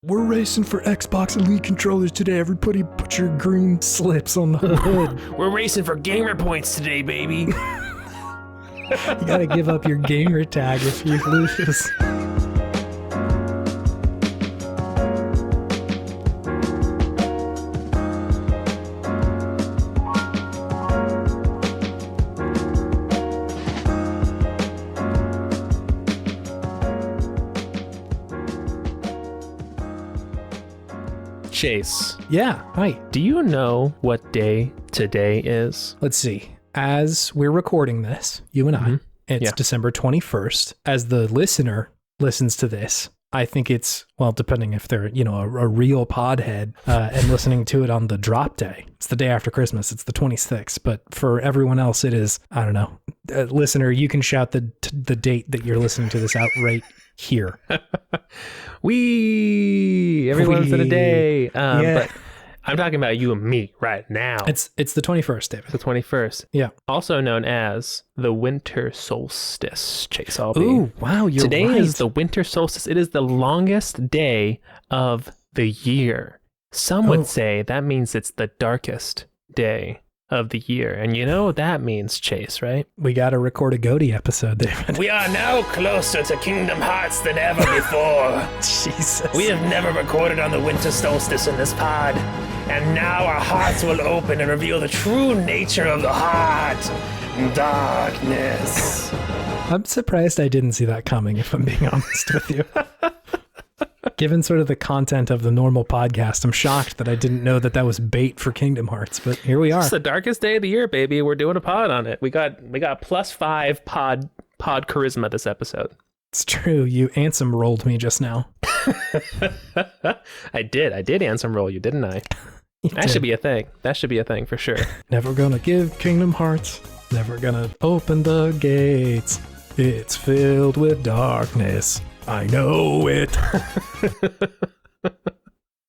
We're racing for Xbox Elite controllers today. Everybody put your green slips on the hood. We're racing for gamer points today, baby. You gotta give up your gamer tag if you lose. Chase. Yeah, hi. Do you know what day today is? Let's see. As we're recording this, you and I, it's December 21st. As the listener listens to this, I think it's, well, depending if they're, a real podhead and listening to it on the drop day. It's the day after Christmas. It's the 26th. But for everyone else, it is, I don't know. Listener, you can shout the date that you're listening to this out right here. Everyone's in a day. But I'm talking about you and me right now. It's the 21st, David. The 21st. Yeah. Also known as the winter solstice, Chase Albee. Ooh, wow, you're Today right. is the winter solstice. It is the longest day of the year. Some would say that means it's the darkest day of the year. And you know what that means, Chase, right? We got to record a Goaty episode, David. We are now closer to Kingdom Hearts than ever before. Jesus. We have never recorded on the winter solstice in this pod. And now our hearts will open and reveal the true nature of the heart. Darkness. I'm surprised I didn't see that coming, if I'm being honest with you. Given sort of the content of the normal podcast, I'm shocked that I didn't know that was bait for Kingdom Hearts, but here we are. It's the darkest day of the year, baby. We're doing a pod on it. We got +5 pod charisma this episode. It's true. You Ansem rolled me just now. I did Ansem roll you, didn't I? That should be a thing. That should be a thing for sure. Never gonna give Kingdom Hearts. Never gonna open the gates. It's filled with darkness. I know it.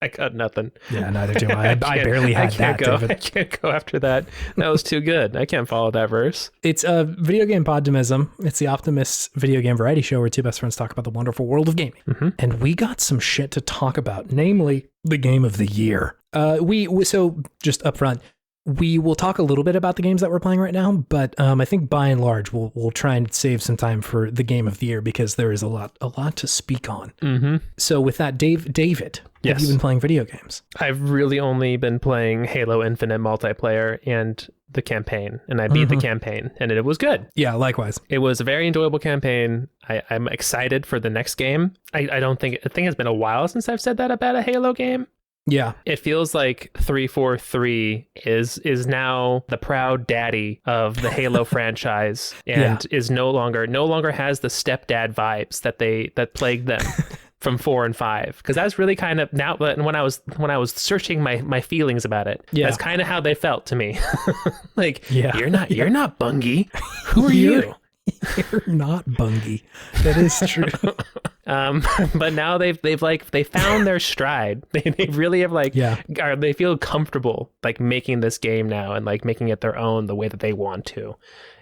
I got nothing. Yeah, neither do I. I barely had that, David. I can't go after that. That was too good. I can't follow that verse. It's a video game podtimism. It's the Podtimists video game variety show where two best friends talk about the wonderful world of gaming. Mm-hmm. And we got some shit to talk about, namely the game of the year. So just up front, we will talk a little bit about the games that we're playing right now, but I think by and large we'll try and save some time for the game of the year because there is a lot to speak on. Mm-hmm. So with that, David, yes. Have you been playing video games? I've really only been playing Halo Infinite multiplayer and the campaign, and I beat the campaign, and it was good. Yeah, likewise. It was a very enjoyable campaign. I'm excited for the next game. I think it's been a while since I've said that about a Halo game. Yeah. It feels like 343 is now the proud daddy of the Halo franchise and is no longer has the stepdad vibes that plagued them from 4 and 5. Because that's really kind of now when I was searching my feelings about it, that's kind of how they felt to me. Like, you're not Bungie. Who are you? You're not Bungie. That is true. But now they found their stride. They really have they feel comfortable like making this game now and like making it their own the way that they want to,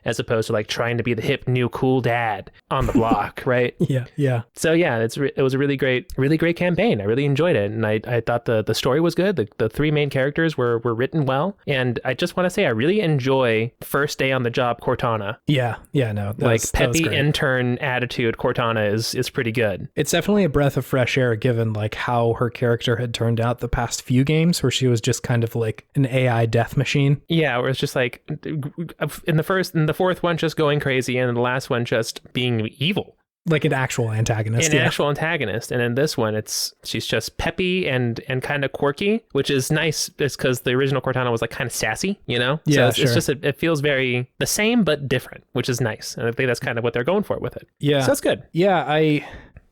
as opposed to like trying to be the hip new cool dad on the block, right? Yeah. So yeah, it was a really great campaign. I really enjoyed it, and I thought the story was good. The three main characters were written well, and I just want to say I really enjoy first day on the job Cortana. Yeah, no, like peppy intern attitude Cortana is pretty good. It's definitely a breath of fresh air given like how her character had turned out the past few games where she was just kind of like an AI death machine. Yeah, where it's just like in the fourth one just going crazy and in the last one just being evil. Like an actual antagonist. Actual antagonist. And in this one, she's just peppy and kind of quirky, which is nice. It's because the original Cortana was like kind of sassy, Yeah, so it's just, it feels very the same, but different, which is nice. And I think that's kind of what they're going for with it. Yeah. So that's good. Yeah, I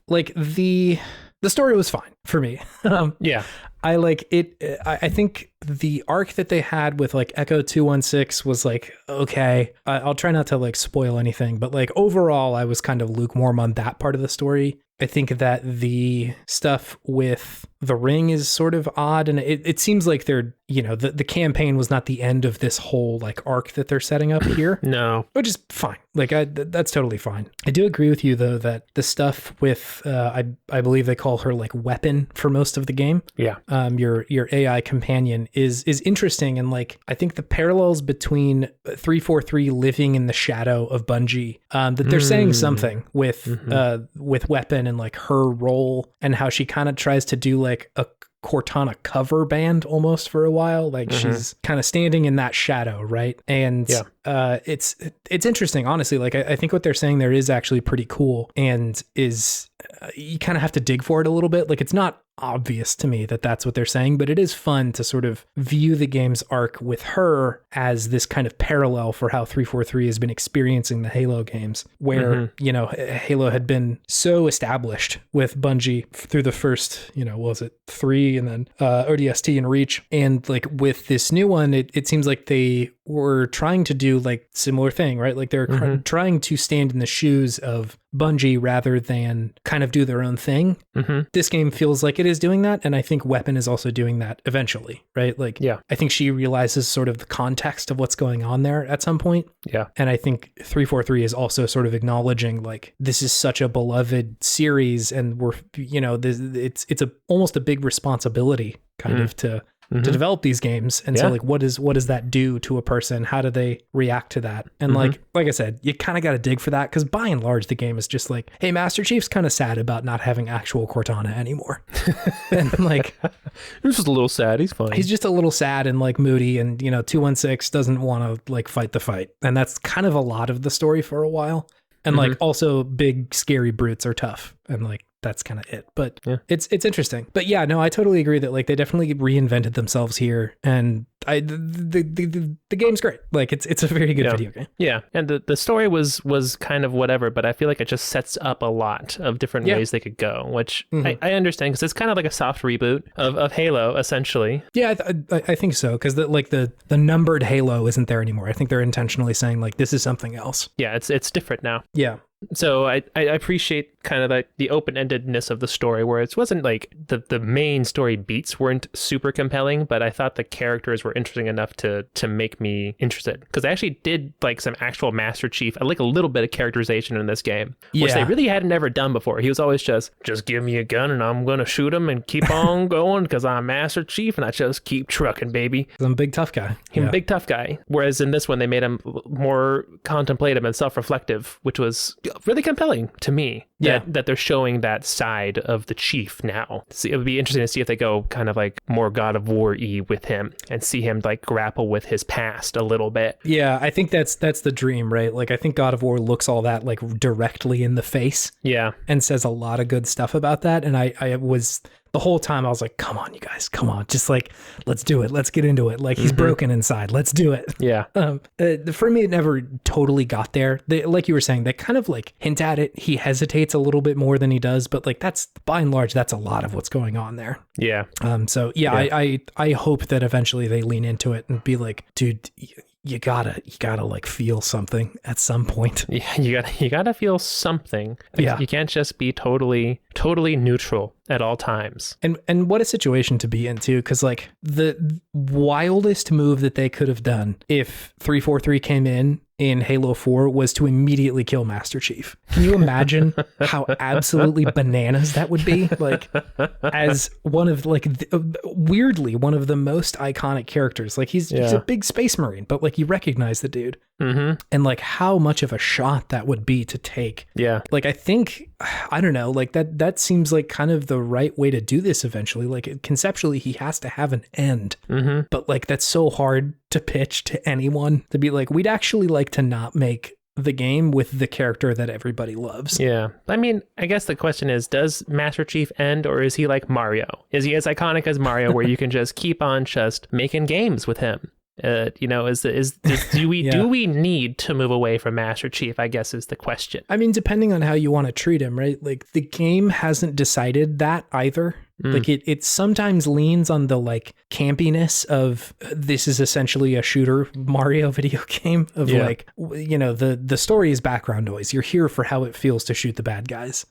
like the story was fine for me. I like it. I think the arc that they had with like Echo 216 was like, okay, I'll try not to like spoil anything, but like overall, I was kind of lukewarm on that part of the story. I think that the stuff with the ring is sort of odd, and it seems like they're, the campaign was not the end of this whole like arc that they're setting up here. No, which is fine. Like that's totally fine. I do agree with you though that the stuff with I believe they call her like weapon Weapon for most of the game. Yeah. Your AI companion is interesting, and like I think the parallels between 343 living in the shadow of Bungie, that they're saying something with Weapon and like her role and how she kind of tries to do like a Cortana cover band almost for a while. Like she's kind of standing in that shadow, right? And it's interesting, honestly. Like I think what they're saying there is actually pretty cool, and is you kind of have to dig for it a little bit. Like it's not obvious to me that that's what they're saying, but it is fun to sort of view the game's arc with her as this kind of parallel for how 343 has been experiencing the Halo games, where you know, Halo had been so established with Bungie through the first, you know, what was it, 3 and then ODST and Reach, and like with this new one, it seems like they were trying to do like similar thing, right? Like they're trying to stand in the shoes of Bungie rather than kind of do their own thing. This game feels like it is doing that, and I think Weapon is also doing that eventually, right? Like, I think she realizes sort of the context of what's going on there at some point. And I think 343 is also sort of acknowledging like this is such a beloved series, and we're, you know, it's almost a big responsibility kind of to develop these games. And so like what does that do to a person? How do they react to that? And like I said, you kind of got to dig for that, because by and large the game is just like, hey, Master Chief's kind of sad about not having actual Cortana anymore. And like he's just a little sad. He's fine. He's just a little sad and like moody, and you know, 216 doesn't want to like fight the fight, and that's kind of a lot of the story for a while. And like also big scary brutes are tough, and like that's kind of it. But it's interesting. But yeah, no, I totally agree that like they definitely reinvented themselves here, and the game's great. Like it's a very good video game. Yeah, and the story was kind of whatever, but I feel like it just sets up a lot of different ways they could go, which I understand, because it's kind of like a soft reboot of Halo, essentially. Yeah, I think so, because the numbered Halo isn't there anymore. I think they're intentionally saying like this is something else. Yeah, it's different now. Yeah. So I appreciate kind of like the open-endedness of the story, where it wasn't like the main story beats weren't super compelling, but I thought the characters were interesting enough to make me interested, because I actually did like some actual Master Chief. I like a little bit of characterization in this game, which they really hadn't ever done before. He was always just give me a gun and I'm gonna shoot him and keep on going because I'm Master Chief and I just keep trucking, baby. I'm a big tough guy. I'm a big tough guy. Whereas in this one they made him more contemplative and self-reflective, which was really compelling to me. That they're showing that side of the Chief now. So it would be interesting to see if they go kind of like more God of War-y with him and see him like grapple with his past a little bit. Yeah, I think that's the dream, right? Like I think God of War looks all that like directly in the face. Yeah. And says a lot of good stuff about that. And I was, the whole time I was like, come on, you guys, come on. Just like, let's do it. Let's get into it. Like he's broken inside. Let's do it. Yeah. For me, it never totally got there. Like you were saying, they kind of like hint at it. He hesitates a little bit more than he does, but like that's by and large, that's a lot of what's going on there. Yeah. So yeah. I hope that eventually they lean into it and be like, dude, you gotta like feel something at some point. Yeah, you gotta feel something. Like, you can't just be totally neutral at all times. And what a situation to be in too, because like the wildest move that they could have done if 343 came in Halo 4 was to immediately kill Master Chief. Can you imagine how absolutely bananas that would be? Like as one of like weirdly one of the most iconic characters. Like he's a big space marine, but like you recognize the dude. And like how much of a shot that would be to take. Yeah. Like I think, I don't know, like that seems like kind of the right way to do this eventually. Like conceptually he has to have an end, but like that's so hard to pitch to anyone, to be like, we'd actually like to not make the game with the character that everybody loves. Yeah. I mean, I guess the question is, does Master Chief end, or is he like Mario? Is he as iconic as Mario where you can just keep on just making games with him? You know, do we need to move away from Master Chief, I guess is the question. I mean, depending on how you want to treat him, right? Like the game hasn't decided that either. Like it sometimes leans on the like campiness of this is essentially a shooter Mario video game of like, you know, the story is background noise. You're here for how it feels to shoot the bad guys.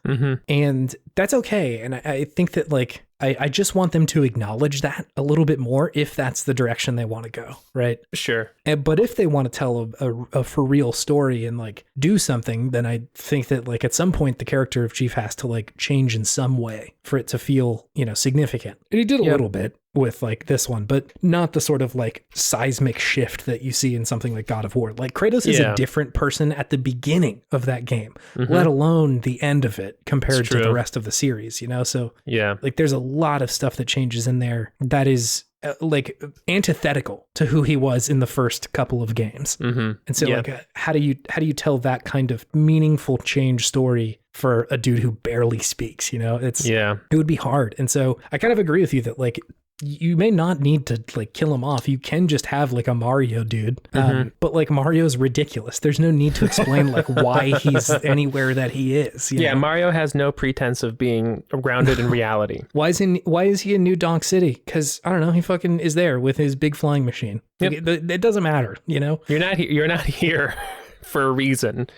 And that's okay. And I think that like, I just want them to acknowledge that a little bit more if that's the direction they want to go, right? Sure. But if they want to tell a for real story and like do something, then I think that like at some point the character of Chief has to like change in some way for it to feel, significant. And he did a little bit with like this one, but not the sort of like seismic shift that you see in something like God of War. Like Kratos is a different person at the beginning of that game, let alone the end of it compared to the rest of the series, So like there's a lot of stuff that changes in there that is like antithetical to who he was in the first couple of games. And so like how do you tell that kind of meaningful change story for a dude who barely speaks, it would be hard. And so I kind of agree with you that like you may not need to like kill him off. You can just have like a Mario dude. But like Mario's ridiculous. There's no need to explain like why he's anywhere that he is. You know? Mario has no pretense of being grounded in reality. Why is he in New Donk City? Because I don't know, he fucking is there with his big flying machine. Like, it doesn't matter, You're not here for a reason.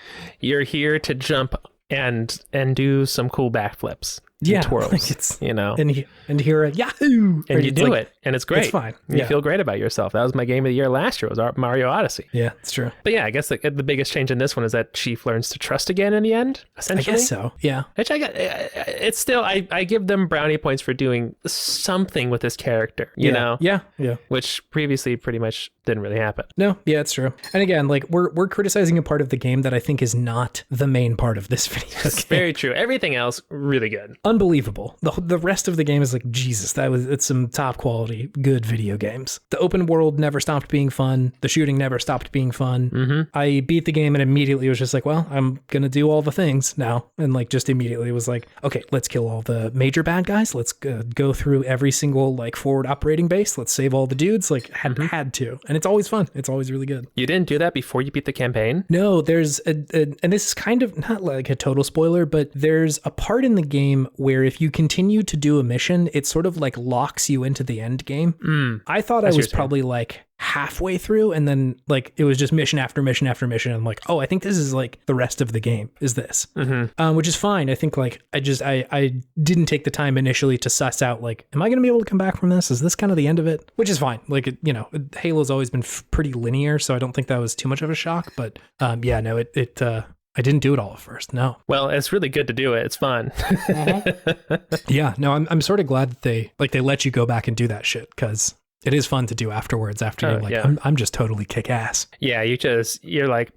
You're here to jump and do some cool backflips. Twirls, like and hear a Yahoo, and you do it, and it's great. It's fine. You feel great about yourself. That was my game of the year last year. Was Mario Odyssey. Yeah, it's true. But yeah, I guess the biggest change in this one is that Chief learns to trust again in the end. Essentially, I guess so. Yeah. Which it's still I give them brownie points for doing something with this character. You know. Yeah. Which previously pretty much didn't really happen. No. Yeah, it's true. And again, like we're criticizing a part of the game that I think is not the main part of this video. It's very true. Everything else really good. Unbelievable. The rest of the game is like, Jesus, it's some top quality, good video games. The open world never stopped being fun. The shooting never stopped being fun. I beat the game and immediately was just like, well, I'm going to do all the things now. And like just immediately was like, okay, let's kill all the major bad guys. Let's go through every single like forward operating base. Let's save all the dudes. Like had to. And it's always fun. It's always really good. You didn't do that before you beat the campaign? No, there's and this is kind of not like a total spoiler, but there's a part in the game where if you continue to do a mission, it sort of like locks you into the end game. I thought I was probably like halfway through, and then like it was just mission after mission after mission. I'm like, oh, I think this is like the rest of the game is this, which is fine. I think like I didn't take the time initially to suss out like, am I going to be able to come back from this? Is this kind of the end of it? Which is fine. Like, Halo's always been pretty linear, so I don't think that was too much of a shock. But I didn't do it all at first. No. Well, it's really good to do it. It's fun. Yeah. No, I'm sort of glad that they let you go back and do that shit, because it is fun to do afterwards. After you're like, I'm just totally kick ass. Yeah. You're like,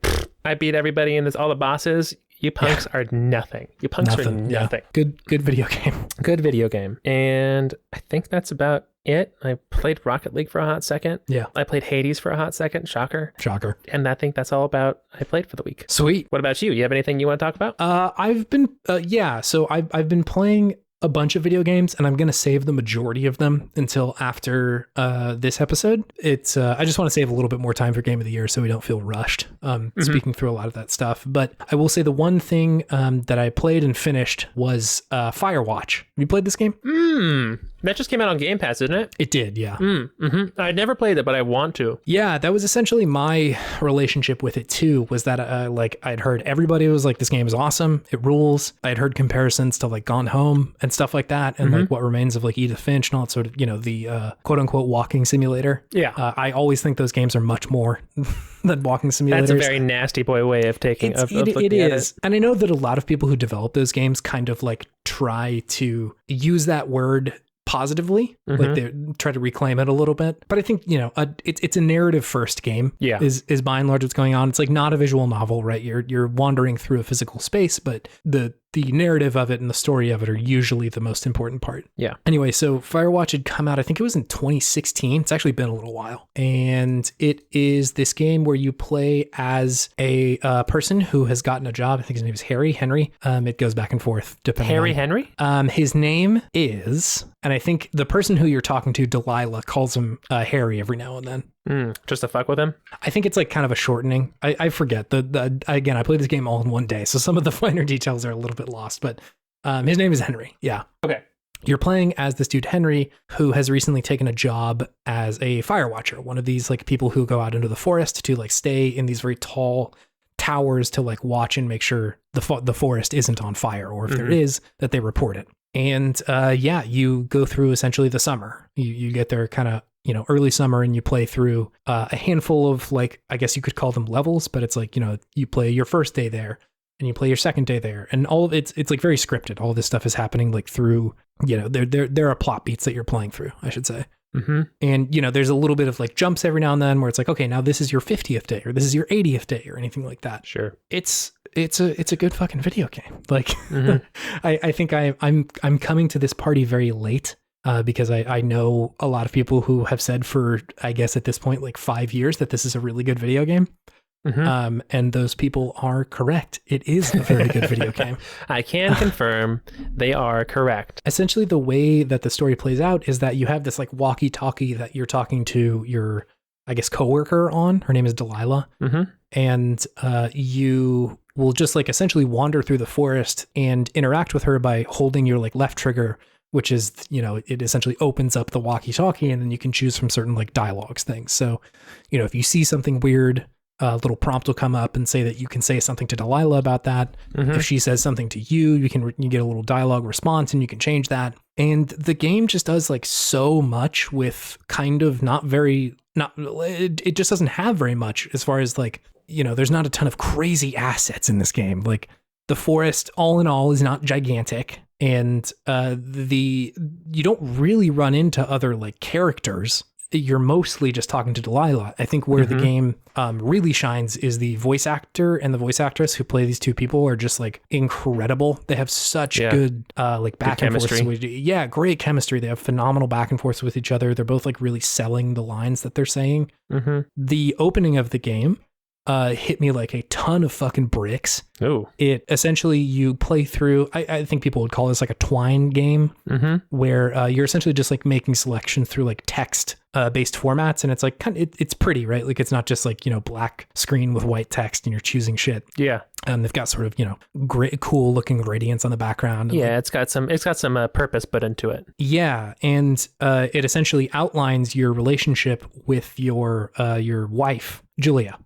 I beat everybody in this, all the bosses. You punks are nothing. You punks are nothing. Yeah. Good video game. Good video game. And I think that's about it. I played Rocket League for a hot second. Yeah. I played Hades for a hot second. Shocker. And I think that's all about I played for the week. Sweet. What about you? You have anything you want to talk about? I've been I've been playing a bunch of video games, and I'm going to save the majority of them until after this episode. It's I just want to save a little bit more time for Game of the Year so we don't feel rushed speaking through a lot of that stuff. But I will say the one thing that I played and finished was Firewatch. Have you played this game? That just came out on Game Pass, didn't it? It did, yeah. I'd never played it, but I want to. Yeah, that was essentially my relationship with it too, was that I'd heard everybody was like, this game is awesome, it rules. I'd heard comparisons to like Gone Home and stuff like that, and like What Remains of like Edith Finch and all that sort of, the quote unquote walking simulator. Yeah. I always think those games are much more than walking simulators. That's a very nasty boy way of taking it is. And I know that a lot of people who develop those games kind of like try to use that word positively, like they try to reclaim it a little bit. But I think, it's a narrative first game. Yeah. Is by and large what's going on. It's like not a visual novel, right? You're wandering through a physical space, but the narrative of it and the story of it are usually the most important part. Yeah. Anyway, so Firewatch had come out, I think it was in 2016. It's actually been a little while. And it is this game where you play as a person who has gotten a job. I think his name is Henry. It goes back and forth depending Henry? His name is, and I think the person who you're talking to, Delilah, calls him Harry every now and then. Just to fuck with him? I think it's like kind of a shortening. I forget. Again, I played this game all in one day, so some of the finer details are a little bit lost, but his name is Henry. Yeah. Okay. You're playing as this dude, Henry, who has recently taken a job as a fire watcher, one of these like people who go out into the forest to like stay in these very tall towers to like watch and make sure the forest isn't on fire, or if there is, that they report it. And yeah, you go through essentially the summer. You get there kind of, you know, early summer, and you play through a handful of, like, I guess you could call them levels, but it's like, you know, you play your first day there and you play your second day there, and all of it's like very scripted. All this stuff is happening like through, you know, there are plot beats that you're playing through, I should say. Mm-hmm. And, you know, there's a little bit of like jumps every now and then where it's like, okay, now this is your 50th day or this is your 80th day or anything like that. Sure. It's a good fucking video game. Like, mm-hmm. I think I'm coming to this party very late because I know a lot of people who have said for, I guess at this point, like 5 years that this is a really good video game. Mm-hmm. And those people are correct. It is a very good video game. I can confirm they are correct. Essentially, the way that the story plays out is that you have this like walkie-talkie that you're talking to your, I guess, coworker on. Her name is Delilah. Mm-hmm. And you will just like essentially wander through the forest and interact with her by holding your like left trigger, which is, you know, it essentially opens up the walkie-talkie, and then you can choose from certain like dialogues things. So, you know, if you see something weird, a little prompt will come up and say that you can say something to Delilah about that. Mm-hmm. If she says something to you, you get a little dialogue response, and you can change that. And the game just does like so much with kind of it just doesn't have very much as far as like, you know, there's not a ton of crazy assets in this game. Like the forest all in all is not gigantic, and you don't really run into other like characters. You're mostly just talking to Delilah. I think where mm-hmm. the game really shines is the voice actor and the voice actress who play these two people are just like incredible. They have such good like back and forth. Yeah, great chemistry. They have phenomenal back and forth with each other. They're both like really selling the lines that they're saying. Mm-hmm. The opening of the game hit me like a ton of fucking bricks. Oh, it essentially, you play through, I think people would call this like a twine game, mm-hmm. where you're essentially just like making selections through like text based formats, and it's like it's pretty, right? Like it's not just like, you know, black screen with white text and you're choosing shit. Yeah. They've got sort of, you know, great, cool looking gradients on the background. Yeah, like, it's got some purpose put into it. Yeah, and it essentially outlines your relationship with your wife, Julia.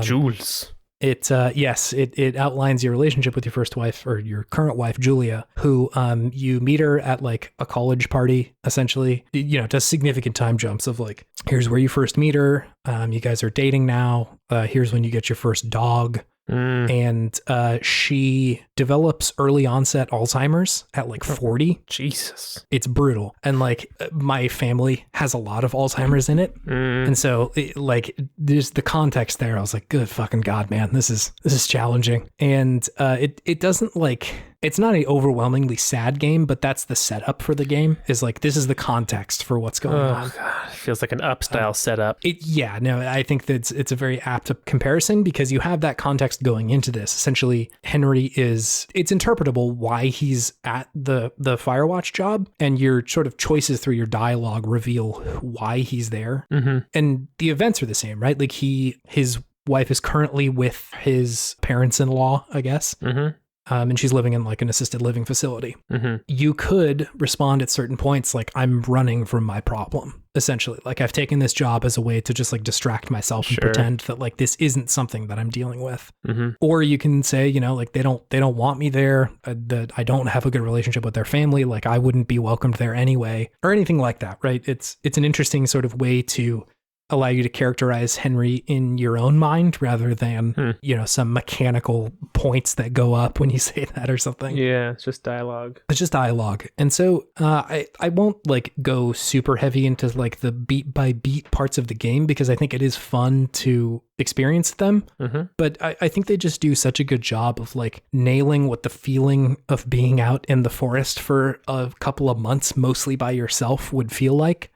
Jules. It outlines your relationship with your first wife, or your current wife, Julia, who you meet her at like a college party, essentially. You know, does significant time jumps of like, here's where you first meet her. You guys are dating now. Here's when you get your first dog. And she develops early onset Alzheimer's at like 40. Jesus. It's brutal. And like my family has a lot of Alzheimer's in it. And so like there's the context there. I was like, good fucking God, man, this is challenging. And it doesn't like, it's not an overwhelmingly sad game, but that's the setup for the game, is like, this is the context for what's going on. God, it feels like an up-style setup. I think that it's a very apt comparison, because you have that context going into this. Essentially, Henry it's interpretable why he's at the Firewatch job, and your sort of choices through your dialogue reveal why he's there. Mm-hmm. And the events are the same, right? Like his wife is currently with his parents-in-law, I guess. Mm-hmm. And she's living in like an assisted living facility. Mm-hmm. You could respond at certain points like, I'm running from my problem, essentially. Like, I've taken this job as a way to just like distract myself and pretend that like this isn't something that I'm dealing with. Mm-hmm. Or you can say, you know, like they don't want me there, that I don't have a good relationship with their family, like I wouldn't be welcomed there anyway, or anything like that, right? It's an interesting sort of way to allow you to characterize Henry in your own mind, rather than, you know, some mechanical points that go up when you say that or something. Yeah, it's just dialogue. It's just dialogue. And so I won't like go super heavy into like the beat by beat parts of the game, because I think it is fun to experience them. Mm-hmm. But I think they just do such a good job of like nailing what the feeling of being out in the forest for a couple of months, mostly by yourself, would feel like,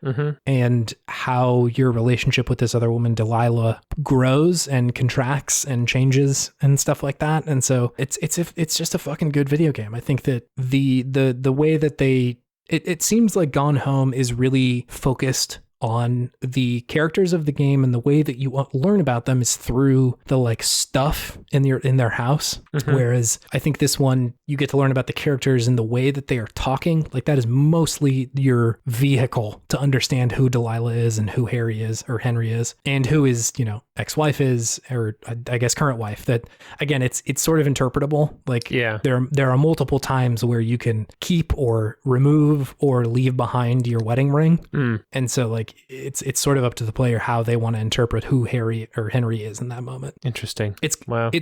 and how your relationship with this other woman, Delilah, grows and contracts and changes and stuff like that. And so it's just a fucking good video game. I think that the way that it seems like Gone Home is really focused on the characters of the game, and the way that you learn about them is through the like stuff in their house. Whereas I think this one, you get to learn about the characters in the way that they are talking. Like that is mostly your vehicle to understand who Delilah is and who Henry is, and who his, ex-wife is, or I guess current wife. That again, it's sort of interpretable. Like there are multiple times where you can keep or remove or leave behind your wedding ring. And so like it's sort of up to the player how they want to interpret who Henry is in that moment. Interesting. It's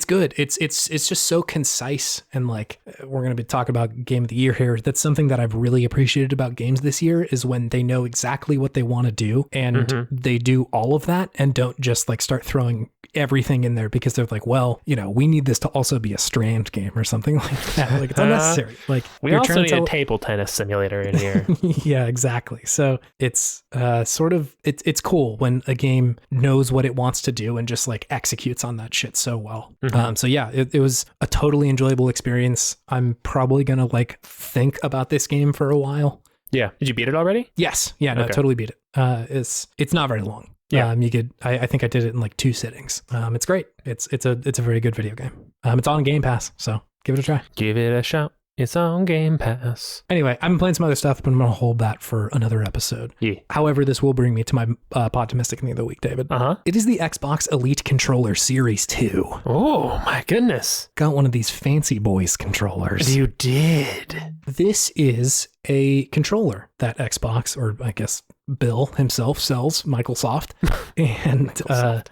good. It's just so concise, and like we're going to be talking about game of the year here. That's something that I've really appreciated about games this year, is when they know exactly what they want to do, and they do all of that, and don't just like start throwing everything in there because they're like, well, we need this to also be a Strand game or something like that. Like it's unnecessary. Like we also need a table tennis simulator in here. Yeah, exactly. So it's it's cool when a game knows what it wants to do and just like executes on that shit so well. So yeah, it was a totally enjoyable experience. I'm probably gonna like think about this game for a while. Yeah. Did you beat it already? Yes. Yeah. No, totally beat it. It's not very long. Yeah. I think I did it in like 2 sittings. It's great. It's a very good video game. It's on Game Pass, so give it a try. Give it a shot. It's on Game Pass. Anyway, I've been playing some other stuff, but I'm going to hold that for another episode. Yeah. However, this will bring me to my Podtimistic thing of the week, David. It is the Xbox Elite Controller Series 2. Oh, my goodness. Got one of these fancy boys controllers. You did. This is a controller that Xbox, or I guess Bill himself, sells, Microsoft. And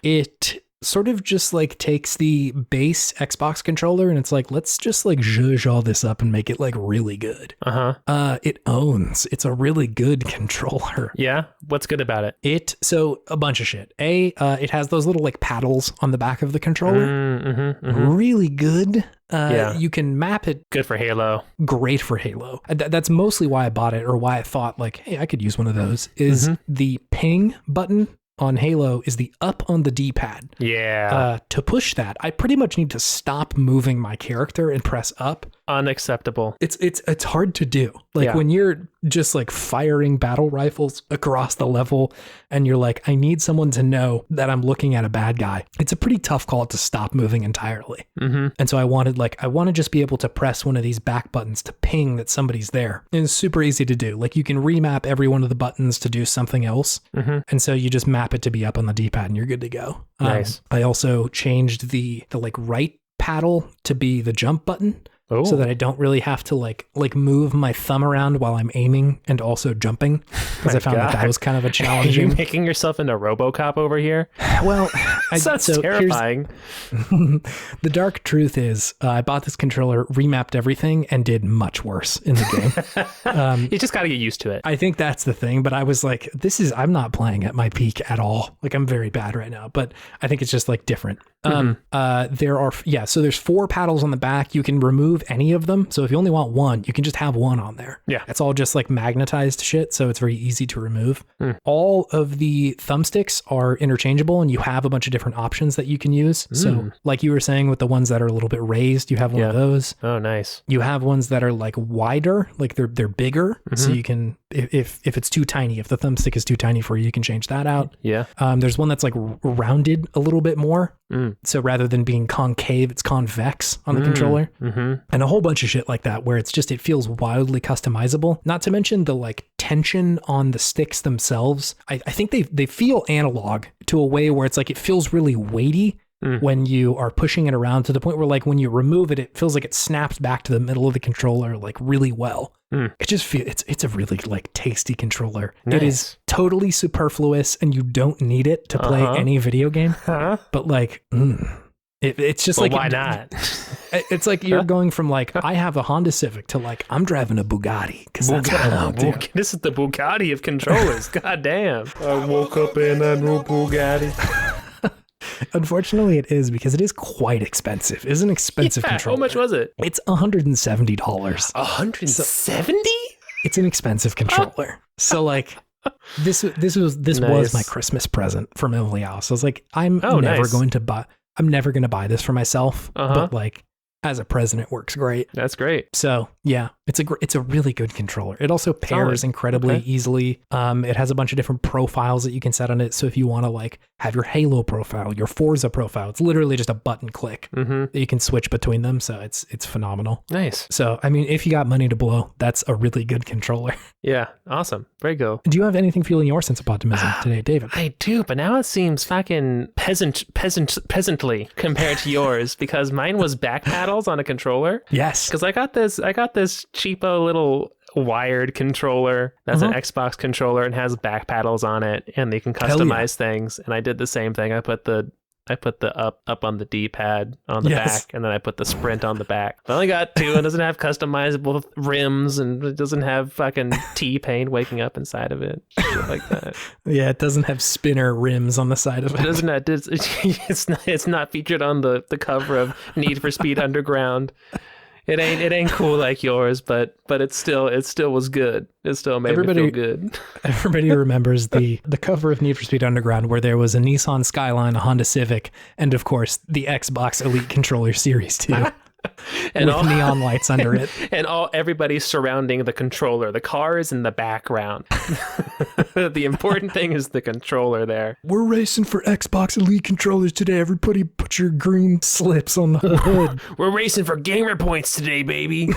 it sort of just like takes the base Xbox controller, and it's like, let's just like zhuzh all this up and make it like really good. It's a really good controller. Yeah. What's good about it? So a bunch of shit. It has those little like paddles on the back of the controller. Really good. You can map it. Good for Halo. Great for Halo. That's mostly why I bought it, or why I thought like, hey, I could use one of those, is the ping button on Halo is the up on the D-pad. Yeah. To push that, I pretty much need to stop moving my character and press up. Unacceptable. It's hard to do. Like when you're just like firing battle rifles across the level, and you're like, I need someone to know that I'm looking at a bad guy. It's a pretty tough call to stop moving entirely. And so I want to just be able to press one of these back buttons to ping that somebody's there. And it's super easy to do. Like you can remap every one of the buttons to do something else. And so you just map it to be up on the D-pad and you're good to go. Nice. I also changed the like right paddle to be the jump button. So that I don't really have to like move my thumb around while I'm aiming and also jumping, because I found that was kind of a challenge. Are you making yourself into RoboCop over here? Well, that's terrifying. The dark truth is, I bought this controller, remapped everything, and did much worse in the game. You just got to get used to it. I think that's the thing, but I was like, I'm not playing at my peak at all. Like I'm very bad right now, but I think it's just like different. So there's 4 paddles on the back. You can remove any of them. So if you only want one, you can just have one on there. Yeah. It's all just like magnetized shit. So it's very easy to remove. All of the thumbsticks are interchangeable, and you have a bunch of different options that you can use. So like you were saying, with the ones that are a little bit raised, you have one of those. Oh, nice. You have ones that are like wider, like they're bigger. So you can, if it's too tiny, if the thumbstick is too tiny for you, you can change that out. Yeah. There's one that's like rounded a little bit more. So rather than being concave, it's convex on the controller. And a whole bunch of shit like that, where it feels wildly customizable. Not to mention the like tension on the sticks themselves. I think they feel analog to a way where it's like, it feels really weighty when you are pushing it around, to the point where like when you remove it, it feels like it snaps back to the middle of the controller like really well. It just feels, it's a really like tasty controller. Nice. It is totally superfluous, and you don't need it to play any video game. But like, it's just like, why not? It's like you're going from like, I have a Honda Civic, to like, I'm driving a Bugatti, because that's what I want to do. This is the Bugatti of controllers. God damn. I woke up in a new Bugatti. Unfortunately, it is, because it is quite expensive. It's an expensive controller. How much was it? It's $170. $170? It's an expensive controller. So like, this was my Christmas present from Emily House. I was like, I'm never going to buy this for myself, but like as a present, it works great. That's great. So Yeah, it's a really good controller. It also pairs incredibly easily. It has a bunch of different profiles that you can set on it. So if you want to like have your Halo profile, your Forza profile, it's literally just a button click that you can switch between them. So it's phenomenal. Nice. So I mean, if you got money to blow, that's a really good controller. Yeah, awesome. Very cool. Do you have anything fueling your sense of optimism today, David? I do, but now it seems fucking peasantly compared to yours because mine was back paddles on a controller. Yes. Because I got this cheapo little wired controller that's an Xbox controller and has back paddles on it, and they can customize things. And I did the same thing. I put the up on the D-pad on the back, and then I put the sprint on the back. I only got two. It doesn't have customizable rims, and it doesn't have fucking T-Pain waking up inside of it. Shit like that. Yeah, it doesn't have spinner rims on the side of it. It doesn't have, it's not featured on the cover of Need for Speed Underground. It ain't cool like yours, but it still was good. It still made me feel good. Everybody remembers the cover of Need for Speed Underground where there was a Nissan Skyline, a Honda Civic, and of course the Xbox Elite Controller Series 2. And with neon lights under it. And everybody surrounding the controller. The car is in the background. The important thing is the controller there. We're racing for Xbox Elite controllers today. Everybody put your green slips on the hood. We're racing for gamer points today, baby.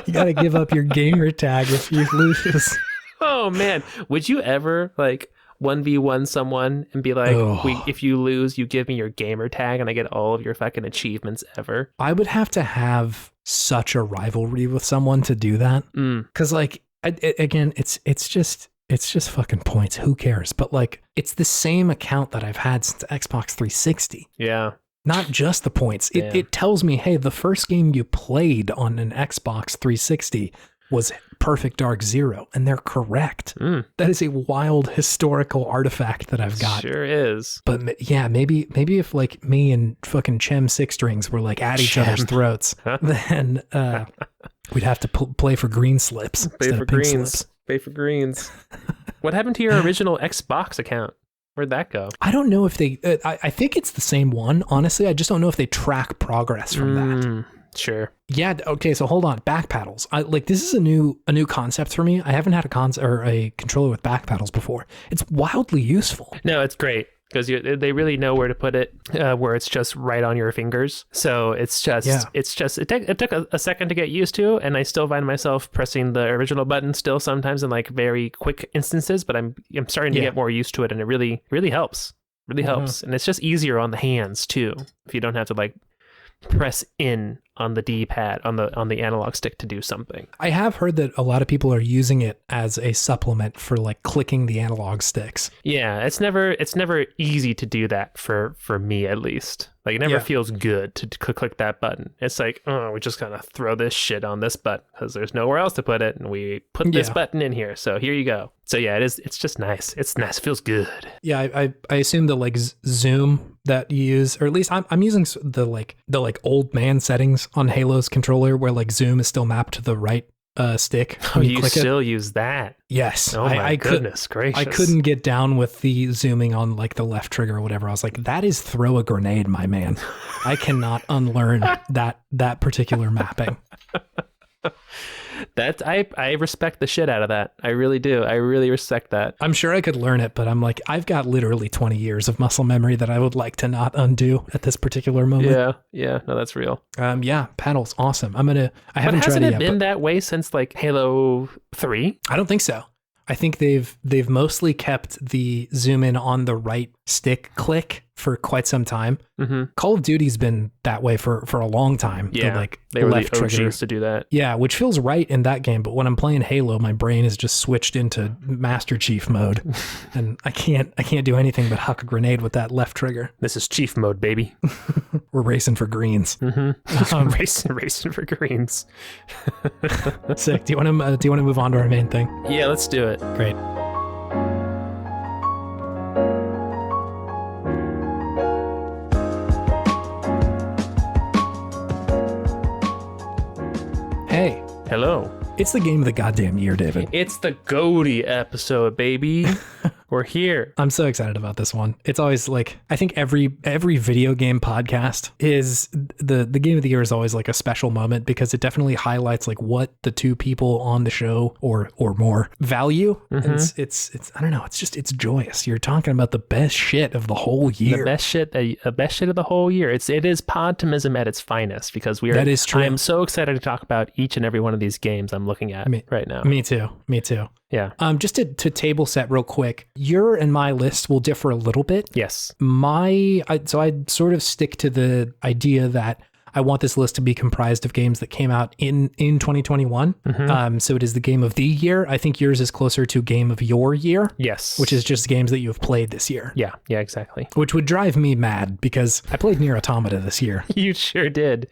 You gotta give up your gamer tag if you lose. Oh man. Would you ever 1v1 someone and be like, if you lose, you give me your gamer tag and I get all of your fucking achievements ever? I would have to have such a rivalry with someone to do that. Because again, it's just fucking points. Who cares? But it's the same account that I've had since Xbox 360. Yeah. Not just the points. It tells me, hey, the first game you played on an Xbox 360 was Perfect Dark Zero, and they're correct. That is a wild historical artifact that I've got. Sure is. But yeah, maybe if me and fucking Chem Six Strings were at each other's throats, then we'd have to play for green slips. Play for greens. Play for greens. What happened to your original Xbox account? Where'd that go? I don't know if they. I think it's the same one. Honestly, I just don't know if they track progress from that. Sure. Yeah. Okay. So hold on. Back paddles. This is a new concept for me. I haven't had a controller with back paddles before. It's wildly useful. No, it's great because they really know where to put it, where it's just right on your fingers. So it took a second to get used to, and I still find myself pressing the original button still sometimes in very quick instances. But I'm starting to get more used to it, and it really helps. Really helps, and it's just easier on the hands too if you don't have to press in on the D-pad on the analog stick to do something. I have heard that a lot of people are using it as a supplement for clicking the analog sticks. Yeah, it's never easy to do that for me at least. It never feels good to click that button. It's we just gotta throw this shit on this button because there's nowhere else to put it, and we put this button in here. So here you go. So yeah, it's just nice. It's nice. It feels good. Yeah, I assume the zoom that you use, or at least I'm using the old man settings on Halo's controller where zoom is still mapped to the right stick. Oh, you still use that? Yes. Oh my goodness gracious. I couldn't get down with the zooming on the left trigger or whatever. I was like, that is throw a grenade, my man. I cannot unlearn that particular mapping. That I respect the shit out of that. I really do. I really respect that. I'm sure I could learn it, but I'm I've got literally 20 years of muscle memory that I would like to not undo at this particular moment. Yeah. No, that's real. Yeah, paddles, awesome. I haven't tried it yet. Hasn't it been that way since Halo 3? I don't think so. I think they've mostly kept the zoom in on the right stick click for quite some time. Call of Duty's been that way for a long time. Yeah, they were the OGs to do that. Yeah, which feels right in that game. But when I'm playing Halo, my brain is just switched into Master Chief mode, and I can't do anything but huck a grenade with that left trigger. This is Chief mode, baby. We're racing for greens. Racing for greens. Sick. Do you want to move on to our main thing? Yeah, let's do it. Great. Hey. Hello. It's the game of the goddamn year, David. It's the GOATY episode, baby. We're here. I'm so excited about this one. It's always like, I think every video game podcast is the game of the year is always like a special moment because it definitely highlights like what the two people on the show or more value. And it's I don't know, it's joyous. You're talking about the best shit of the whole year. The best shit of the whole year. It is podtimism at its finest because that is true. I am so excited to talk about each and every one of these games I'm looking at right now. Me too. Yeah. Just to table set real quick, your and my list will differ a little bit. Yes. So I'd sort of stick to the idea that I want this list to be comprised of games that came out in 2021. So it is the game of the year. I think yours is closer to game of your year. Yes. Which is just games that you have played this year. Yeah, exactly. Which would drive me mad because I played Nier Automata this year. You sure did.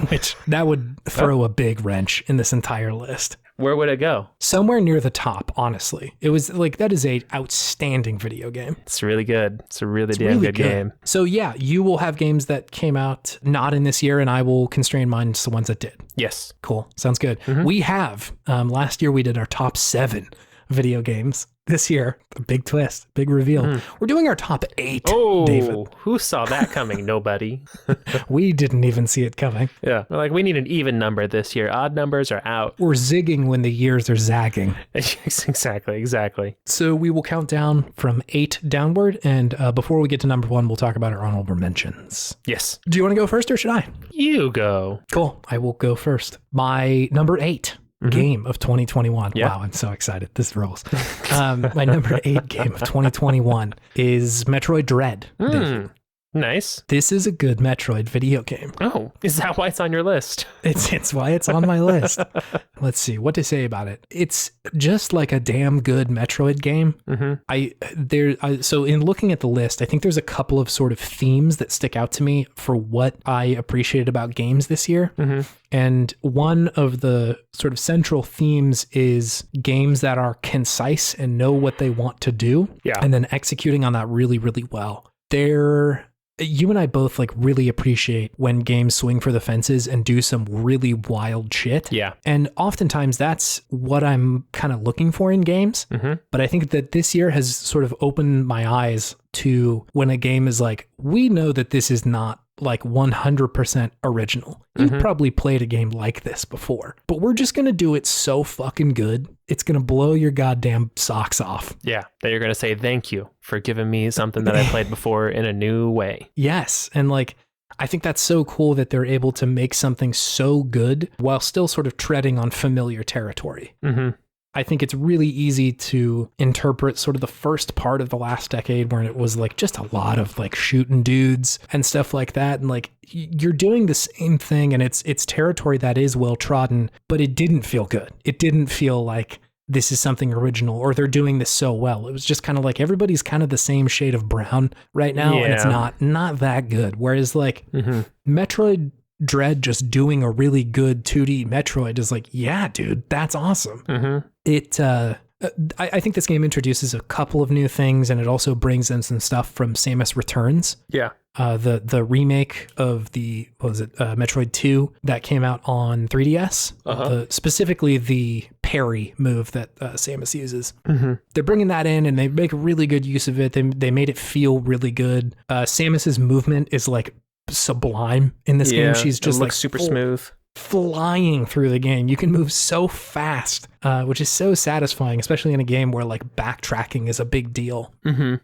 Which that would throw a big wrench in this entire list. Where would it go? Somewhere near the top, honestly. It was like, that is a outstanding video game. It's really good. It's a really damn good game. So yeah, you will have games that came out not in this year, and I will constrain mine to the ones that did. Yes. Cool. Sounds good. We have, last year we did our top 7 video games. This year, a big twist, big reveal. We're doing our top 8, David. Who saw that coming? Nobody. We didn't even see it coming. Yeah. We're like, we need an even number this year. Odd numbers are out. We're zigging when the years are zagging. Exactly. So we will count down from 8 downward, and before we get to number 1, we'll talk about our honorable mentions. Yes. Do you want to go first, or should I? You go. Cool. I will go first. My number 8. Game of 2021. Yeah. Wow, I'm so excited. This rolls. My number 8 game of 2021 is Metroid Dread. Nice. This is a good Metroid video game. Oh, is that why it's on your list? It's why it's on my list. Let's see what to say about it. It's just like a damn good Metroid game. So in looking at the list, I think there's a couple of sort of themes that stick out to me for what I appreciated about games this year. And one of the sort of central themes is games that are concise and know what they want to do. Yeah. And then executing on that really, really well. You and I both like really appreciate when games swing for the fences and do some really wild shit. Yeah. And oftentimes that's what I'm kind of looking for in games. But I think that this year has sort of opened my eyes to when a game is like, we know that this is not like 100% original. You've probably played a game like this before, but we're just going to do it so fucking good. It's going to blow your goddamn socks off. Yeah. That you're going to say, thank you for giving me something that I played before in a new way. Yes. And like, I think that's so cool that they're able to make something so good while still sort of treading on familiar territory. I think it's really easy to interpret sort of the first part of the last decade where it was like just a lot of like shooting dudes and stuff like that. And like you're doing the same thing and it's territory that is well trodden, but it didn't feel good. It didn't feel like this is something original or they're doing this so well. It was just kind of like everybody's kind of the same shade of brown right now. And it's not that good. Whereas like Metroid Dread just doing a really good 2D Metroid is like, yeah, dude, that's awesome. I think this game introduces a couple of new things and it also brings in some stuff from Samus Returns. Yeah. The remake of the, Metroid 2 that came out on 3DS, specifically the parry move that Samus uses. They're bringing that in and they make a really good use of it. They made it feel really good. Samus's movement is like sublime in this game. She's just like super smooth, flying through the game. You can move so fast, which is so satisfying, especially in a game where like backtracking is a big deal.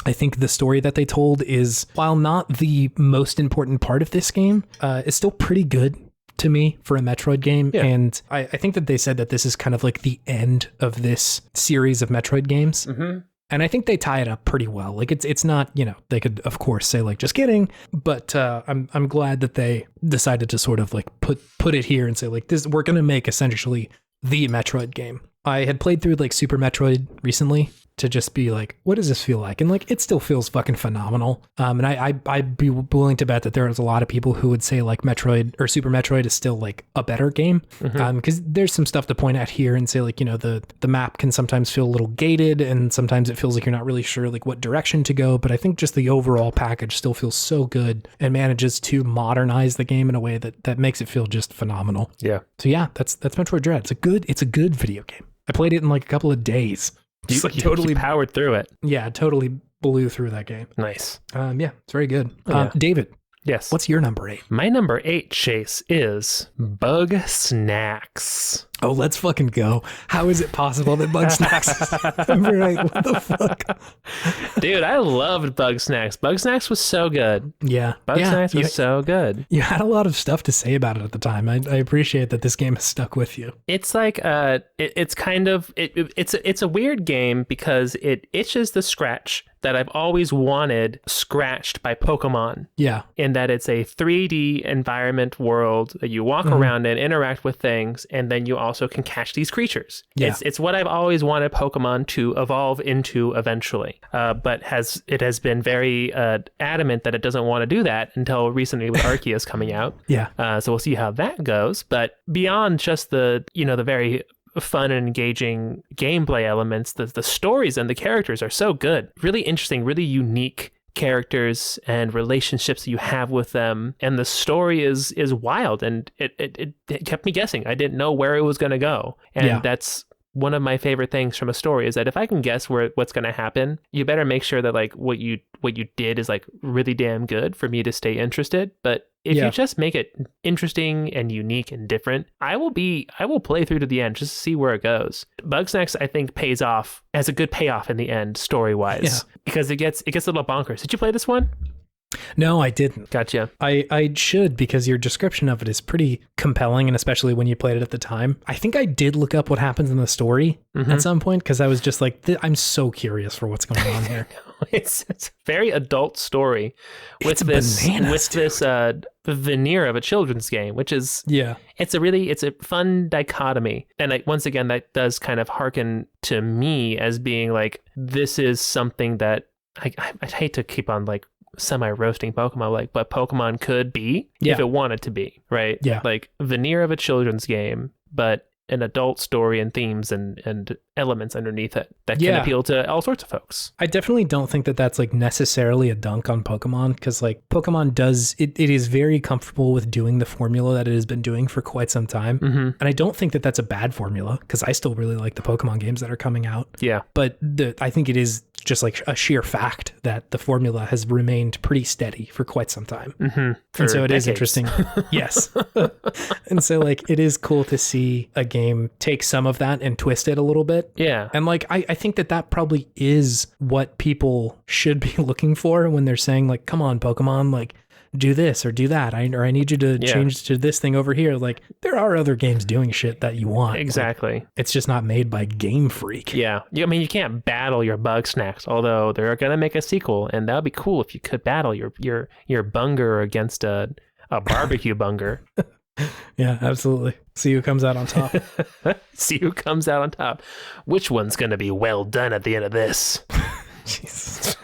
I think the story that they told is, while not the most important part of this game, is still pretty good to me for a Metroid game. And I think that they said that this is kind of like the end of this series of Metroid games. And I think they tie it up pretty well. Like it's not, they could of course say like, just kidding, but I'm glad that they decided to sort of like put it here and say like this, we're going to make essentially the Metroid game. I had played through like Super Metroid recently to just be like, what does this feel like? And like, it still feels fucking phenomenal. And I'd be willing to bet that there's a lot of people who would say like Metroid or Super Metroid is still like a better game. Because there's some stuff to point out here and say like, the map can sometimes feel a little gated and sometimes it feels like you're not really sure like what direction to go. But I think just the overall package still feels so good and manages to modernize the game in a way that makes it feel just phenomenal. Yeah. So yeah, that's Metroid Dread. It's a good video game. I played it in like a couple of days. Just you totally powered through it. Yeah, totally blew through that game. Nice. Yeah, it's very good. Yeah. David. Yes. What's your number 8? My number 8, Chase, is Bug Snacks. Oh, let's fucking go. How is it possible that Bug Snacks is number 8? What the fuck? Dude, I loved Bug Snacks. Bug Snacks was so good. Yeah. Bug Snacks was so good. You had a lot of stuff to say about it at the time. I appreciate that this game has stuck with you. It's like, it's kind of, it's a weird game because it itches the scratch that I've always wanted scratched by Pokemon. Yeah. In that it's a 3D environment world that you walk around and interact with things, and then you also can catch these creatures. Yeah. It's what I've always wanted Pokemon to evolve into eventually. But it has been very adamant that it doesn't want to do that until recently with Arceus coming out. Yeah. So we'll see how that goes. But beyond just the very fun and engaging gameplay elements, the stories and the characters are so good. Really interesting, really unique characters and relationships you have with them, and the story is wild, and it kept me guessing. I didn't know where it was going to go, and that's one of my favorite things from a story, is that if I can guess what's going to happen, you better make sure that like what you did is like really damn good for me to stay interested. But if you just make it interesting and unique and different, I will play through to the end just to see where it goes. Bugsnax, I think, pays off as a good payoff in the end, story-wise, because it gets a little bonkers. Did you play this one? No, I didn't. Gotcha. I should, because your description of it is pretty compelling, and especially when you played it at the time. I think I did look up what happens in the story at some point, because I was just like, I'm so curious for what's going on here. It's a very adult story with this veneer of a children's game, which is it's a fun dichotomy. And once again, that does kind of harken to me as being like, this is something that I'd hate to keep on like semi-roasting Pokemon, like, but Pokemon could be if it wanted to be, right? Yeah. Like veneer of a children's game, but an adult story and themes and elements underneath it that can appeal to all sorts of folks. I definitely don't think that that's like necessarily a dunk on Pokemon, because like Pokemon does, it is very comfortable with doing the formula that it has been doing for quite some time. And I don't think that that's a bad formula, because I still really like the Pokemon games that are coming out. Yeah. But I think it is just like a sheer fact that the formula has remained pretty steady for quite some time. And so it is interesting. Yes. And so like it is cool to see a game take some of that and twist it a little bit. Yeah. And like I think that probably is what people should be looking for when they're saying like, come on, Pokemon, like do this or do that. I need you to change to this thing over here. Like there are other games doing shit that you want. Exactly. Like, it's just not made by Game Freak. Yeah. I mean, you can't battle your Bugsnax, although they're going to make a sequel, and that would be cool if you could battle your Bunger against a barbecue Bunger. Yeah, absolutely. See who comes out on top. See who comes out on top. Which one's going to be well done at the end of this? Jesus.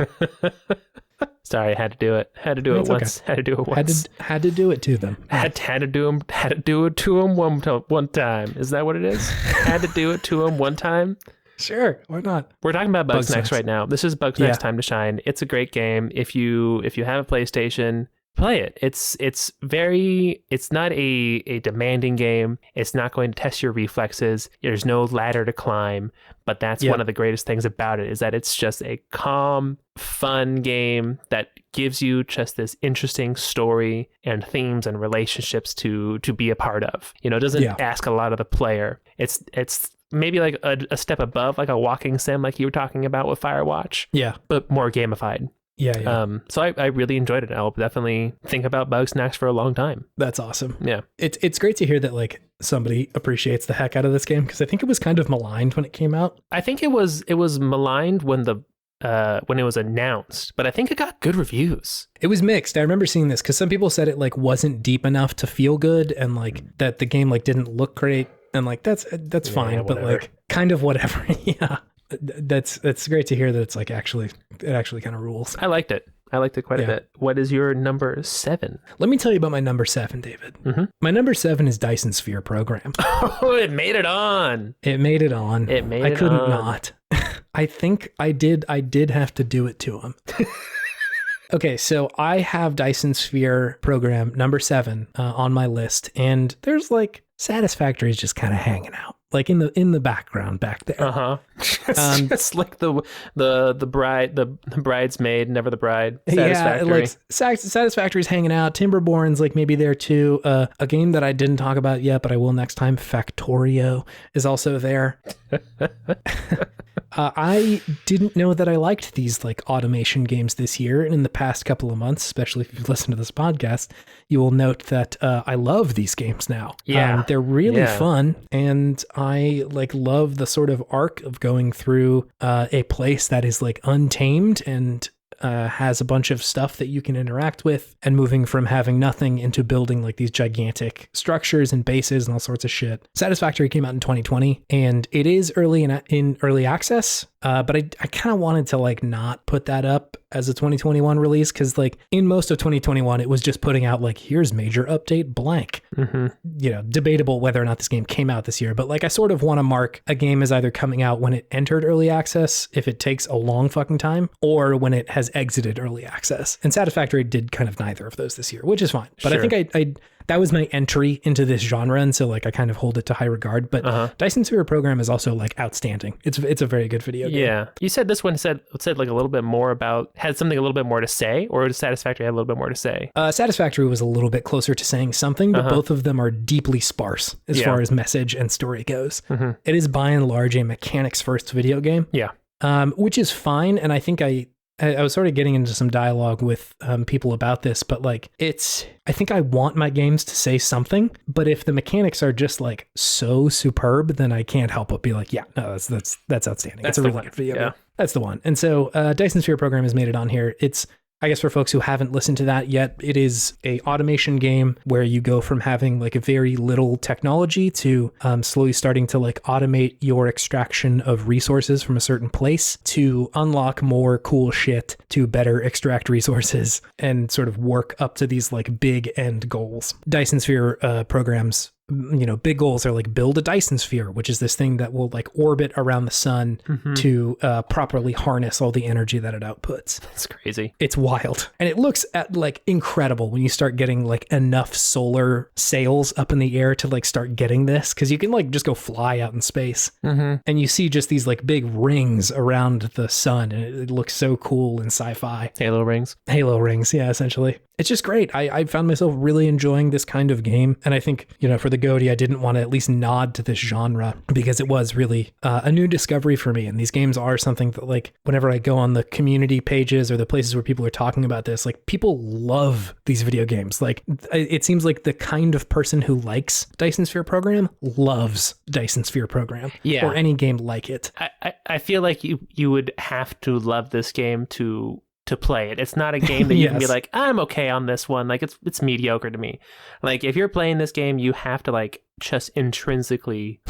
Sorry, I had to do it. Had to do it once. Okay. Had to do it once. Had to do it to them. Had to do them. Had to do it to them one time. Is that what it is? Had to do it to them one time. Sure, why not? We're talking about Bugsnax right now. This is Bugsnax Time to Shine. It's a great game. If you have a PlayStation, play it. It's not a demanding game. It's not going to test your reflexes. There's no ladder to climb, but that's one of the greatest things about it, is that it's just a calm, fun game that gives you just this interesting story and themes and relationships to be a part of. You know, it doesn't ask a lot of the player. It's maybe like a step above, like a walking sim, like you were talking about with Firewatch. Yeah. But more gamified. Yeah. So I really enjoyed it. I'll definitely think about Bugsnax for a long time. That's awesome. Yeah. It's great to hear that like somebody appreciates the heck out of this game, because I think it was kind of maligned when it came out. I think it was maligned when it was announced, but I think it got good reviews. It was mixed. I remember seeing this because some people said it like wasn't deep enough to feel good, and like that the game like didn't look great, and like that's fine, but like kind of whatever. Yeah. That's great to hear that it's like it actually kind of rules. I liked it. I liked it quite a bit. What is your number 7? Let me tell you about my number 7, David. My number 7 is Dyson Sphere Program. Oh, it made it on. I couldn't not. I think I did have to do it to him. Okay, so I have Dyson Sphere Program number 7 on my list, and there's like Satisfactory is just kind of hanging out. like in the background back there. Just like the bridesmaid, never the bride. Satisfactory. Yeah, like Satisfactory's hanging out. Timberborn's like maybe there too. A game that I didn't talk about yet, but I will next time. Factorio is also there. I didn't know that I liked these like automation games this year, and in the past couple of months, especially if you've listened to this podcast, you will note that I love these games now. Yeah, they're really fun, and I like love the sort of arc of going through a place that is like untamed and has a bunch of stuff that you can interact with, and moving from having nothing into building like these gigantic structures and bases and all sorts of shit. Satisfactory came out in 2020, and it is early in early access. But I kind of wanted to like not put that up as a 2021 release, because like in most of 2021 it was just putting out like, here's major update blank. You know, debatable whether or not this game came out this year, but like I sort of want to mark a game as either coming out when it entered early access, if it takes a long fucking time, or when it has exited early access. And Satisfactory did kind of neither of those this year, which is fine. But I think I that was my entry into this genre, and so like I kind of hold it to high regard. But Dyson Sphere Program is also like outstanding. It's a very good video game. Yeah, you said this one said like a little bit more about, had something a little bit more to say, or did Satisfactory have a little bit more to say? Satisfactory was a little bit closer to saying something, but both of them are deeply sparse as far as message and story goes. It is by and large a mechanics first video game. Yeah, which is fine, and I think I was sort of getting into some dialogue with people about this, but like I think I want my games to say something, but if the mechanics are just like so superb, then I can't help but be like, yeah, no, that's outstanding. It's a really good video game. That's the one. And so Dyson Sphere Program has made it on here. It's, I guess for folks who haven't listened to that yet, it is a automation game where you go from having like a very little technology to slowly starting to like automate your extraction of resources from a certain place to unlock more cool shit to better extract resources and sort of work up to these like big end goals. Dyson Sphere Program's big goals are like build a Dyson sphere, which is this thing that will like orbit around the sun to properly harness all the energy that it outputs. That's crazy. It's wild. And it looks like incredible when you start getting like enough solar sails up in the air to like start getting this, because you can like just go fly out in space. And you see just these like big rings around the sun, and it looks so cool in sci-fi. Halo rings, yeah, essentially. It's just great. I found myself really enjoying this kind of game. And I think, for the GOTY, I didn't want to at least nod to this genre because it was really a new discovery for me. And these games are something that like whenever I go on the community pages or the places where people are talking about this, like people love these video games. Like it seems like the kind of person who likes Dyson Sphere Program loves Dyson Sphere Program or any game like it. I feel like you would have to love this game to play it. It's not a game that you can be like, I'm okay on this one. Like it's mediocre to me. Like if you're playing this game, you have to like just intrinsically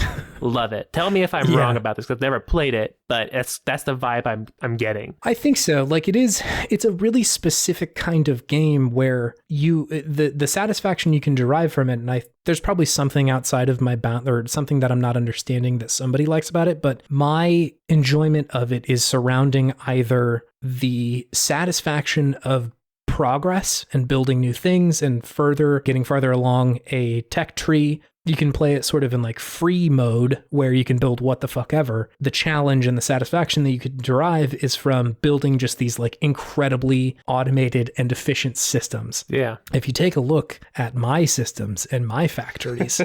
love it. Tell me if I'm wrong about this, because I've never played it, but that's the vibe I'm getting. I think so. Like it's a really specific kind of game where the satisfaction you can derive from it, and there's probably something outside of my bound or something that I'm not understanding that somebody likes about it, but my enjoyment of it is surrounding either the satisfaction of progress and building new things and getting farther along a tech tree. You can play it sort of in like free mode where you can build what the fuck ever. The challenge and the satisfaction that you could derive is from building just these like incredibly automated and efficient systems. Yeah. If you take a look at my systems and my factories,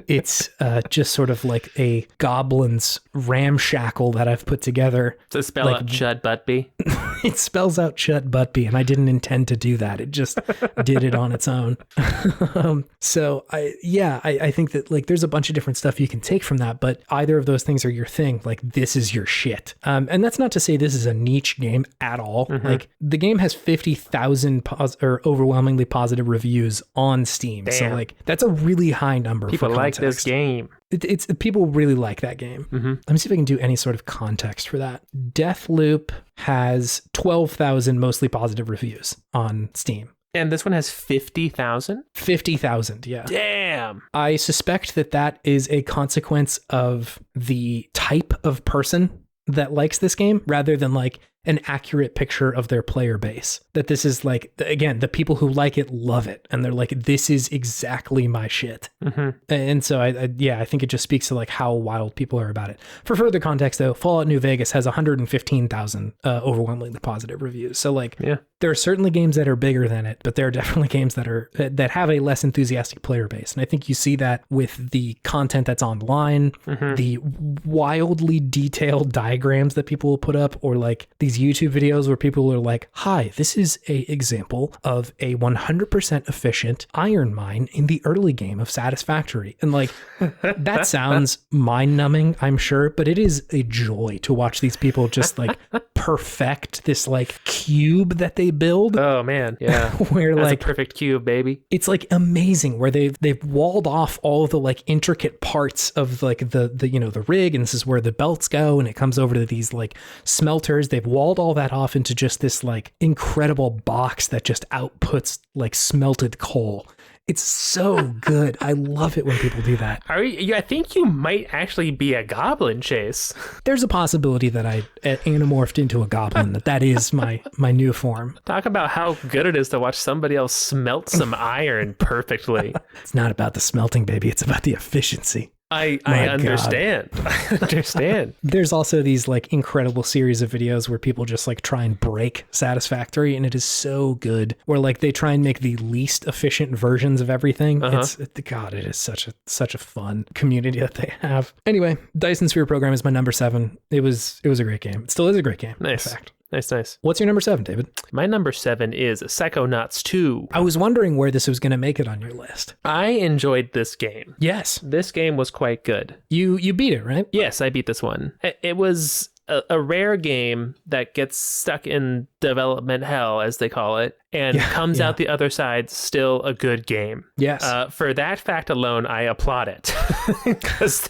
it's just sort of like a goblin's ramshackle that I've put together. To spell out Chud Buttby. It spells out Chud Buttby, and I didn't intend to do that. It just did it on its own. So I think that like there's a bunch of different stuff you can take from that, but either of those things are your thing. Like this is your shit. And that's not to say this is a niche game at all. Like the game has 50,000 or overwhelmingly positive reviews on Steam. Damn. So like that's a really high number. People for like this game. It's people really like that game. Let me see if I can do any sort of context for that. Deathloop has 12,000 mostly positive reviews on Steam. And this one has 50,000? 50,000, yeah. Damn. I suspect that is a consequence of the type of person that likes this game rather than like an accurate picture of their player base. That this is like, again, the people who like it love it. And they're like, this is exactly my shit. And so I think it just speaks to like how wild people are about it. For further context though, Fallout New Vegas has 115,000 overwhelmingly positive reviews. So like, there are certainly games that are bigger than it, but there are definitely games that have a less enthusiastic player base. And I think you see that with the content that's online, the wildly detailed diagrams that people will put up, or like these YouTube videos where people are like, hi, this is a example of a 100% efficient iron mine in the early game of Satisfactory. And like, that sounds mind numbing, I'm sure, but it is a joy to watch these people just like perfect this like cube that they build. Oh man, yeah. Where that's like a perfect cube, baby. It's like amazing where they've walled off all of the like intricate parts of like the the rig, and this is where the belts go, and it comes over to these like smelters. They've walled all that off into just this like incredible box that just outputs like smelted coal. It's so good. I love it when people do that. I think you might actually be a goblin, Chase. There's a possibility that I anamorphed into a goblin, that is my new form. Talk about how good it is to watch somebody else smelt some iron perfectly. It's not about the smelting, baby. It's about the efficiency. I understand. I understand. There's also these like incredible series of videos where people just like try and break Satisfactory, and it is so good. Where like they try and make the least efficient versions of everything. God, it is such a fun community that they have. Anyway, Dyson Sphere Program is my number 7. It was a great game. It still is a great game. Nice. In fact. Nice. What's your number 7, David? My number 7 is Psychonauts 2. I was wondering where this was going to make it on your list. I enjoyed this game. Yes. This game was quite good. You beat it, right? Yes, I beat this one. It was a rare game that gets stuck in development hell, as they call it, and comes out the other side still a good game. Yes. For that fact alone, I applaud it, because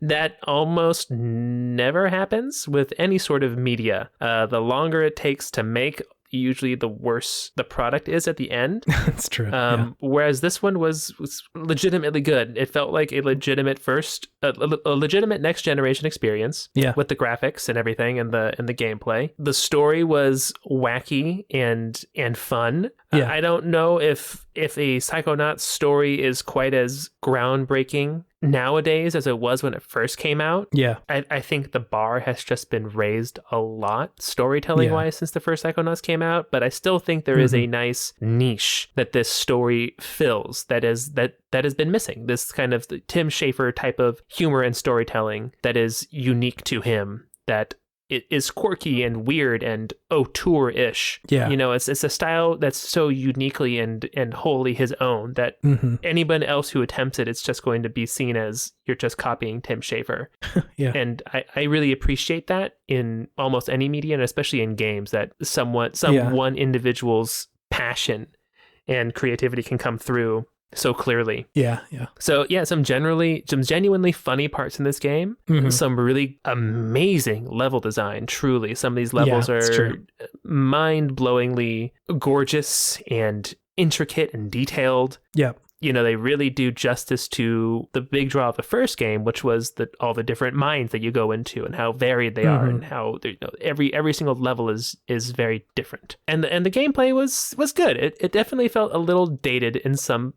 that almost never happens with any sort of media. The longer it takes to make, usually the worse the product is at the end. That's true. Whereas this one was legitimately good. It felt like a legitimate legitimate next generation experience. With the graphics and everything and the gameplay. The story was wacky and fun. I don't know if a Psychonauts story is quite as groundbreaking nowadays as it was when it first came out. I think the bar has just been raised a lot storytelling wise since the first Psychonauts came out, but I still think there is a nice niche that this story fills that has been missing. This kind of Tim Schafer type of humor and storytelling that is unique to him, that it is quirky and weird and auteur-ish. It's a style that's so uniquely and wholly his own that anyone else who attempts it, it's just going to be seen as you're just copying Tim Schafer. And I really appreciate that in almost any media, and especially in games, that one individual's passion and creativity can come through so clearly. So some genuinely funny parts in this game. Some really amazing level design. Truly, some of these levels are mind-blowingly gorgeous and intricate and detailed. They really do justice to the big draw of the first game, which was all the different mines that you go into and how varied they are, and how every single level is very different. And the gameplay was good. It definitely felt a little dated in some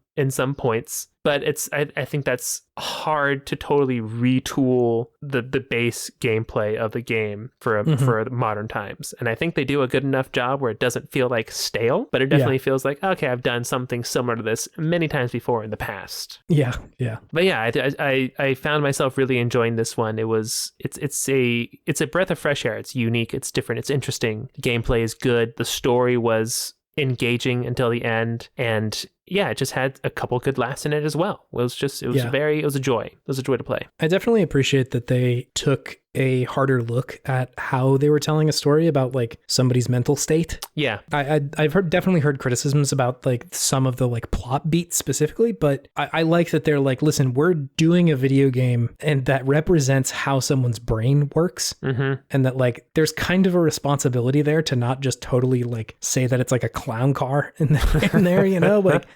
points, but I think that's hard to totally retool the base gameplay of the game for modern times. And I think they do a good enough job where it doesn't feel like stale, but it definitely feels like, okay, I've done something similar to this many times before in the past. But I found myself really enjoying this one. It's a breath of fresh air. It's unique, it's different, it's interesting. The gameplay is good. The story was engaging until the end, and it just had a couple good laughs in it as well. It was a joy. It was a joy to play. I definitely appreciate that they took a harder look at how they were telling a story about like somebody's mental state. I've definitely heard criticisms about like some of the like plot beats specifically, but I like that they're like, listen, we're doing a video game and that represents how someone's brain works, and that like there's kind of a responsibility there to not just totally like say that it's like a clown car in there, like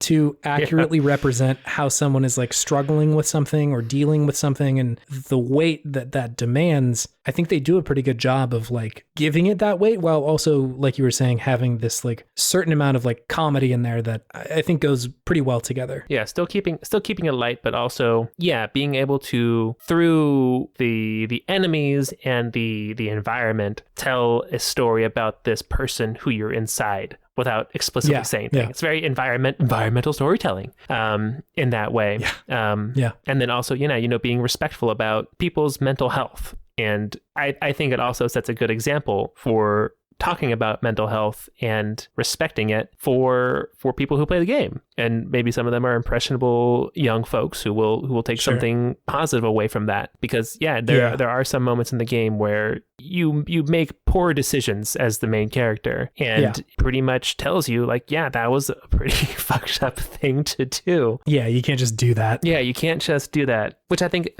to accurately represent how someone is like struggling with something or dealing with something, and the weight that that demands, I think they do a pretty good job of like giving it that weight while also, like you were saying, having this like certain amount of like comedy in there that I think goes pretty well together. Yeah, still keeping it light, but also, yeah, being able to, through the enemies and the environment, tell a story about this person who you're inside without explicitly saying things. It's very environmental storytelling in that way. And then also, being respectful about people's mental health. And I think it also sets a good example for talking about mental health and respecting it for people who play the game. And maybe some of them are impressionable young folks who will take something positive away from that. Because there are some moments in the game where you make poor decisions as the main character, and pretty much tells you like, that was a pretty fucked up thing to do. Yeah, you can't just do that. Yeah, you can't just do that, which I think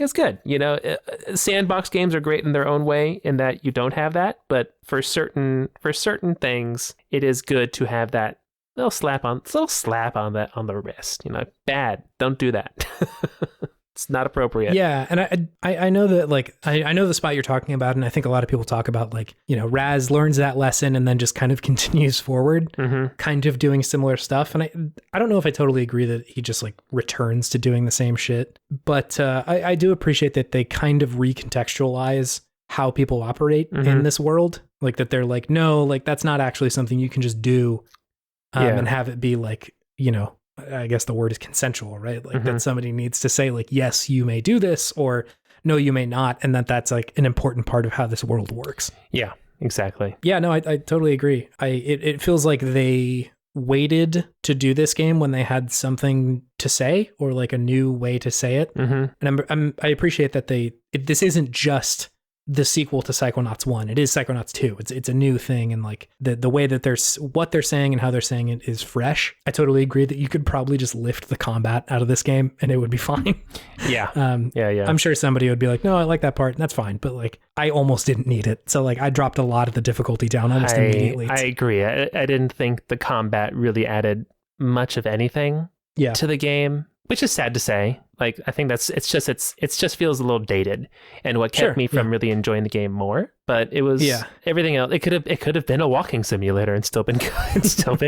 is good. Sandbox games are great in their own way in that you don't have that, but for certain things, it is good to have that little slap on the wrist. Bad, don't do that. It's not appropriate. Yeah, and I know that like I know the spot you're talking about, and I think a lot of people talk about like, Raz learns that lesson and then just kind of continues forward, kind of doing similar stuff. And I don't know if I totally agree that he just like returns to doing the same shit, but I do appreciate that they kind of recontextualize how people operate in this world. Like that they're like, no, like that's not actually something you can just do and have it be like, I guess the word is consensual, right? Like that somebody needs to say like, yes, you may do this, or no, you may not. And that's like an important part of how this world works. Yeah, exactly. Yeah, no, I totally agree. It feels like they waited to do this game when they had something to say or like a new way to say it. And I appreciate that this isn't just the sequel to Psychonauts 1. It is Psychonauts 2. It's a new thing, and like the way that what they're saying and how they're saying it is fresh. I totally agree that you could probably just lift the combat out of this game and it would be fine. Yeah. I'm sure somebody would be like, no, I like that part, and that's fine. But like, I almost didn't need it. So like, I dropped a lot of the difficulty down almost immediately. I agree. I didn't think the combat really added much of anything to the game, which is sad to say. Like, I think it just feels a little dated, and what kept me from really enjoying the game more. But it was everything else. It could have been a walking simulator and still been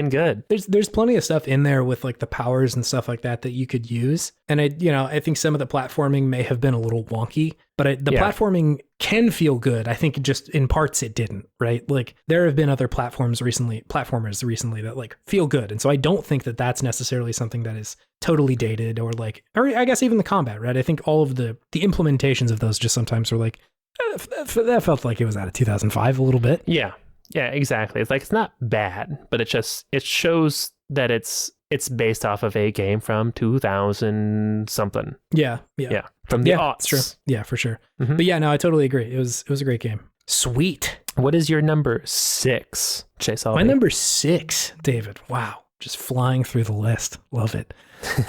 good. There's plenty of stuff in there with like the powers and stuff like that you could use. And I think some of the platforming may have been a little wonky, but the platforming can feel good. I think just in parts it didn't, right? Like there have been other platformers recently that like feel good. And so I don't think that that's necessarily something that is totally dated or I guess even the combat, right? I think all of the implementations of those just sometimes are like, that felt like it was out of 2005 a little bit. Yeah, exactly. It's like, it's not bad, but it shows that it's based off of a game from 2000 something. Yeah. From the aughts. It's true. Yeah, for sure. But yeah, no, I totally agree. It was a great game. Sweet. What is your number 6, Chase? My number 6, David. Wow, just flying through the list. Love it.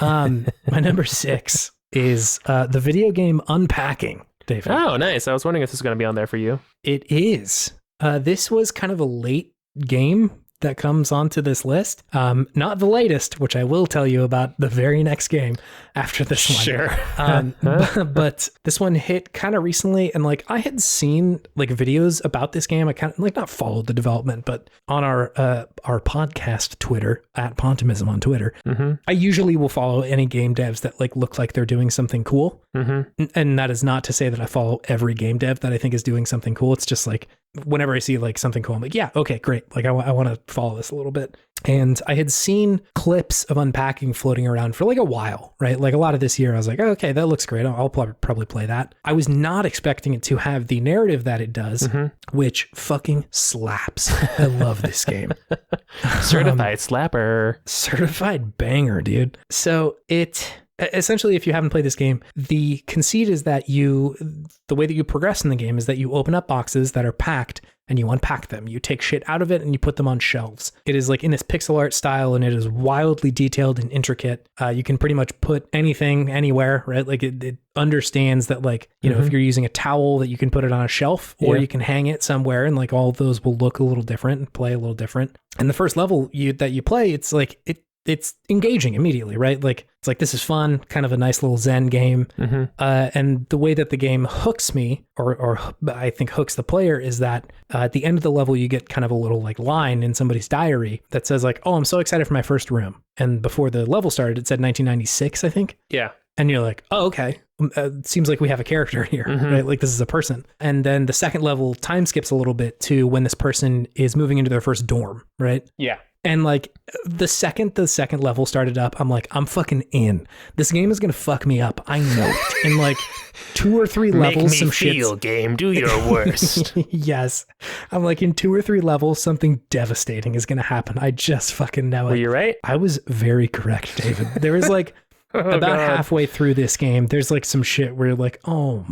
My number 6 is the video game Unpacking, David. Oh, nice. I was wondering if this was going to be on there for you. It is. This was kind of a late game that comes onto this list. Not the latest, which I will tell you about the very next game after this one. Sure. But this one hit kind of recently, and like I had seen like videos about this game. I kind of like not followed the development, but on our podcast Twitter at Podtimism on Twitter, I usually will follow any game devs that like look like they're doing something cool. And that is not to say that I follow every game dev that I think is doing something cool. It's just like whenever I see like something cool, I'm like, yeah, okay, great. Like I want to follow this a little bit. And I had seen clips of Unpacking floating around for like a while, right? Like a lot of this year, I was like, oh, okay, that looks great. I'll probably play that. I was not expecting it to have the narrative that it does, which fucking slaps. I love this game. Certified slapper. Certified banger, dude. So essentially, if you haven't played this game, the conceit is that the way that you progress in the game is that you open up boxes that are packed and you unpack them. You take shit out of it and you put them on shelves. It is like in this pixel art style, and it is wildly detailed and intricate. You can pretty much put anything anywhere, right? Like it understands that like, if you're using a towel, that you can put it on a shelf or you can hang it somewhere, and like all of those will look a little different and play a little different. And the first level that you play, it's like it's engaging immediately, right? Like, it's like, this is fun, kind of a nice little Zen game. And the way that the game hooks me, or I think hooks the player, is that at the end of the level, you get kind of a little like line in somebody's diary that says like, oh, I'm so excited for my first room. And before the level started, it said 1996, I think. Yeah. And you're like, oh, okay. Seems like we have a character here, right? Like, this is a person. And then the second level time skips a little bit to when this person is moving into their first dorm, right? Yeah. And like the second level started up, I'm like, I'm fucking in. This game is gonna fuck me up. I know it. In like 2 or 3 levels, some shit. Make me feel, game. Do your worst. Yes, I'm like, in 2 or 3 levels, something devastating is gonna happen. I just fucking know it. Were you right? I was very correct, David. There was like about halfway through this game, there's like some shit where you're like, oh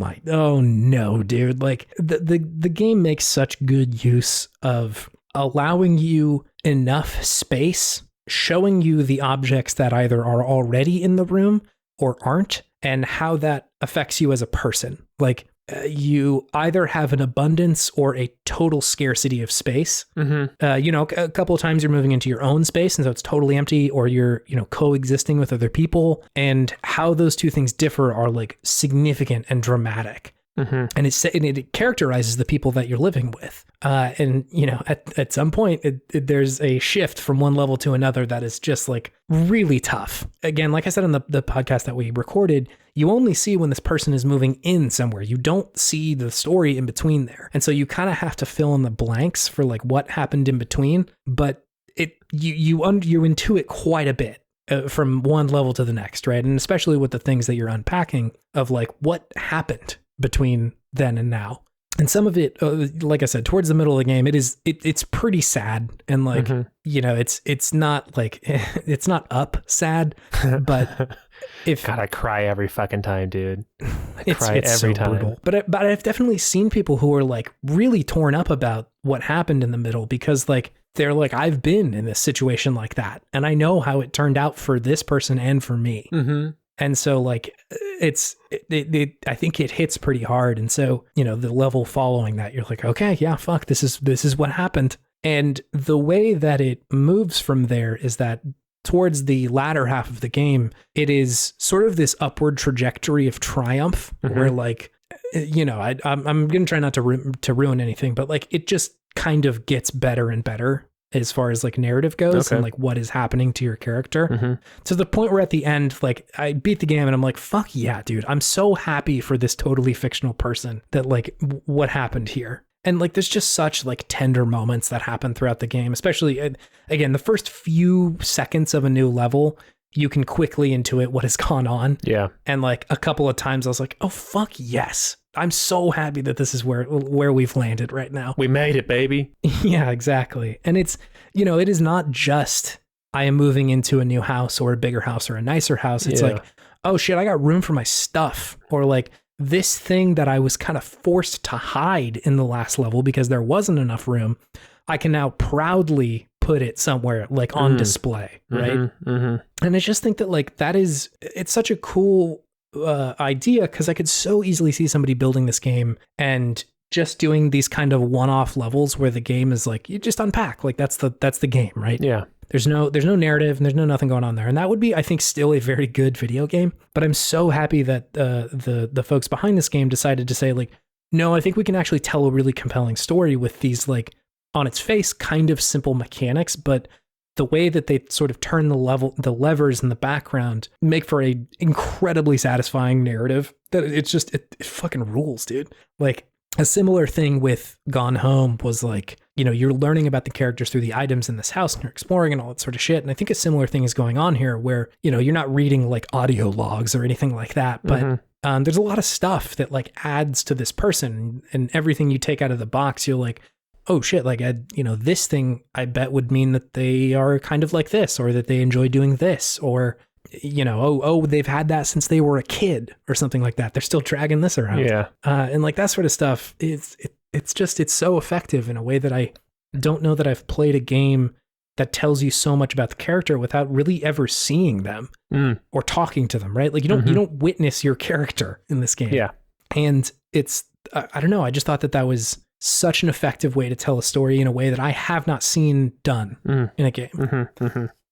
no, dude. Like the game makes such good use of allowing you enough space, showing you the objects that either are already in the room or aren't, and how that affects you as a person. Like, you either have an abundance or a total scarcity of space. A couple of times you're moving into your own space, and so it's totally empty, or you're, coexisting with other people. And how those two things differ are like significant and dramatic. And it characterizes the people that you're living with. And at some point, there's a shift from one level to another that is just like really tough. Again, like I said on the podcast that we recorded, you only see when this person is moving in somewhere. You don't see the story in between there. And so you kind of have to fill in the blanks for like what happened in between. But you intuit quite a bit from one level to the next, right? And especially with the things that you're unpacking of like what happened between then and now. And some of it, like I said, towards the middle of the game, it's pretty sad. And like, it's not like, it's not up sad, but God, I cry every fucking time, dude. I cry it's every so time. Brutal. But I've definitely seen people who are like really torn up about what happened in the middle, because like, they're like, I've been in this situation like that, and I know how it turned out for this person and for me. And so like, I think it hits pretty hard. And so, the level following that, you're like, okay, yeah, fuck, this is what happened. And the way that it moves from there is that towards the latter half of the game, it is sort of this upward trajectory of triumph where like, I'm going to try not to ruin anything, but like, it just kind of gets better and better as far as like narrative goes and like what is happening to your character, to the point where at the end, like, I beat the game and I'm like, fuck yeah, dude, I'm so happy for this totally fictional person that like what happened here. And like, there's just such like tender moments that happen throughout the game, especially again, the first few seconds of a new level, you can quickly intuit what has gone on. Yeah. And like a couple of times I was like, oh fuck yes, I'm so happy that this is where we've landed right now. We made it, baby. Yeah, exactly. And it's, it is not just I am moving into a new house or a bigger house or a nicer house. It's like, oh shit, I got room for my stuff. Or like this thing that I was kind of forced to hide in the last level because there wasn't enough room, I can now proudly put it somewhere like on display, right? And I just think that like it's such a cool idea, because I could so easily see somebody building this game and just doing these kind of one-off levels where the game is like, you just unpack, like that's the game, right? Yeah. There's no narrative and there's nothing going on there. And that would be, I think, still a very good video game. But I'm so happy that the folks behind this game decided to say like, no, I think we can actually tell a really compelling story with these like on its face kind of simple mechanics, but the way that they sort of turn the levers in the background make for a incredibly satisfying narrative that it fucking rules, dude. Like a similar thing with Gone Home was like, you're learning about the characters through the items in this house and you're exploring and all that sort of shit. And I think a similar thing is going on here where, you're not reading like audio logs or anything like that, but there's a lot of stuff that like adds to this person, and everything you take out of the box, you're like, oh shit, like, this thing I bet would mean that they are kind of like this, or that they enjoy doing this, or, they've had that since they were a kid or something like that. They're still dragging this around. Yeah. And like that sort of stuff, it's so effective in a way that I don't know that I've played a game that tells you so much about the character without really ever seeing them or talking to them, right? Like you don't witness your character in this game. Yeah. And it's, I don't know. I just thought that was such an effective way to tell a story in a way that I have not seen done in a game.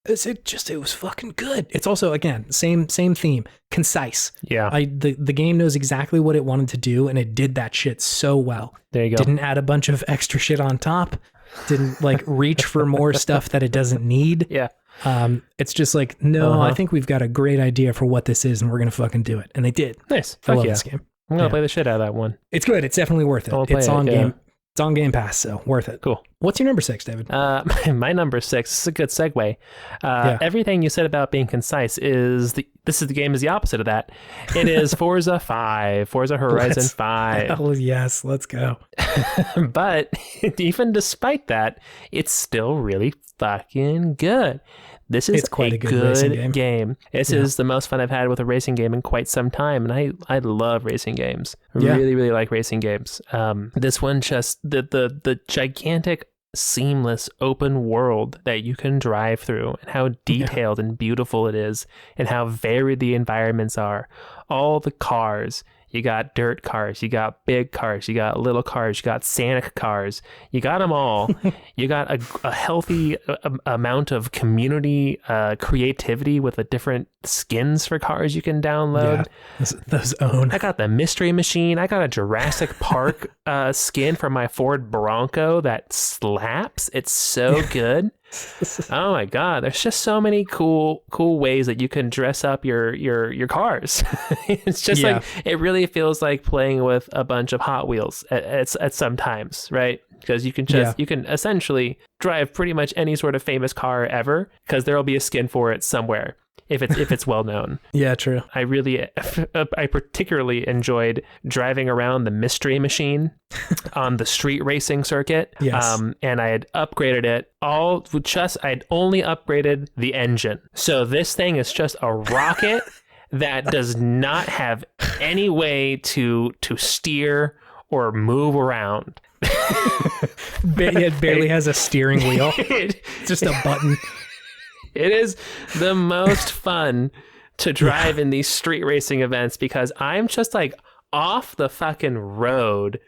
It was fucking good. It's also, again, same theme, concise. Yeah. The game knows exactly what it wanted to do, and it did that shit so well. There you go. Didn't add a bunch of extra shit on top. Didn't like reach for more stuff that it doesn't need. Yeah. It's just like, no, I think we've got a great idea for what this is, and we're gonna fucking do it. And they did. Nice. I love this game. I'm gonna play the shit out of that one. It's good. It's definitely worth it. It's on game. It's on Game Pass, so worth it. Cool. What's your number 6, David? My number 6. This is a good segue. Everything you said about being concise is the game is the opposite of that. It is Forza 5, Forza Horizon 5. Hell yes, let's go. But even despite that, it's still really fucking good. This is quite a good game. This is the most fun I've had with a racing game in quite some time, and I love racing games. Really, really like racing games. This one just the gigantic, seamless open world that you can drive through, and how detailed and beautiful it is, and how varied the environments are. All the cars. You got dirt cars, you got big cars, you got little cars, you got Santa cars, you got them all. You got a healthy amount of community creativity with the different skins for cars you can download. Yeah, those own. I got the Mystery Machine. I got a Jurassic Park skin for my Ford Bronco that slaps. It's so good. Oh my god, there's just so many cool ways that you can dress up your cars. It's just like, it really feels like playing with a bunch of Hot Wheels at some times, right? Because you can essentially drive pretty much any sort of famous car ever, because there'll be a skin for it somewhere if it's well known. Yeah, true. I particularly enjoyed driving around the Mystery Machine on the street racing circuit. Yes. And I had upgraded it I'd only upgraded the engine. So this thing is just a rocket that does not have any way to steer or move around. It barely has a steering wheel. Just a button. It is the most fun to drive in these street racing events, because I'm just like off the fucking road,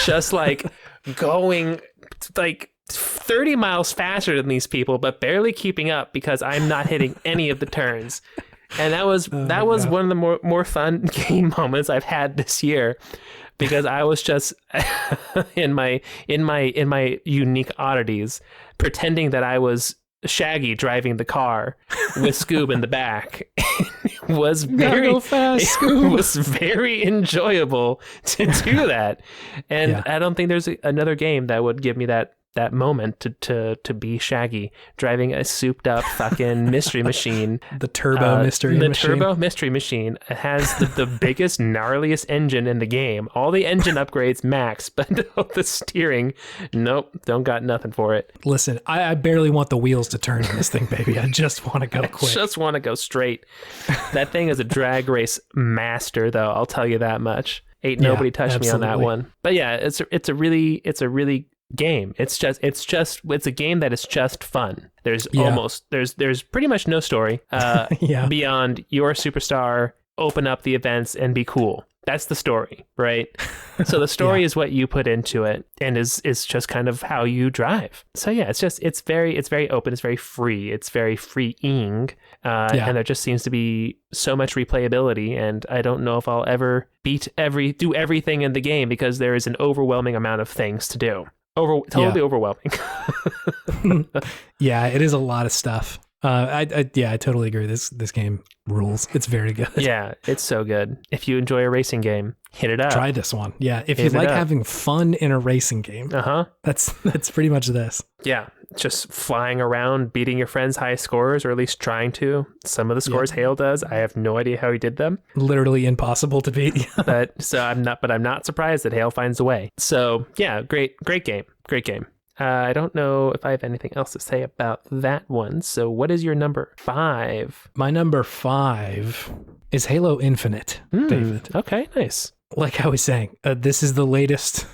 just like going like 30 miles faster than these people, but barely keeping up because I'm not hitting any of the turns. And that was one of the more fun game moments I've had this year, because I was just in my unique oddities, pretending that I was Shaggy driving the car with Scoob in the back. It was very fast, Scoob. It was very enjoyable to do that. And I don't think there's another game that would give me that moment to be Shaggy driving a souped up fucking Mystery Machine. The Turbo Mystery Machine. The Turbo Mystery Machine. It has the biggest, gnarliest engine in the game. All the engine upgrades max, but the steering, nope, don't got nothing for it. Listen, I barely want the wheels to turn in this thing, baby. I just want to go quick. I just want to go straight. That thing is a drag race master, though. I'll tell you that much. Ain't nobody touched me on that one. But yeah, it's a really game. It's a game that is just fun. There's there's pretty much no story beyond you're a superstar, open up the events and be cool. That's the story, right? So the story is what you put into it, and is just kind of how you drive. So yeah, it's very open, it's very free, it's very freeing, and there just seems to be so much replayability. And I don't know if I'll ever do everything in the game, because there is an overwhelming amount of things to do. Totally overwhelming. Yeah, it is a lot of stuff. I totally agree. This game rules. It's very good. Yeah, it's so good. If you enjoy a racing game, hit it up. Try this one. Yeah, if you like having fun in a racing game, that's pretty much this. Yeah, just flying around, beating your friends' high scores, or at least trying to. Some of the scores Hale does, I have no idea how he did them. Literally impossible to beat. I'm not surprised that Hale finds a way. So yeah, great game. I don't know if I have anything else to say about that one. So what is your number 5? My number 5 is Halo Infinite, David. Okay, nice. Like I was saying, this is the latest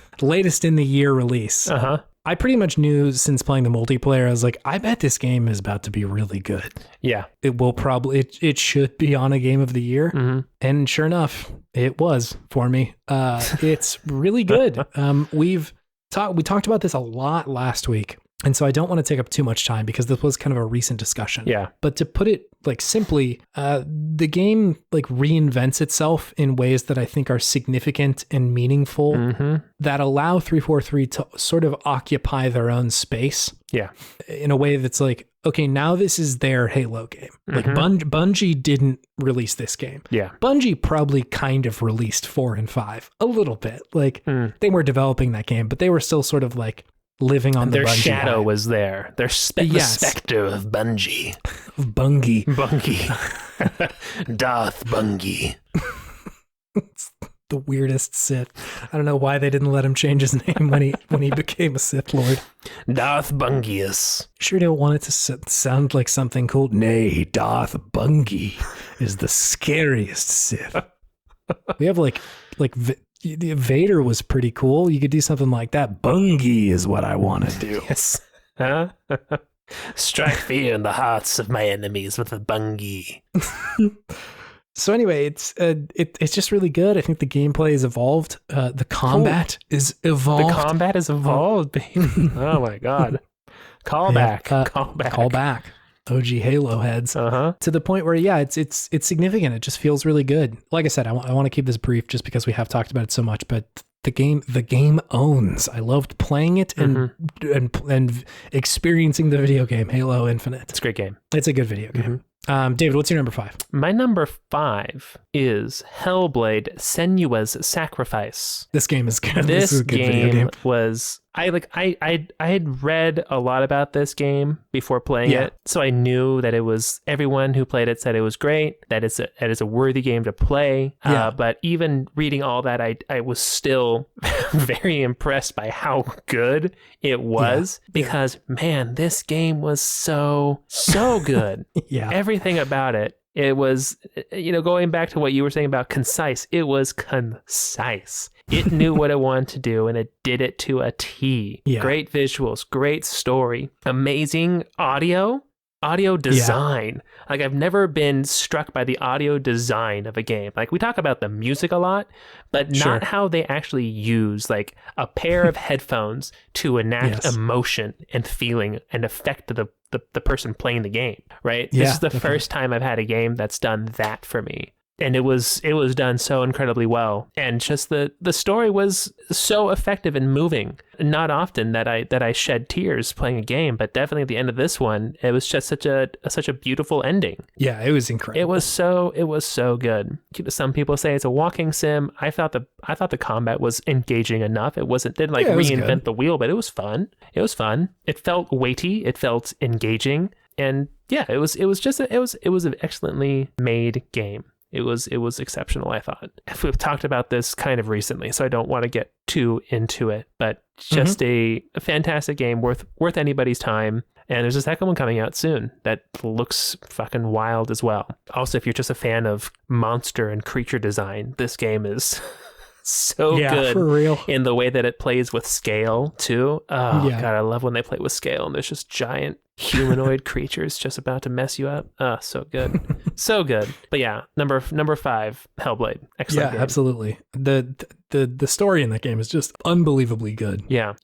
in the year release. I pretty much knew since playing the multiplayer, I was like, I bet this game is about to be really good. Yeah. It should be on a game of the year. Mm-hmm. And sure enough, it was for me. It's really good. We talked about this a lot last week. And so I don't want to take up too much time because this was kind of a recent discussion. Yeah. But to put it like simply, the game like reinvents itself in ways that I think are significant and meaningful that allow 343 to sort of occupy their own space. Yeah. In a way that's like, okay, now this is their Halo game. Like Bungie didn't release this game. Yeah. Bungie probably kind of released 4 and 5 a little bit. Like they were developing that game, but they were still sort of like living on their the Bungie shadow high. Was there. The specter of Bungie. Bungie. Darth Bungie. It's the weirdest Sith. I don't know why they didn't let him change his name when he became a Sith Lord. Darth Bungius. Sure don't want it to sound like something cool. Nay, Darth Bungie is the scariest Sith. We have like Vader was pretty cool. You could do something like that. Bungie is what I want to do. Yes. Huh? Strike fear in the hearts of my enemies with a bungie. So anyway, it's just really good. I think the gameplay is evolved. The combat is evolved. The combat is evolved, baby. Oh my god. Call back. Call back. OG Halo heads. To the point where, yeah, it's significant. It just feels really good. Like I said, I want to keep this brief just because we have talked about it so much, but the game owns. I loved playing it and experiencing the video game Halo Infinite. It's a great game. It's a good video game. David, what's your number 5? My number 5 is Hellblade: Senua's Sacrifice. This game is good. This is a good video game. Was I had read a lot about this game before playing it, so I knew that it was, everyone who played it said it was great, that it's a worthy game to play. But even reading all that, I was still very impressed by how good it was because man, this game was so good. Everything about it. It was, going back to what you were saying about concise, it was concise. It knew what it wanted to do and it did it to a T. Yeah. Great visuals, great story, amazing audio design. Like I've never been struck by the audio design of a game. Like we talk about the music a lot, but not how they actually use like a pair of headphones to enact emotion and feeling and affect the person playing the game, right? This is the first time I've had a game that's done that for me. And it was done so incredibly well. And just the story was so effective and moving. Not often that I shed tears playing a game, but definitely at the end of this one, it was just such a beautiful ending. Yeah, it was incredible. It was so good. Some people say it's a walking sim. I thought the combat was engaging enough. It didn't reinvent the wheel, but it was fun. It felt weighty. It felt engaging. And yeah, it was an excellently made game. It was exceptional, I thought. We've talked about this kind of recently, so I don't want to get too into it, but just a fantastic game worth anybody's time. And there's a second one coming out soon that looks fucking wild as well. Also, if you're just a fan of monster and creature design, this game is so good for real. In the way that it plays with scale too. Oh god, I love when they play with scale and there's just giant humanoid creatures just about to mess you up. So good. So good. But yeah, number 5, Hellblade. Excellent game. Absolutely. The story in that game is just unbelievably good. Yeah.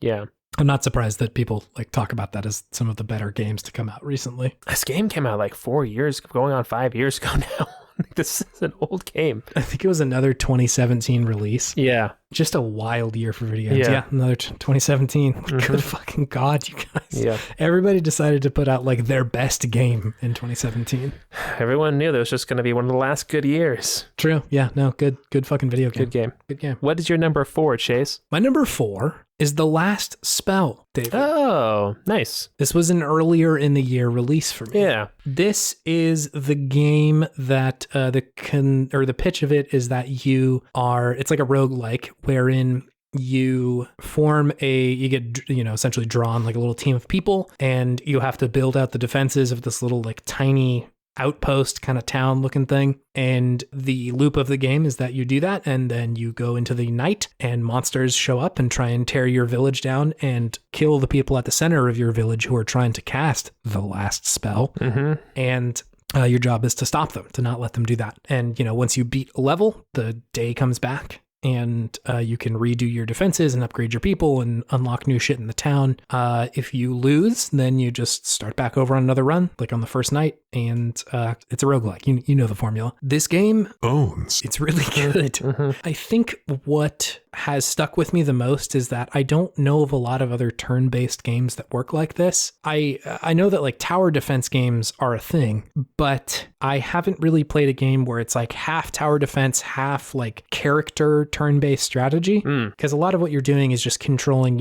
I'm not surprised that people talk about that as some of the better games to come out recently. This game came out 4 years, going on 5 years ago now. This is an old game. I think it was another 2017 release. Yeah. Just a wild year for video games. Yeah, another 2017. Good fucking God, you guys. Yeah. Everybody decided to put out their best game in 2017. Everyone knew that was just going to be one of the last good years. True. Yeah, no, good fucking video game. Good game. What is your number 4, Chase? My number 4 is The Last Spell, David. Oh, nice. This was an earlier in the year release for me. Yeah. This is the game that the pitch of it is that it's like a roguelike wherein you get essentially drawn like a little team of people and you have to build out the defenses of this little tiny outpost kind of town looking thing. And the loop of the game is that you do that and then you go into the night and monsters show up and try and tear your village down and kill the people at the center of your village who are trying to cast the last spell. And your job is to stop them, to not let them do that. And once you beat a level, the day comes back and you can redo your defenses and upgrade your people and unlock new shit in the town. If you lose, then you just start back over on another run, like on the first night, and it's a roguelike. You know the formula. This game owns. It's really good. I think what has stuck with me the most is that I don't know of a lot of other turn-based games that work like this. I know that like tower defense games are a thing, but I haven't really played a game where it's like half tower defense, half like character turn-based strategy. Because a lot of what you're doing is just controlling,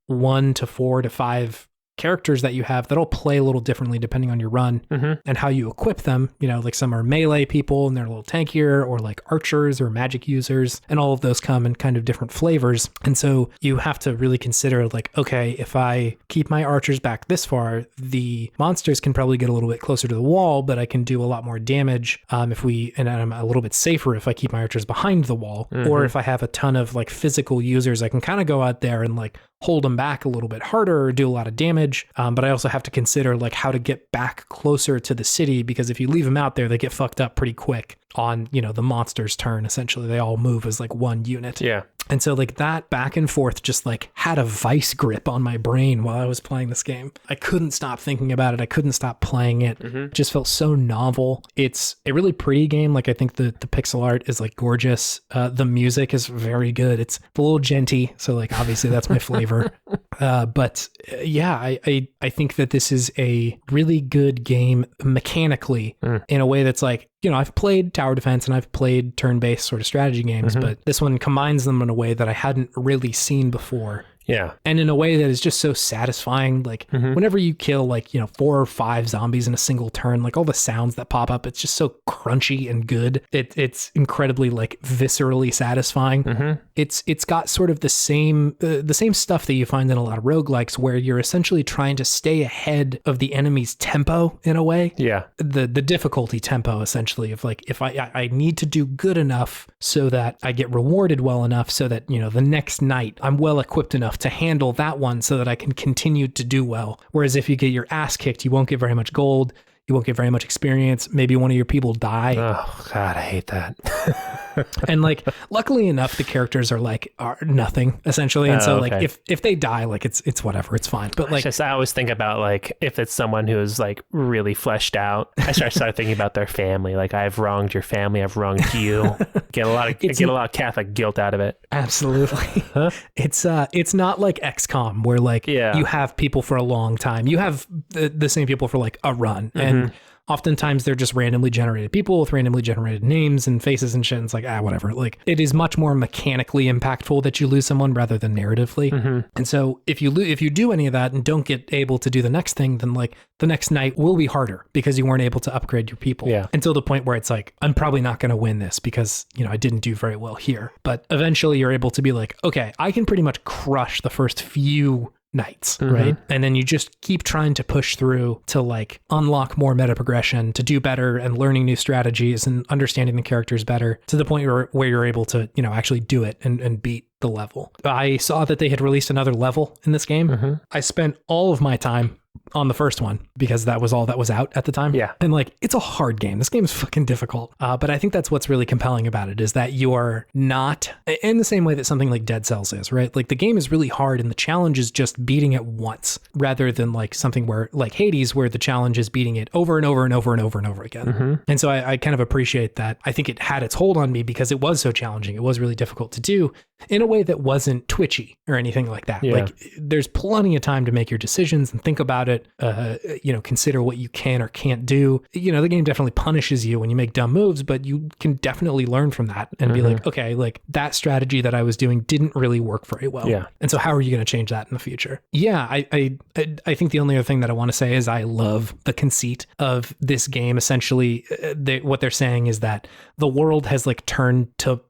1 to 4 to 5 characters that you have that all play a little differently depending on your run and how you equip them. Like some are melee people and they're a little tankier, or like archers or magic users, and all of those come in kind of different flavors. And so you have to really consider like, okay, if I keep my archers back this far, the monsters can probably get a little bit closer to the wall, but I can do a lot more damage and I'm a little bit safer if I keep my archers behind the wall. Or if I have a ton of like physical users, I can kind of go out there and like hold them back a little bit harder or do a lot of damage. But I also have to consider like how to get back closer to the city, because if you leave them out there, they get fucked up pretty quick on, the monster's turn. Essentially, they all move as like one unit. Yeah. And so like that back and forth just like had a vice grip on my brain while I was playing this game. I couldn't stop thinking about it. I couldn't stop playing it. It just felt so novel. It's a really pretty game. Like I think the pixel art is like gorgeous. The music is very good. It's a little genty. So like obviously that's my flavor. But yeah, I think that this is a really good game mechanically in a way that's like, I've played tower defense and I've played turn-based sort of strategy games, but this one combines them in a way that I hadn't really seen before. Yeah. And in a way that is just so satisfying. Like whenever you kill like, 4 or 5 zombies in a single turn, like all the sounds that pop up, it's just so crunchy and good. It's incredibly like viscerally satisfying. It's got sort of the same stuff that you find in a lot of roguelikes, where you're essentially trying to stay ahead of the enemy's tempo in a way. Yeah. The difficulty tempo, essentially, of like, if I need to do good enough so that I get rewarded well enough so that, the next night I'm well equipped enough to handle that one so that I can continue to do well. Whereas if you get your ass kicked, you won't get very much gold. You won't get very much experience. Maybe one of your people die. Oh, God, I hate that. And like, luckily enough, the characters are nothing essentially. And so okay. like, if they die, like it's whatever, it's fine. But like, I always think about like, if it's someone who is like really fleshed out, I start thinking about their family. Like, I've wronged your family. I've wronged you. Get a lot of Catholic guilt out of it. Absolutely. It's not like XCOM where like you have people for a long time. You have the same people for like a run, and oftentimes they're just randomly generated people with randomly generated names and faces and shit. And it's like, whatever. Like, it is much more mechanically impactful that you lose someone rather than narratively. And so if you do any of that and don't get able to do the next thing, then like the next night will be harder because you weren't able to upgrade your people. Yeah. Until the point where it's like, I'm probably not going to win this because, I didn't do very well here. But eventually you're able to be like, okay, I can pretty much crush the first few nights, right? And then you just keep trying to push through to like unlock more meta progression, to do better and learning new strategies and understanding the characters better, to the point where you're able to, actually do it and beat the level. I saw that they had released another level in this game. I spent all of my time on the first one because that was all that was out at the time. Yeah. And like, it's a hard game. This game is fucking difficult. But I think that's what's really compelling about it, is that you're not in the same way that something like Dead Cells is, right? Like, the game is really hard and the challenge is just beating it once, rather than like something where like Hades, where the challenge is beating it over and over and over and over and over again. And so I kind of appreciate that. I think it had its hold on me because it was so challenging. It was really difficult to do in a way that wasn't twitchy or anything like that. Yeah. Like, there's plenty of time to make your decisions and think about it, consider what you can or can't do. The game definitely punishes you when you make dumb moves, but you can definitely learn from that and be like, okay, like that strategy that I was doing didn't really work very well. Yeah. And so how are you going to change that in the future? Yeah, I think the only other thing that I want to say is I love the conceit of this game. Essentially, what they're saying is that the world has like turned to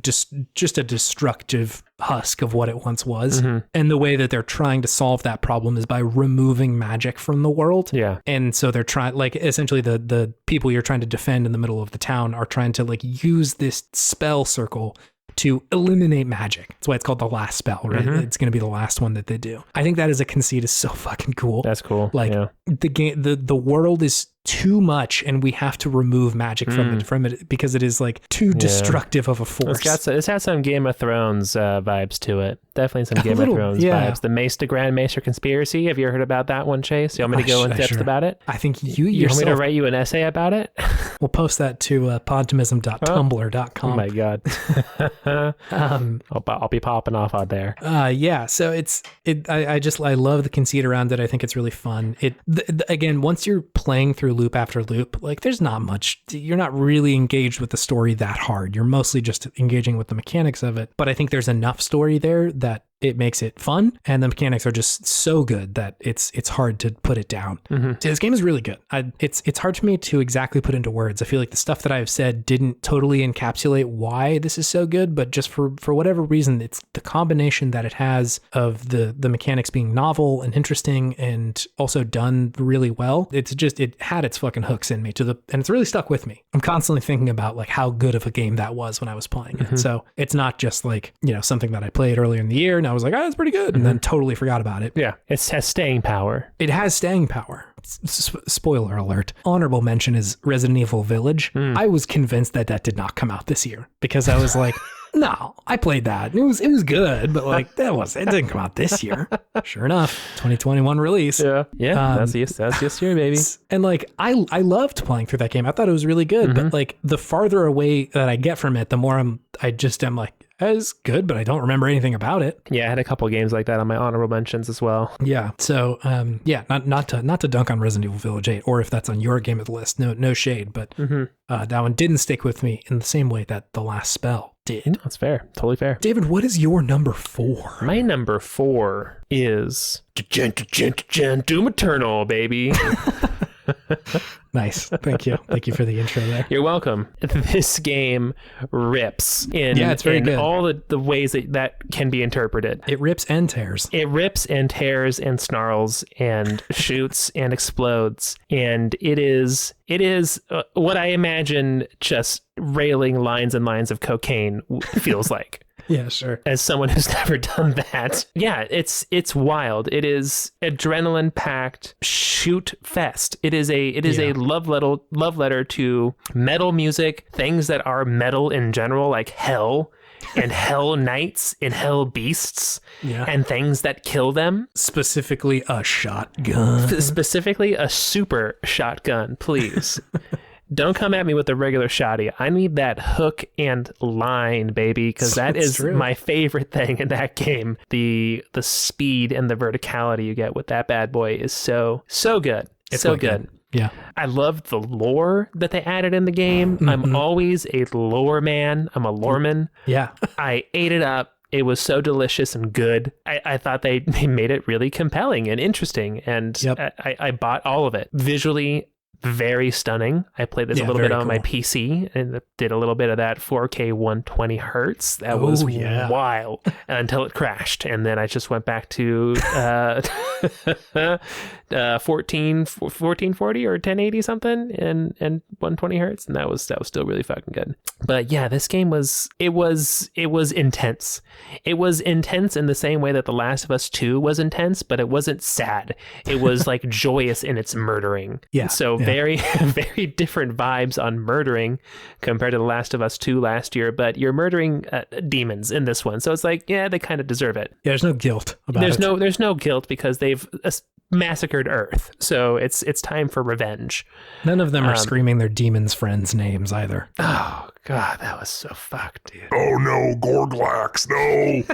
just a destructive husk of what it once was. And the way that they're trying to solve that problem is by removing magic from the world. Yeah. And so they're trying, like, essentially the people you're trying to defend in the middle of the town are trying to like use this spell circle to eliminate magic. That's why it's called the last spell, right? It's going to be the last one that they do. I think that as a conceit is so fucking cool. That's cool. Like, the game, the world is too much and we have to remove magic from it because it is like too destructive of a force. It's got some Game of Thrones vibes to it. Definitely some Game of Thrones vibes. The Mace the Grand Maester Conspiracy. Have you heard about that one, Chase? You want me to go in depth about it? I think you want me to write you an essay about it? We'll post that to podtimism.tumblr.com. Oh my God. I'll be popping off out there. So I love the conceit around it. I think it's really fun. Again, once you're playing through loop after loop, like there's not much, you're not really engaged with the story that hard. You're mostly just engaging with the mechanics of it. But I think there's enough story there that it makes it fun, and the mechanics are just so good that it's hard to put it down. So this game is really good. It's hard for me to exactly put into words. I feel like the stuff that I've said didn't totally encapsulate why this is so good, but just for whatever reason, it's the combination that it has of the mechanics being novel and interesting and also done really well. It had its fucking hooks in me and it's really stuck with me. I'm constantly thinking about like how good of a game that was when I was playing it. So it's not just like, something that I played earlier in the year and I was like, that's pretty good. And then totally forgot about it. Yeah. It has staying power. It has staying power. Spoiler alert. Honorable mention is Resident Evil Village. I was convinced that did not come out this year because I was like, no, I played that. It was good, but like it didn't come out this year. Sure enough, 2021 release. Yeah. That's this year, baby. And like I loved playing through that game. I thought it was really good, but like the farther away that I get from it, the more I'm like, that is good, but I don't remember anything about it. Yeah, I had a couple of games like that on my honorable mentions as well. Yeah. So, not to dunk on Resident Evil Village 8, or if that's on your game of the list, no shade, but that one didn't stick with me in the same way that The Last Spell did. That's fair. Totally fair. David, what is your number 4? My number 4 is Doom Eternal, baby. Nice. Thank you. Thank you for the intro there. You're welcome. This game rips it's very good. All the ways that can be interpreted. It rips and tears. It rips and tears and snarls and shoots and explodes. And it is what I imagine just railing lines and lines of cocaine feels like. Yeah, sure. As someone who's never done that. Yeah, it's wild. It is adrenaline packed shoot fest. It is a love letter to metal music, things that are metal in general, like hell and hell knights and hell beasts and things that kill them. Specifically a shotgun. Specifically a super shotgun, please. Don't come at me with the regular shotty. I need that hook and line, baby, because that is true. My favorite thing in that game. The speed and the verticality you get with that bad boy is so good. It's so good. Yeah. I love the lore that they added in the game. I'm always a lore man. I'm a loreman. Yeah. I ate it up. It was so delicious and good. I thought they made it really compelling and interesting, and I bought all of it. Visually, very stunning. I played this a little bit on my PC and did a little bit of that 4K 120 hertz. That was wild until it crashed. And then I just went back to 1440 or 1080 something and 120 hertz. And that was still really fucking good. But yeah, this game was intense. It was intense in the same way that The Last of Us 2 was intense, but it wasn't sad. It was like joyous in its murdering. Yeah. So very, very different vibes on murdering compared to The Last of Us 2 last year, but you're murdering demons in this one. So it's like, they kind of deserve it. Yeah, there's no guilt about it. There's no guilt because they've massacred Earth. So it's time for revenge. None of them are screaming their demons' friends' names either. Oh, God, that was so fucked, dude. Oh, no, Gorglax, no.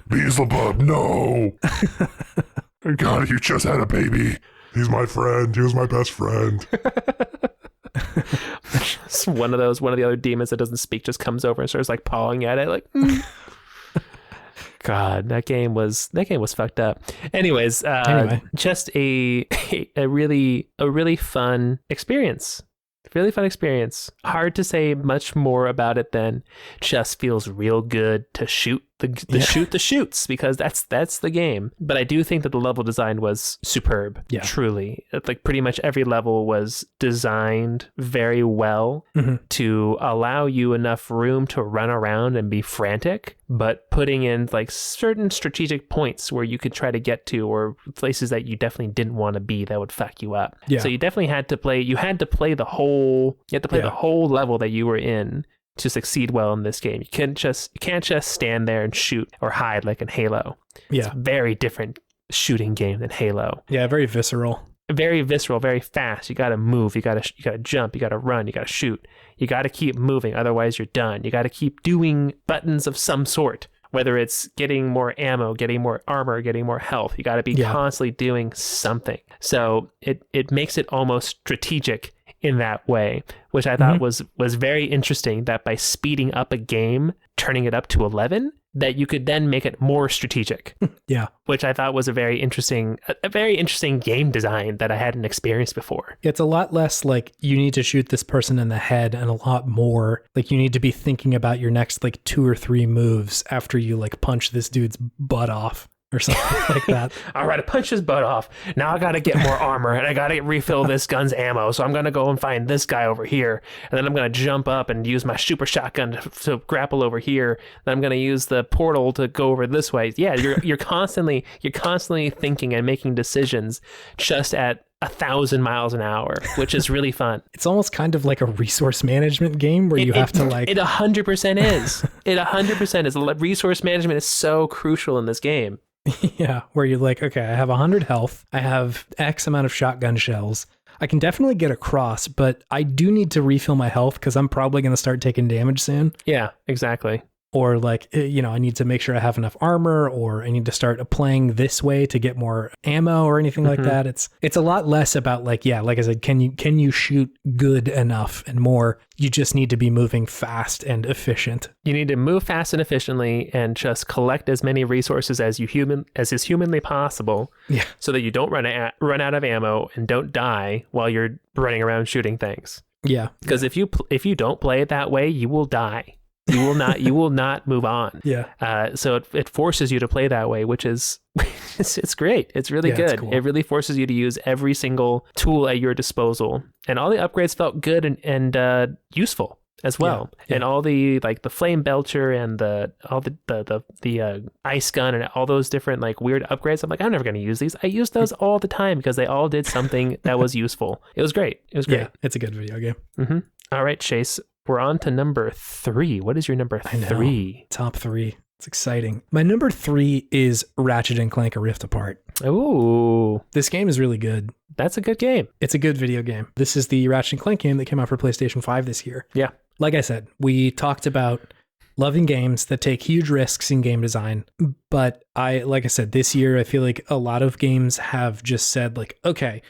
Beelzebub, no. God, you just had a baby. He's my friend. He was my best friend. One of the other demons that doesn't speak just comes over and starts like pawing at it, like. God, that game was fucked up. Anyways, just a really fun experience. Really fun experience. Hard to say much more about it than just feels real good to shoot the shoot the shoots, because that's the game. But I do think that the level design was superb. Yeah. Truly. Like pretty much every level was designed very well to allow you enough room to run around and be frantic, but putting in like certain strategic points where you could try to get to, or places that you definitely didn't want to be that would fuck you up. Yeah. So you definitely had to play the whole the whole level that you were in to succeed well in this game. You can't just stand there and shoot or hide like in Halo. Yeah. It's a very different shooting game than Halo. Yeah, very visceral. Very visceral, very fast. You got to move, you got to jump, you got to run, you got to shoot. You got to keep moving, otherwise you're done. You got to keep doing buttons of some sort, whether it's getting more ammo, getting more armor, getting more health. You got to be constantly doing something. So it makes it almost strategic in that way, which I thought was very interesting, that by speeding up a game, turning it up to 11, that you could then make it more strategic. Yeah. Which I thought was a very interesting game design that I hadn't experienced before. It's a lot less like you need to shoot this person in the head, and a lot more like you need to be thinking about your next like 2 or 3 moves after you like punch this dude's butt off. Or something like that. All right, I punched his butt off. Now I got to get more armor, and I got to refill this gun's ammo. So I'm going to go and find this guy over here. And then I'm going to jump up and use my super shotgun to grapple over here. Then I'm going to use the portal to go over this way. Yeah, you're constantly thinking and making decisions just at 1,000 miles an hour, which is really fun. It's almost kind of like a resource management game where you have to like... It 100% is. It 100% is. Resource management is so crucial in this game. Yeah, where you're like, okay, I have 100 health, I have X amount of shotgun shells. I can definitely get across, but I do need to refill my health because I'm probably going to start taking damage soon. Yeah, exactly. Or like, you know, I need to make sure I have enough armor, or I need to start playing this way to get more ammo or anything like that. It's a lot less about like, yeah, like I said, can you shoot good enough, and more, you just need to be moving fast and efficient. You need to move fast and efficiently and just collect as many resources as is humanly possible. Yeah. So that you don't run out of ammo and don't die while you're running around shooting things. Yeah. Because if you don't play it that way, you will die. You will not move on. Yeah. So it forces you to play that way, which is it's great. It's really good. It's cool. It really forces you to use every single tool at your disposal, and all the upgrades felt good and useful as well. Yeah. And all the like the flame belcher and the ice gun and all those different like weird upgrades. I'm like, I'm never going to use these. I use those all the time because they all did something that was useful. It was great. Yeah, it's a good video game. Mm-hmm. All right, Chase. We're on to number 3. What is your number 3? Top 3. It's exciting. My number 3 is Ratchet and Clank: A Rift Apart. Ooh. This game is really good. That's a good game. It's a good video game. This is the Ratchet and Clank game that came out for PlayStation 5 this year. Yeah. Like I said, we talked about loving games that take huge risks in game design. But like I said, this year, I feel like a lot of games have just said like, okay,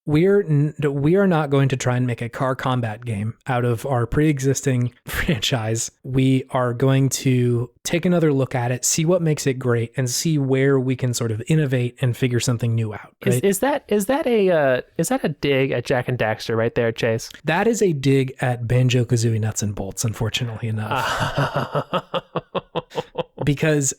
we are not going to try and make a car combat game out of our pre-existing franchise. We are going to take another look at it, see what makes it great, and see where we can sort of innovate and figure something new out. Right? Is that a dig at Jak and Daxter right there, Chase? That is a dig at Banjo-Kazooie Nuts and Bolts, unfortunately enough. Because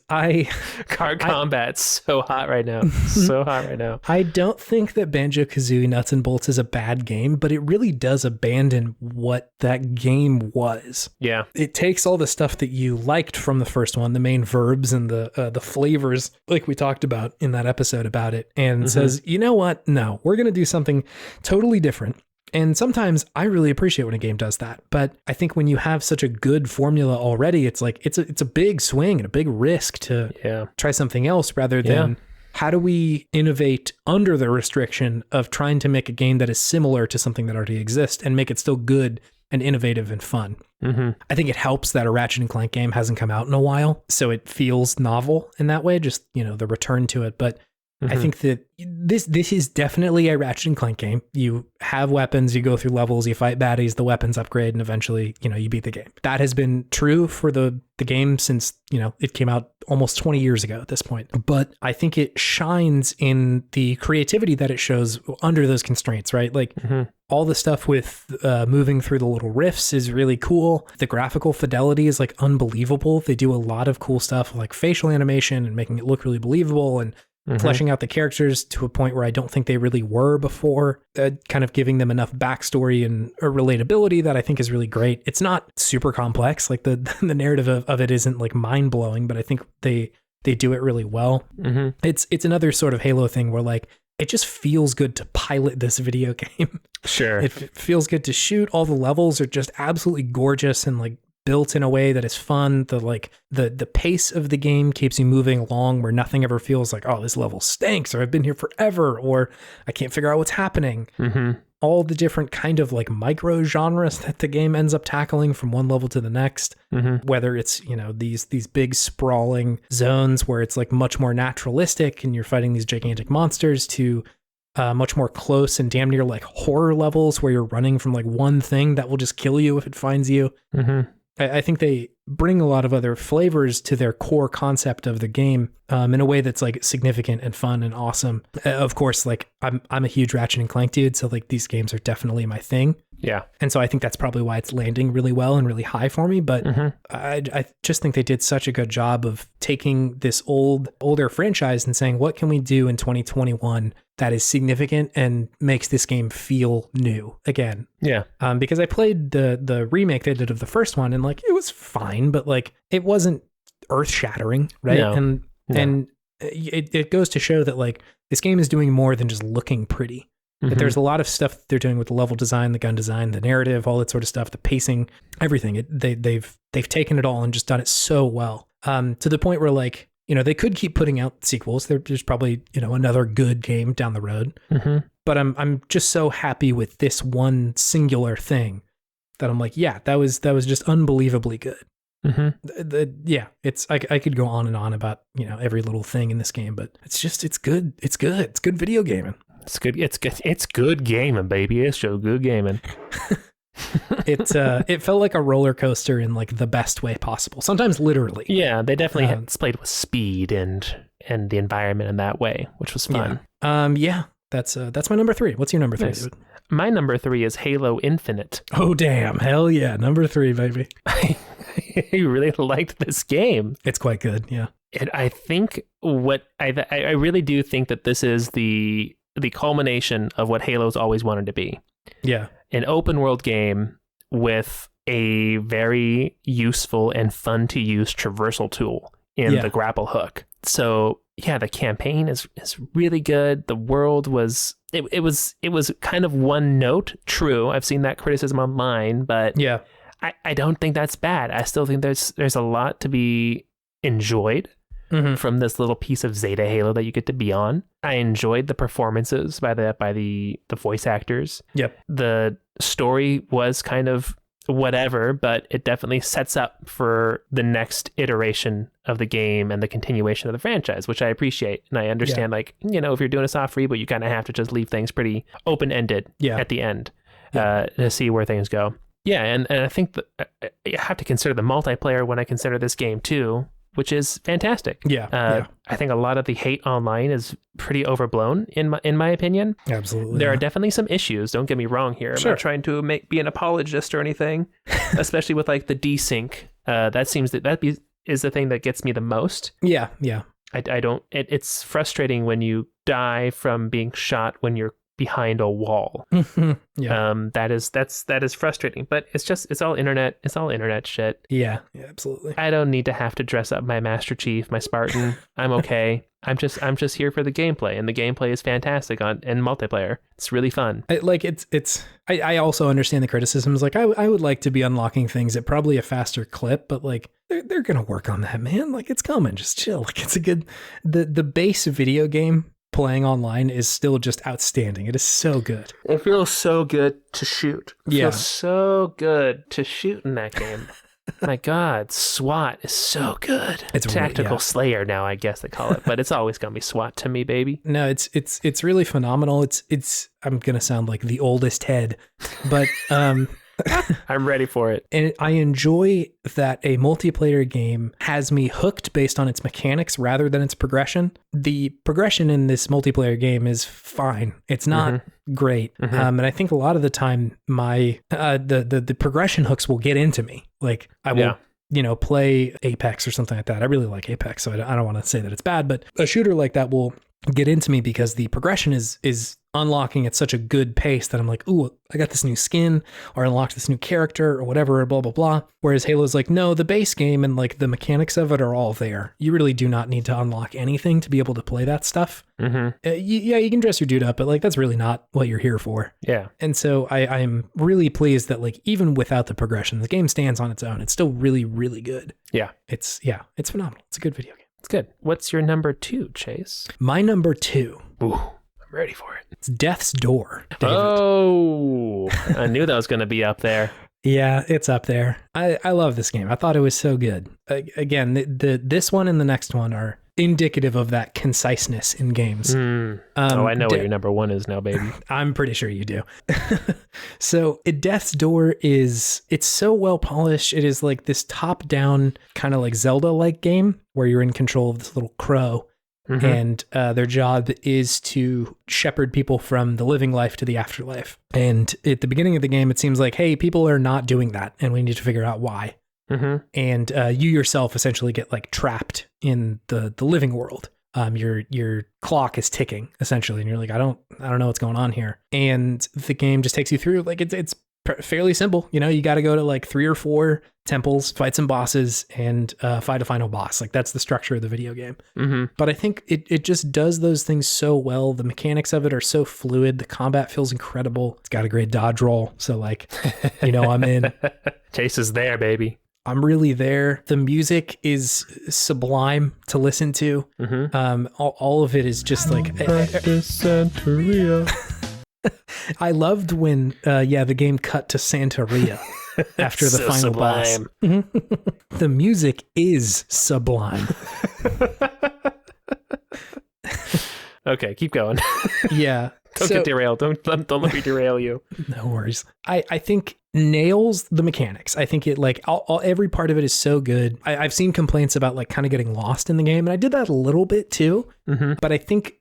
car combat's so hot right now. So hot right now. I don't think that Banjo-Kazooie Nuts and Bolts is a bad game, but it really does abandon what that game was. Yeah. It takes all the stuff that you liked from the first one, the main verbs and the flavors, like we talked about in that episode about it, and says, you know what? No, we're going to do something totally different. And sometimes I really appreciate when a game does that. But I think when you have such a good formula already, it's like it's a big swing and a big risk to try something else rather than how do we innovate under the restriction of trying to make a game that is similar to something that already exists and make it still good and innovative and fun. I think it helps that a Ratchet and Clank game hasn't come out in a while, so it feels novel in that way, just, you know, the return to it. But I think that this is definitely a Ratchet and Clank game. You have weapons, you go through levels, you fight baddies, the weapons upgrade, and eventually, you beat the game. That has been true for the game since, it came out almost 20 years ago at this point. But I think it shines in the creativity that it shows under those constraints, right? Like all the stuff with moving through the little rifts is really cool. The graphical fidelity is like unbelievable. They do a lot of cool stuff like facial animation and making it look really believable and fleshing out the characters to a point where I don't think they really were before, kind of giving them enough backstory and relatability that I think is really great. It's not super complex. Like the narrative of it isn't like mind blowing, but I think they do it really well. It's another sort of Halo thing where like, it just feels good to pilot this video game. Sure. It feels good to shoot. All the levels are just absolutely gorgeous and like built in a way that is fun. The pace of the game keeps you moving along where nothing ever feels like, oh, this level stinks, or I've been here forever, or I can't figure out what's happening. All the different kind of like micro genres that the game ends up tackling from one level to the next, whether it's, these big sprawling zones where it's like much more naturalistic and you're fighting these gigantic monsters, to much more close and damn near like horror levels where you're running from like one thing that will just kill you if it finds you. I think they bring a lot of other flavors to their core concept of the game in a way that's like significant and fun and awesome. Of course, like I'm a huge Ratchet and Clank dude, so like these games are definitely my thing. Yeah. And so I think that's probably why it's landing really well and really high for me. But I just think they did such a good job of taking this older franchise and saying, what can we do in 2021 that is significant and makes this game feel new again? Yeah. Because I played the remake they did of the first one and like, it was fine, but like it wasn't earth shattering. Right. No. And it goes to show that like this game is doing more than just looking pretty. That there's a lot of stuff they're doing with the level design, the gun design, the narrative, all that sort of stuff, the pacing, everything. They've taken it all and just done it so well, to the point where like, they could keep putting out sequels. There's probably, another good game down the road. But I'm just so happy with this one singular thing that I'm like, yeah, that was just unbelievably good. It's I could go on and on about, every little thing in this game, but it's good. It's good video gaming. It's good. It's good gaming, baby. It's so good gaming. It felt like a roller coaster in like the best way possible. Sometimes literally. Yeah, they definitely played with speed and the environment in that way, which was fun. Yeah. That's my number 3. What's your number 3, Nice. dude? My number 3 is Halo Infinite. Oh damn! Hell yeah! Number 3, baby. I really liked this game. It's quite good. Yeah. And I think I really do think that this is the culmination of what Halo's always wanted to be. Yeah. An open world game with a very useful and fun to use traversal tool in the grapple hook. So yeah, the campaign is really good. The world was it was kind of one note. True, I've seen that criticism online, but yeah, I don't think that's bad. I still think there's a lot to be enjoyed from this little piece of Zeta Halo that you get to be on. I enjoyed the performances by the voice actors. Yep. The story was kind of whatever, but it definitely sets up for the next iteration of the game and the continuation of the franchise, which I appreciate. And I understand, like, if you're doing a soft reboot, you kind of have to just leave things pretty open-ended at the end to see where things go. Yeah, and I think that you have to consider the multiplayer when I consider this game too, which is fantastic. Yeah. I think a lot of the hate online is pretty overblown in my opinion. Absolutely. There are definitely some issues. Don't get me wrong here. I'm not trying to be an apologist or anything, especially with like the desync. That seems that is the thing that gets me the most. Yeah. I don't. It's frustrating when you die from being shot when you're behind a wall. That is frustrating, but it's all internet shit. Yeah, absolutely. I don't need to have to dress up my Master Chief, my Spartan. I'm okay. I'm just here for the gameplay, and the gameplay is fantastic in multiplayer. It's really fun. I also understand the criticisms. Like I would like to be unlocking things at probably a faster clip, but like they're gonna work on that, man. Like it's coming. Just chill. Like it's a good the base video game playing online is still just outstanding. It is so good. It feels so good to shoot. It feels so good to shoot in that game. My God, SWAT is so good. It's Tactical Slayer now, I guess they call it, but it's always gonna be SWAT to me, baby. No, it's really phenomenal. It's I'm gonna sound like the oldest head, but I'm ready for it. And I enjoy that a multiplayer game has me hooked based on its mechanics rather than its progression. The progression in this multiplayer game is fine. It's not great. And I think a lot of the time my the progression hooks will get into me. Like I will play Apex or something like that. I really like Apex, so I don't want to say that it's bad, but a shooter like that will get into me because the progression is unlocking at such a good pace that I'm like, ooh, I got this new skin or unlocked this new character or whatever, blah, blah, blah. Whereas Halo's like, no, the base game and like the mechanics of it are all there. You really do not need to unlock anything to be able to play that stuff. You can dress your dude up, but like, that's really not what you're here for. Yeah. And so I'm really pleased that like, even without the progression, the game stands on its own. It's still really, really good. Yeah. It's phenomenal. It's a good video game. It's good. What's your number 2, Chase? My number 2. Ooh, I'm ready for it. It's Death's Door. David. Oh, I knew that was going to be up there. Yeah, it's up there. I love this game. I thought it was so good. Again, this one and the next one are indicative of that conciseness in games. I know what your number 1 is now, baby. I'm pretty sure you do. So Death's Door it's so well polished. It is like this top-down kind of like Zelda-like game where you're in control of this little crow. And their job is to shepherd people from the living life to the afterlife. And at the beginning of the game, it seems like, hey, people are not doing that, and we need to figure out why. And you yourself essentially get like trapped in the living world. Your clock is ticking essentially, and you're like, I don't know what's going on here. And the game just takes you through like it's fairly simple. You got to go to like 3 or 4 temples, fight some bosses, and fight a final boss. Like that's the structure of the video game. But I think it just does those things so well. The mechanics of it are so fluid. The combat feels incredible. It's got a great dodge roll. So like, I'm in. Chase is there, baby. I'm really there. The music is sublime to listen to. All of it is just like I loved when the game cut to Santeria after the final sublime boss. The music is sublime. Okay, keep going. Yeah. Don't get derailed. Don't let me derail you. No worries. I think nails the mechanics. I think it like every part of it is so good. I've seen complaints about like kind of getting lost in the game, and I did that a little bit too. But I think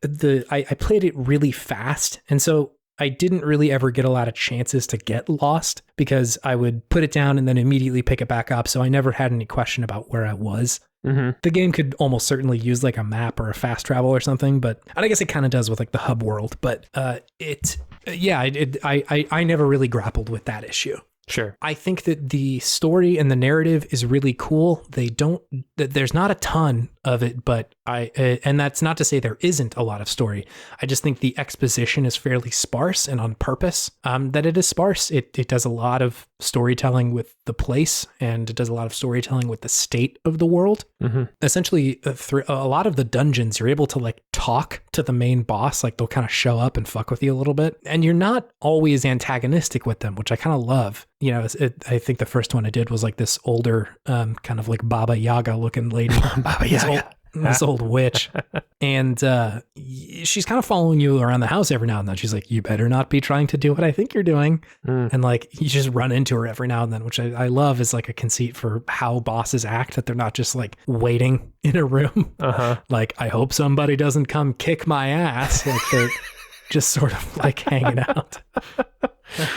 I played it really fast, and so I didn't really ever get a lot of chances to get lost because I would put it down and then immediately pick it back up. So I never had any question about where I was. The game could almost certainly use like a map or a fast travel or something, and I guess it kind of does with like the hub world, but I never really grappled with that issue. Sure. I think that the story and the narrative is really cool. There's not a ton of it, but and that's not to say there isn't a lot of story. I just think the exposition is fairly sparse, and on purpose, that it is sparse. It does a lot of storytelling with the place, and it does a lot of storytelling with the state of the world. Essentially, through a lot of the dungeons, you're able to like talk to the main boss. Like they'll kind of show up and fuck with you a little bit, and you're not always antagonistic with them, which I kind of love. I think the first one I did was like this older, kind of like Baba Yaga looking lady. Baba Yaga. This old witch. And she's kind of following you around the house every now and then. She's like, you better not be trying to do what I think you're doing. And like, you just run into her every now and then, which I love as like a conceit for how bosses act, that they're not just like waiting in a room. Like, I hope somebody doesn't come kick my ass. Like they're just sort of like hanging out.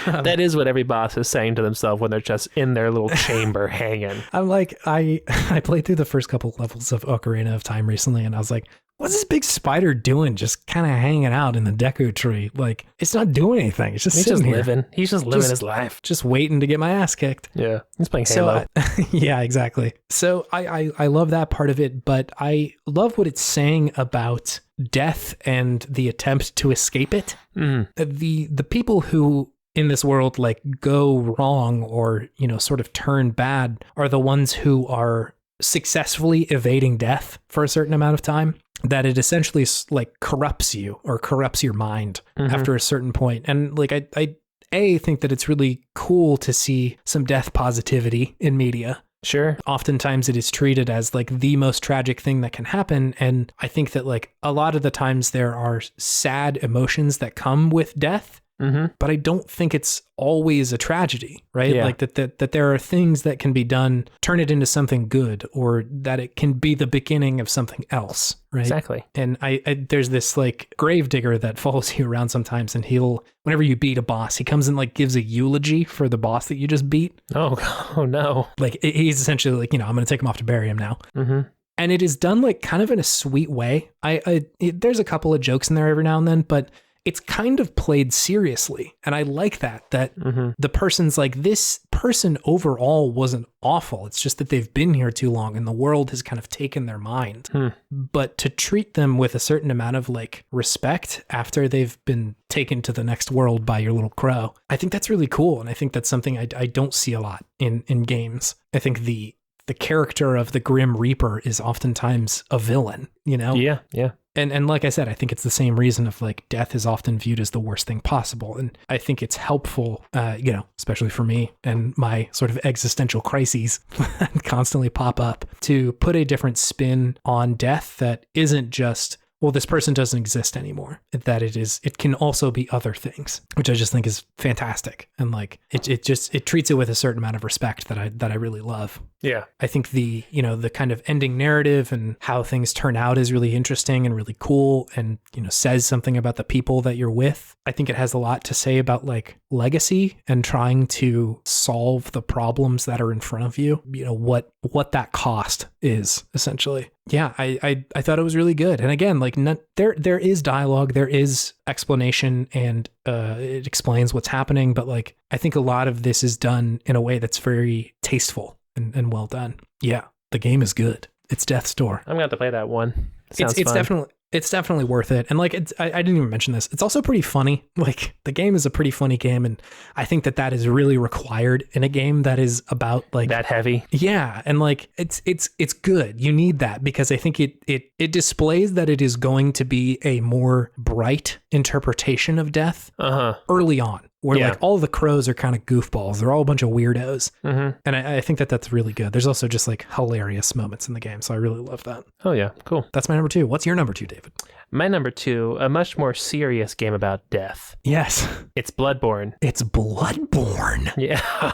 That is what every boss is saying to themselves when they're just in their little chamber hanging. I'm like, I played through the first couple levels of Ocarina of Time recently, and I was like, what's this big spider doing just kind of hanging out in the Deku tree? Like, it's not doing anything. It's just sitting here. Living. He's just living his life. Just waiting to get my ass kicked. Yeah, he's playing Halo. Yeah, exactly. So I love that part of it, but I love what it's saying about death and the attempt to escape it. The people who in this world like go wrong or, sort of turn bad are the ones who are successfully evading death for a certain amount of time, that it essentially like corrupts you or corrupts your mind after a certain point. And like, I think that it's really cool to see some death positivity in media. Sure. Oftentimes it is treated as like the most tragic thing that can happen. And I think that like a lot of the times there are sad emotions that come with death. But I don't think it's always a tragedy, right? Yeah. Like that there are things that can be done, turn it into something good, or that it can be the beginning of something else, right? Exactly. And I there's this like gravedigger that follows you around sometimes, and whenever you beat a boss, he comes and like gives a eulogy for the boss that you just beat. Oh no. Like he's essentially like, I'm going to take him off to bury him now. And it is done like kind of in a sweet way. There's a couple of jokes in there every now and then, but it's kind of played seriously. And I like that the person's like, this person overall wasn't awful. It's just that they've been here too long and the world has kind of taken their mind. But to treat them with a certain amount of like respect after they've been taken to the next world by your little crow, I think that's really cool. And I think that's something I don't see a lot in games. I think the character of the Grim Reaper is oftentimes a villain, Yeah. And like I said, I think it's the same reason of like death is often viewed as the worst thing possible. And I think it's helpful, especially for me and my sort of existential crises that constantly pop up, to put a different spin on death that isn't just, well, this person doesn't exist anymore. That it can also be other things, which I just think is fantastic. And like, it treats it with a certain amount of respect that I really love. Yeah. I think the kind of ending narrative and how things turn out is really interesting and really cool, and, says something about the people that you're with. I think it has a lot to say about like legacy and trying to solve the problems that are in front of you, what that cost is essentially. Yeah, I thought it was really good. And again, like there is dialogue, there is explanation, and it explains what's happening. But like, I think a lot of this is done in a way that's very tasteful and well done. Yeah, the game is good. It's Death's Door. I'm going to have to play that one. Sounds fun. It's definitely worth it. And like, I didn't even mention this. It's also pretty funny. Like, the game is a pretty funny game. And I think that is really required in a game that is about like that heavy. Yeah. And like, it's good. You need that, because I think it displays that it is going to be a more bright interpretation of death early on. Where like all the crows are kind of goofballs. They're all a bunch of weirdos. And I think that's really good. There's also just like hilarious moments in the game. So I really love that. Oh yeah, cool. That's my number 2. What's your number 2, David? My number 2, a much more serious game about death. Yes. It's Bloodborne. It's Bloodborne. Yeah.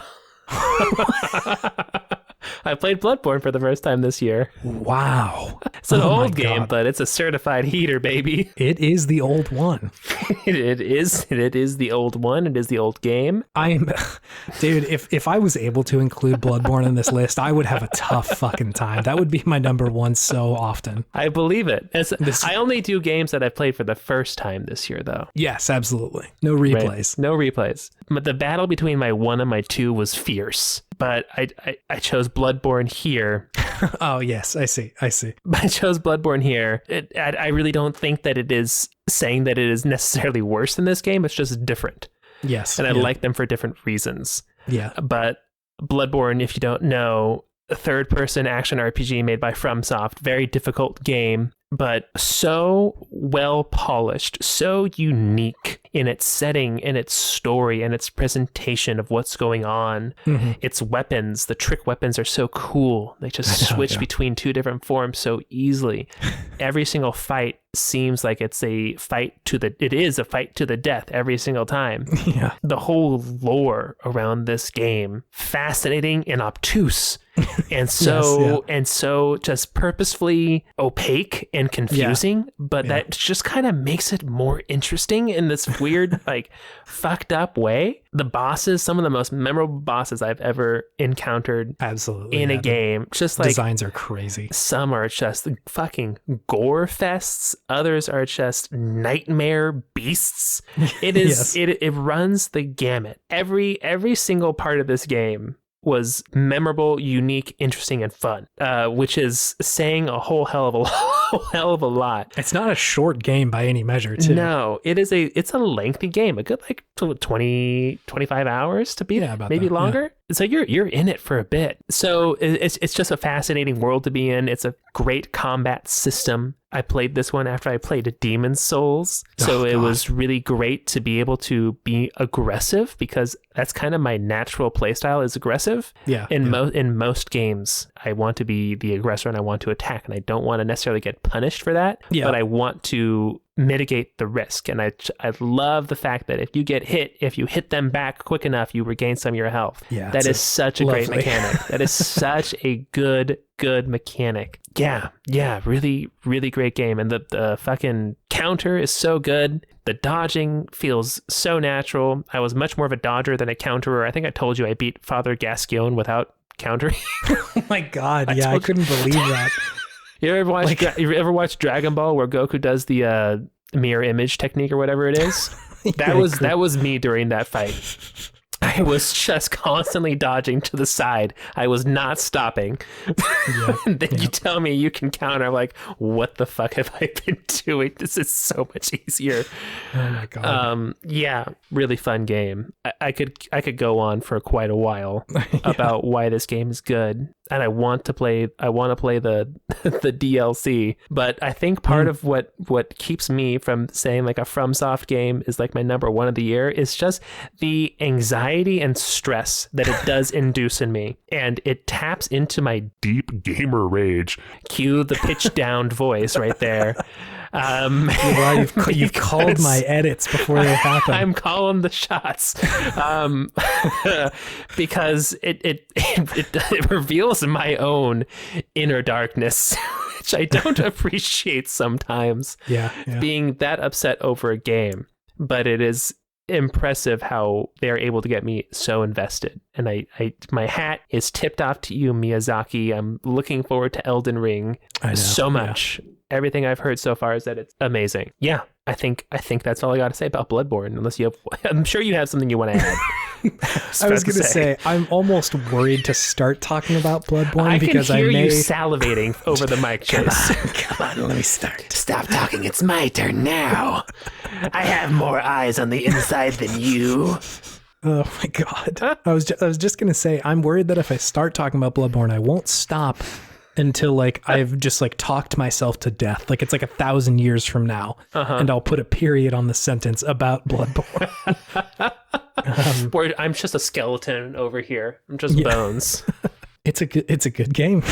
I played Bloodborne for the first time this year. Wow. It's an old game, but it's a certified heater, baby. It is the old one. It is the old one. It is the old game. Dude, if I was able to include Bloodborne in this list, I would have a tough fucking time. That would be my number 1 so often. I believe it. I only do games that I've played for the first time this year, though. Yes, absolutely. No replays. Right. No replays. But the battle between my 1 and my 2 was fierce. But I chose Bloodborne here. Oh, yes, I see. I chose Bloodborne here. I really don't think that it is saying that it is necessarily worse than this game. It's just different. Yes. And I like them for different reasons. Yeah. But Bloodborne, if you don't know, a third-person action RPG made by FromSoft. Very difficult game, but so well polished, so unique in its setting, in its story, and its presentation of what's going on. Its weapons, the trick weapons are so cool. They just switch between 2 different forms so easily. Every single fight seems like it is a fight to the death every single time. Yeah. The whole lore around this game, fascinating and obtuse. And so just purposefully opaque and confusing, but that just kind of makes it more interesting in this weird, like, fucked up way. The bosses, some of the most memorable bosses I've ever encountered in a game. Just like, designs are crazy. Some are just fucking gore fests. Others are just nightmare beasts. It is it runs the gamut. Every single part of this game was memorable, unique, interesting, and fun, which is saying a whole hell of a lot. It's not a short game by any measure, too. No, it's a lengthy game, a good like 20, 25 hours to beat, maybe longer. Yeah. So you're in it for a bit. So it's just a fascinating world to be in. It's a great combat system. I played this one after I played Demon's Souls. So it was really great to be able to be aggressive, because that's kind of my natural playstyle is aggressive. Yeah. In most games, I want to be the aggressor and I want to attack, and I don't want to necessarily get punished for that. Yeah. But I want to mitigate the risk, and I love the fact that if you get hit, if you hit them back quick enough, you regain some of your health. Yeah, that is such a great mechanic. That is such a good mechanic. Yeah, really, really great game. And the fucking counter is so good. The dodging feels so natural. I was much more of a dodger than a counterer. I think I told you I beat Father Gascoigne without countering. Oh my God. I couldn't believe that. You ever watch Dragon Ball where Goku does the mirror image technique or whatever it is? That was me during that fight. I was just constantly dodging to the side. I was not stopping. And then you tell me you can counter. I'm like, what the fuck have I been doing? This is so much easier. Oh my God. Yeah, really fun game. I could go on for quite a while about why this game is good. And I want to play the the DLC, but I think part of what keeps me from saying like a FromSoft game is like my number one of the year is just the anxiety and stress that it does induce in me, and it taps into my deep gamer rage. Cue the pitch down voice right there. You've called my edits before they happen. I'm calling the shots because it reveals my own inner darkness, which I don't appreciate sometimes. Yeah. Being that upset over a game, but it is impressive how they're able to get me so invested. And my hat is tipped off to you, Miyazaki. I'm looking forward to Elden Ring so much. Yeah. Everything I've heard so far is that it's amazing. Yeah, I think that's all I got to say about Bloodborne. Unless you have, I'm sure you have something you want to add. I was going to say, I'm almost worried to start talking about Bloodborne because I can hear you salivating over the mic, Chase. Come on, let me start. Stop talking. It's my turn now. I have more eyes on the inside than you. Oh my God. I was just going to say, I'm worried that if I start talking about Bloodborne, I won't stop until like I've just like talked myself to death. Like it's like 1,000 years from now, and I'll put a period on the sentence about Bloodborne. I'm just a skeleton over here. I'm just bones. It's a good game.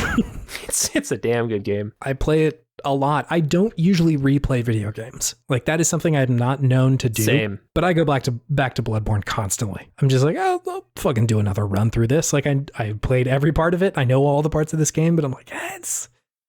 It's a damn good game. I play it a lot. I don't usually replay video games. Like that is something I'm not known to do. Same. But I go back to Bloodborne constantly. I'm just like, I'll fucking do another run through this. Like I played every part of it. I know all the parts of this game, but I'm like,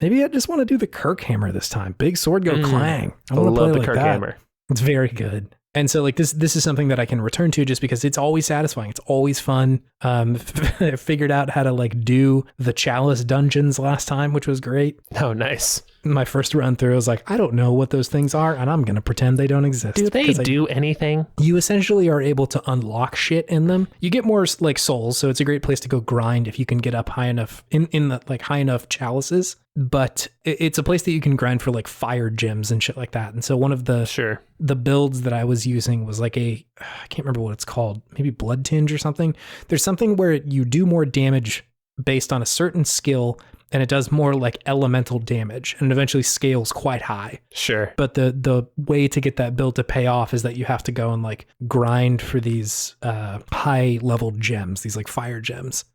maybe I just want to do the Kirk Hammer this time. Big sword go clang. I love the Kirk Hammer. It's very good. And so like this is something that I can return to just because it's always satisfying. It's always fun. I figured out how to like do the Chalice dungeons last time, which was great. Oh, nice. My first run through, I was like, I don't know what those things are, and I'm going to pretend they don't exist. Do they do anything? You essentially are able to unlock shit in them. You get more like souls, so it's a great place to go grind if you can get up high enough in the like high enough chalices. But it's a place that you can grind for like fire gems and shit like that. And so one of the builds that I was using was like I can't remember what it's called, maybe Blood Tinge or something. There's something where you do more damage based on a certain skill, and it does more like elemental damage and eventually scales quite high. Sure. But the way to get that build to pay off is that you have to go and like grind for these high level gems, these like fire gems.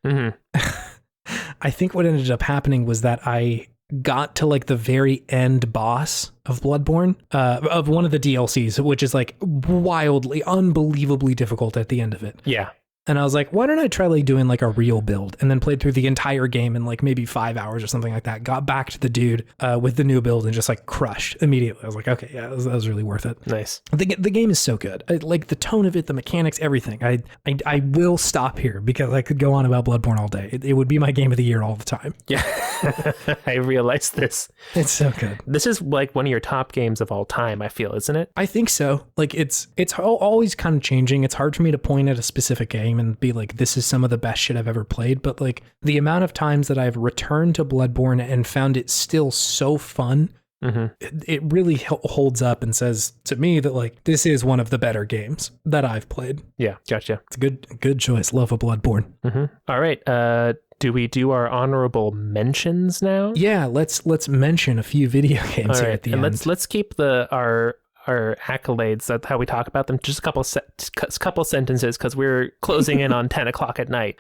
I think what ended up happening was that I got to like the very end boss of Bloodborne, of one of the DLCs, which is like wildly, unbelievably difficult at the end of it. Yeah. And I was like, why don't I try like doing like a real build, and then played through the entire game in like maybe 5 hours or something like that. Got back to the dude with the new build and just like crushed immediately. I was like, okay, yeah, that was really worth it. Nice. The game is so good. Like the tone of it, the mechanics, everything. I will stop here because I could go on about Bloodborne all day. It would be my game of the year all the time. Yeah. I realized this. It's so good. This is like one of your top games of all time, I feel, isn't it? I think so. Like it's always kind of changing. It's hard for me to point at a specific game and be like, this is some of the best shit I've ever played. But like the amount of times that I've returned to Bloodborne and found it still so fun, it really holds up and says to me that like, this is one of the better games that I've played. Yeah, gotcha. It's a good choice. Love of Bloodborne. All right. Do we do our honorable mentions now? Yeah, let's mention a few video games here at the end. And let's keep our our accolades. That's how we talk about them. Just a couple sentences because we're closing in on 10 o'clock at night.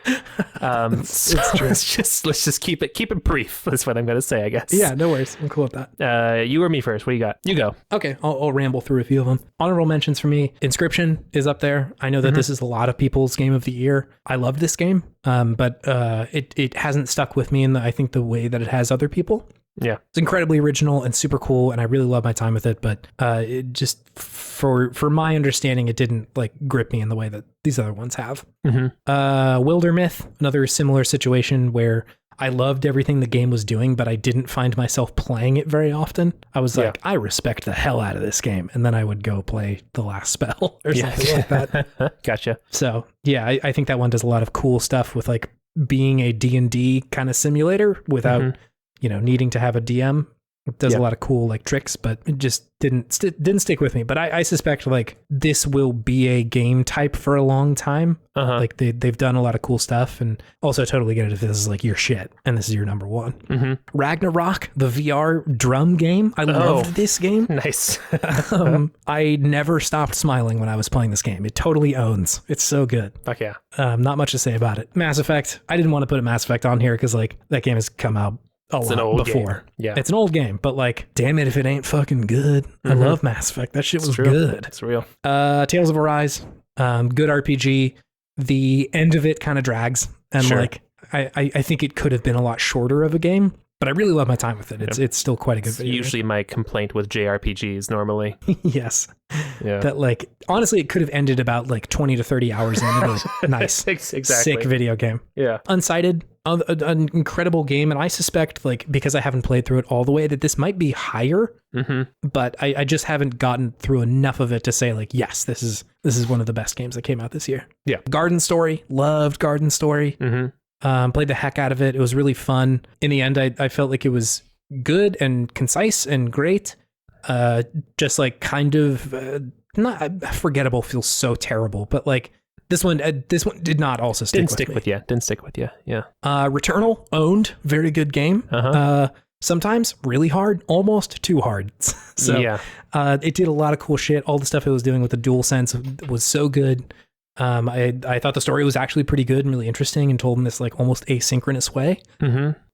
So let's just keep it brief. That's what I'm going to say, I guess. Yeah, no worries. I'm cool with that. You or me first? What do you got? You go. Okay, I'll ramble through a few of them. Honorable mentions for me. Inscription is up there. I know that this is a lot of people's game of the year. I love this game, but it hasn't stuck with me in I think the way that it has other people. Yeah, it's incredibly original and super cool, and I really love my time with it. But it just for my understanding, it didn't like grip me in the way that these other ones have. Wilder Myth, another similar situation where I loved everything the game was doing, but I didn't find myself playing it very often. I was like, I respect the hell out of this game, and then I would go play The Last Spell or something like that. Gotcha. So yeah, I think that one does a lot of cool stuff with like being a D&D kind of simulator without needing to have a DM. It does a lot of cool like tricks, but it just didn't stick with me. But I suspect like this will be a game type for a long time. Like they've done a lot of cool stuff, and also totally get it if this is like your shit and this is your number one. Ragnarok, the VR drum game. I loved this game. Nice. I never stopped smiling when I was playing this game. It totally owns. It's so good. Fuck yeah. Not much to say about it. Mass Effect. I didn't want to put a Mass Effect on here because like that game has come out it's an old before. Game. Yeah, it's an old game, but like, damn it if it ain't fucking good. I love Mass Effect. That shit was good. It's real. Tales of Arise, good RPG. The end of it kind of drags, and like, I think it could have been a lot shorter of a game. But I really love my time with it. It's still quite a good video. Usually my complaint with JRPGs normally. Yes. Yeah. That like, honestly, it could have ended about like 20 to 30 hours in. Nice. Exactly. Sick video game. Yeah. Unsighted, an incredible game. And I suspect like, because I haven't played through it all the way, that this might be higher, but I just haven't gotten through enough of it to say like, yes, this is one of the best games that came out this year. Yeah. Garden Story, loved Garden Story. Played the heck out of it. It was really fun. In the end, I felt like it was good and concise and great. Just like kind of not forgettable feels so terrible, but like this one did not also stick with me. Didn't stick with you. Yeah. Returnal, owned, very good game. Sometimes really hard, almost too hard. So yeah. It did a lot of cool shit. All the stuff it was doing with the DualSense was so good. I thought the story was actually pretty good and really interesting and told in this like almost asynchronous way,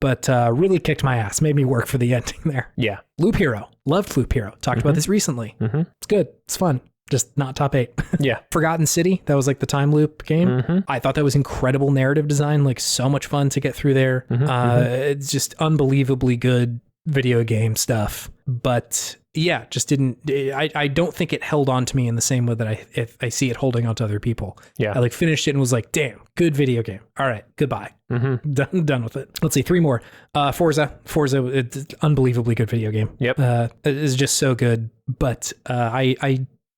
but really kicked my ass, made me work for the ending there. Yeah. Loop Hero, loved Loop Hero. Talked about this recently. It's good. It's fun. Just not top 8. Yeah. Forgotten City, that was like the time loop game. I thought that was incredible narrative design, like so much fun to get through there. It's just unbelievably good video game stuff, but yeah, just didn't. I don't think it held on to me in the same way that I see it holding on to other people. Yeah, I like finished it and was like, damn, good video game. All right, goodbye. Done with it. Let's see, 3 more. Forza, it's unbelievably good video game. Yep, it is just so good. But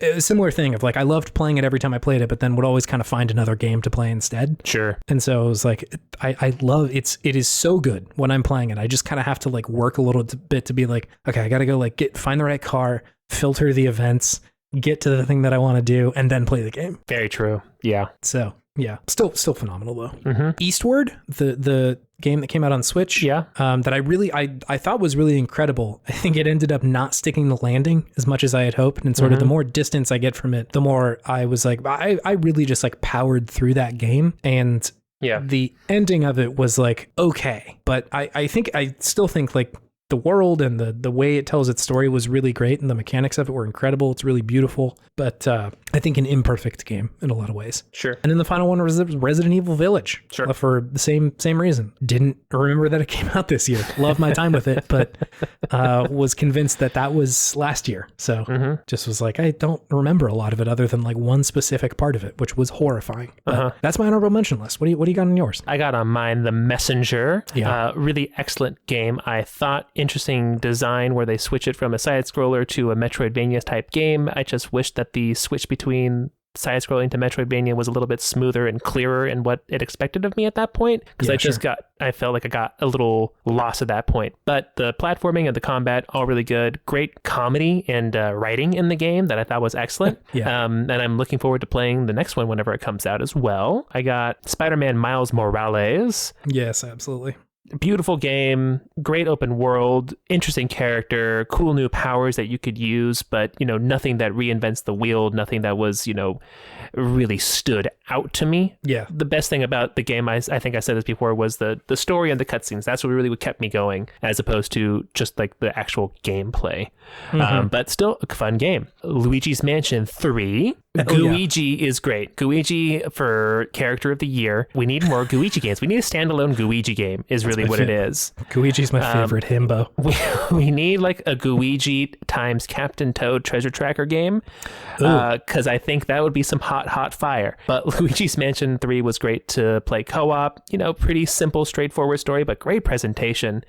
a similar thing of like, I loved playing it every time I played it, but then would always kind of find another game to play instead. Sure. And so it was like, I love it is so good when I'm playing it. I just kind of have to like work a little bit to be like, okay, I got to go like find the right car, filter the events, get to the thing that I want to do, and then play the game. Very true. Yeah. So yeah, still phenomenal though. Eastward, the game that came out on Switch, that I thought was really incredible. I think it ended up not sticking the landing as much as I had hoped, and sort of the more distance I get from it, the more I was like, I really just like powered through that game, and the ending of it was like okay, but I still think like the world and the way it tells its story was really great, and the mechanics of it were incredible. It's really beautiful, but I think an imperfect game in a lot of ways. Sure. And then the final one was Resident Evil Village. Sure. For the same reason. Didn't remember that it came out this year. Loved my time with it, but was convinced that was last year. So just was like, I don't remember a lot of it other than like one specific part of it, which was horrifying. That's my honorable mention list. What do you got on yours? I got on mine The Messenger. Yeah. Really excellent game. I thought interesting design where they switch it from a side scroller to a Metroidvania type game. I just wish that the switch between side scrolling to Metroidvania was a little bit smoother and clearer in what it expected of me at that point, because I felt like I got a little lost at that point. But the platforming and the combat, all really good. Great comedy and writing in the game that I thought was excellent. And I'm looking forward to playing the next one whenever it comes out as well. I got Spider-Man Miles Morales. Yes, absolutely. beautiful game, great open world, interesting character, cool new powers that you could use, but, you know, nothing that reinvents the wheel, nothing that was, you know, really stood out to me. Yeah. The best thing about the game, I think I said this before, was the story and the cutscenes. That's what really kept me going, as opposed to just like the actual gameplay. But still a fun game. Luigi's Mansion 3. Gooigi is great. Gooigi for character of the year. We need more Gooigi games. We need a standalone Gooigi game is really what it is. Gooigi's my favorite himbo. We need like a Gooigi times Captain Toad treasure tracker game, because I think that would be some hot fire. But Luigi's Mansion 3 was great to play co-op. You know, pretty simple, straightforward story, but great presentation.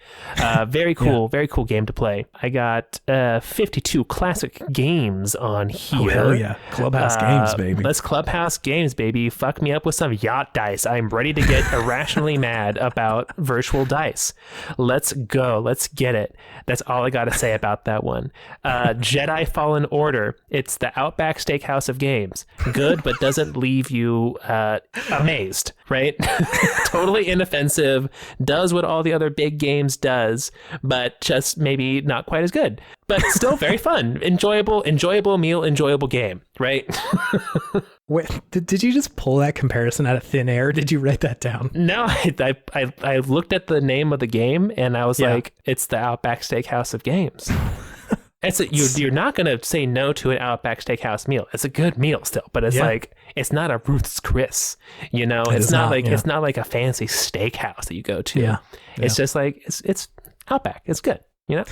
Very cool, very cool game to play. I got 52 classic games on here. Oh, hell yeah. Clubhouse games, baby. Let's Clubhouse games, baby. Fuck me up with some yacht dice. I'm ready to get irrationally mad about virtual dice. Let's go. Let's get it. That's all I got to say about that one. Jedi Fallen Order. It's the Outback Steakhouse of games. Good, but doesn't leave you amazed, right? Totally inoffensive. Does what all the other big games does, but just maybe not quite as good. But still very fun. Enjoyable meal, enjoyable game, right? Wait, did you just pull that comparison out of thin air? Did you write that down? No, I looked at the name of the game and I was like, it's the Outback Steakhouse of games. You're not going to say no to an Outback Steakhouse meal. It's a good meal still, but it's like, it's not a Ruth's Chris, you know? It's not like a fancy steakhouse that you go to. Yeah. It's just like, it's Outback. It's good, you know?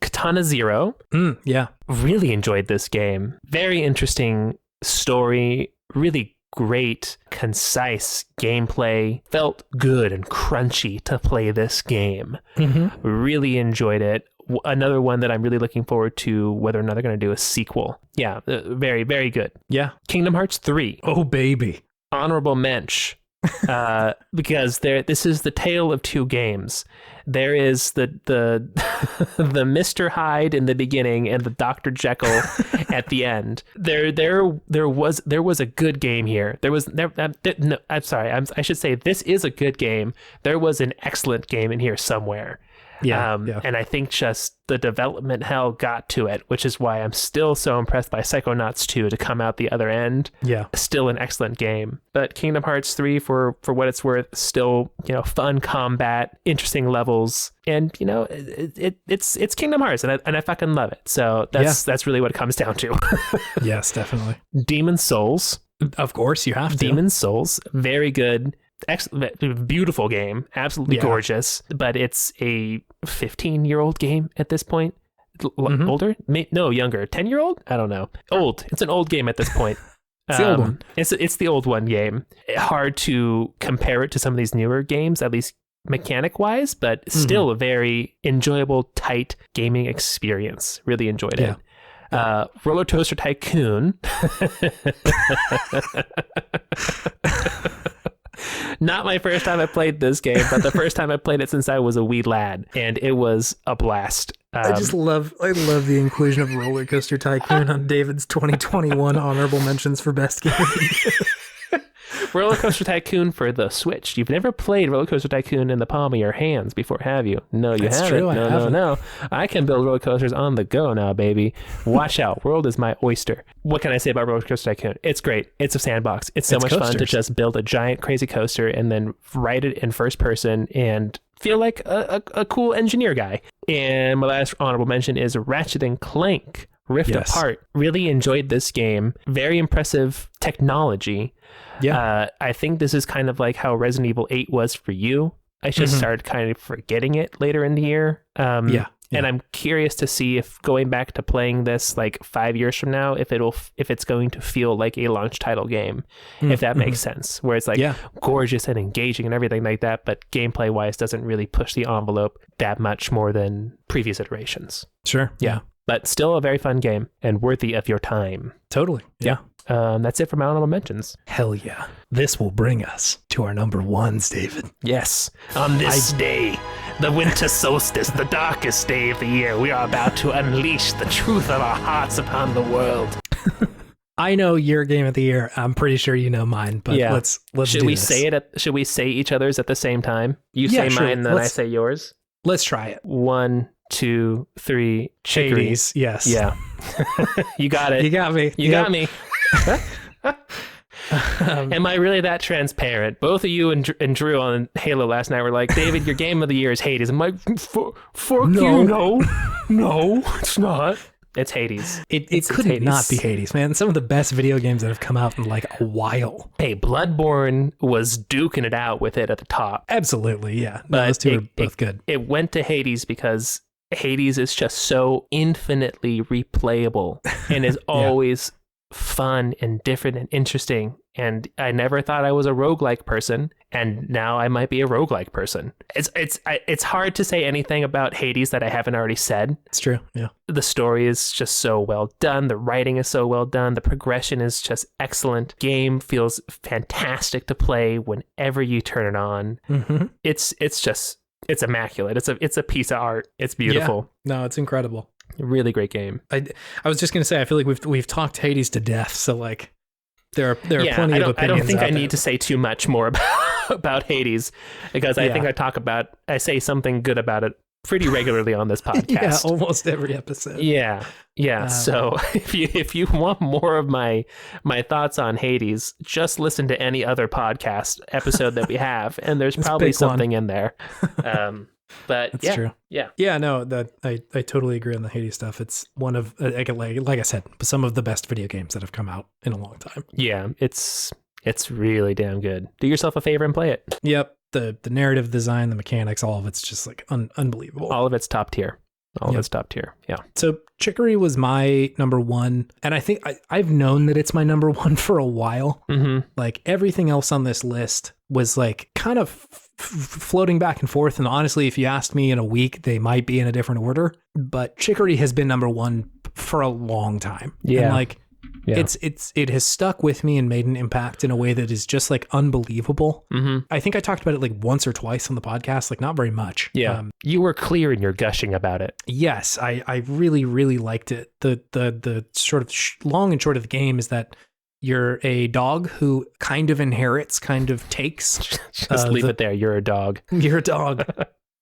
Katana Zero. Yeah. Really enjoyed this game. Very interesting story. Really great, concise gameplay. Felt good and crunchy to play this game. Really enjoyed it. Another one that I'm really looking forward to, whether or not they're going to do a sequel. Yeah, very, very good. Yeah. Kingdom Hearts 3. Oh, baby. Honorable mensch. Because this is the tale of two games. There is the the Mr. Hyde in the beginning and the Dr. Jekyll at the end. There was a good game here. I'm sorry. I should say this is a good game. There was an excellent game in here somewhere. Yeah, And I think just the development hell got to it, which is why I'm still so impressed by Psychonauts 2 to come out the other end. Yeah. Still an excellent game. But Kingdom Hearts 3, for what it's worth, still, you know, fun combat, interesting levels. And, you know, it's Kingdom Hearts, and I fucking love it. So that's really what it comes down to. Yes, definitely. Demon's Souls. Of course, you have to. Demon's Souls. Very good. Excellent, beautiful game, absolutely gorgeous, but it's a 15-year-old game at this point. Older? No, younger. 10-year-old? I don't know. Old. It's an old game at this point. It's the old one. It's the old one game. Hard to compare it to some of these newer games, at least mechanic-wise, but still a very enjoyable, tight gaming experience. Really enjoyed it. Roller Coaster Tycoon. Not my first time I played this game, but the first time I played it since I was a wee lad, and it was a blast. I love the inclusion of Roller Coaster Tycoon on David's 2021 honorable mentions for best game. Roller Coaster Tycoon for the Switch. You've never played Roller Coaster Tycoon in the palm of your hands before, have you? No, you haven't. True, No. I can build roller coasters on the go now, baby. Watch out. World is my oyster. What can I say about Roller Coaster Tycoon? It's great. It's a sandbox. It's so much fun to just build a giant crazy coaster and then ride it in first person and feel like a cool engineer guy. And my last honorable mention is Ratchet and Clank Rift Apart. Really enjoyed this game. Very impressive technology. Yeah. I think this is kind of like how Resident Evil 8 was for you. I just started kind of forgetting it later in the year. And I'm curious to see if going back to playing this like 5 years from now, if it's going to feel like a launch title game, if that makes sense, where it's like gorgeous and engaging and everything like that, but gameplay wise doesn't really push the envelope that much more than previous iterations. Sure. Yeah. But still a very fun game and worthy of your time. Totally. Yeah. That's it for my honorable mentions. Hell yeah. This will bring us to our number ones, David. Yes. On this day, the winter solstice, the darkest day of the year, we are about to unleash the truth of our hearts upon the world. I know your game of the year. I'm pretty sure you know mine, but let's should we say it should we say each other's at the same time? You say mine, then I say yours. Let's try it. 1, 2, 3. Chicory. Hades, yes. Yeah. You got it. You got me. You got me. Am I really that transparent? Both of you and Drew on Halo last night were like, David, your game of the year is Hades. I'm like, fuck you. No, it's not. It's Hades. It couldn't not be Hades, man. Some of the best video games that have come out in like a while. Hey, Bloodborne was duking it out with it at the top. Absolutely, yeah. No, those two are both good. It went to Hades because Hades is just so infinitely replayable and is always fun and different and interesting. And I never thought I was a roguelike person, and now I might be a roguelike person. It's hard to say anything about Hades that I haven't already said. It's true, yeah. The story is just so well done. The writing is so well done. The progression is just excellent. Game feels fantastic to play whenever you turn it on. Mm-hmm. It's immaculate. It's a piece of art. It's beautiful. Yeah. No, it's incredible. Really great game. I was just gonna say, I feel like we've talked Hades to death, so like there are plenty of opinions. I don't think I need to say too much more about Hades, because I think I say something good about it pretty regularly on this podcast. Yeah, almost every episode. Yeah. So if you want more of my thoughts on Hades, just listen to any other podcast episode that we have, and there's probably something in there. But that's true. Yeah. No, that I totally agree on the Hades stuff. It's one of, like I said, some of the best video games that have come out in a long time. Yeah, it's really damn good. Do yourself a favor and play it. Yep. The narrative design, the mechanics, all of it's just like unbelievable. All of it's top tier. It's top tier. Yeah. So Chicory was my number one, and I think I've known that it's my number one for a while. Mm-hmm. Like everything else on this list was like kind of floating back and forth. And honestly, if you asked me in a week, they might be in a different order. But Chicory has been number one for a long time. Yeah. And like it has stuck with me and made an impact in a way that is just like unbelievable. Mm-hmm. I think I talked about it like once or twice on the podcast, like not very much. Yeah. You were clear in your gushing about it. Yes, I really, really liked it. The sort of long and short of the game is that you're a dog who kind of inherits, kind of takes. Just leave it there. You're a dog. You're a dog.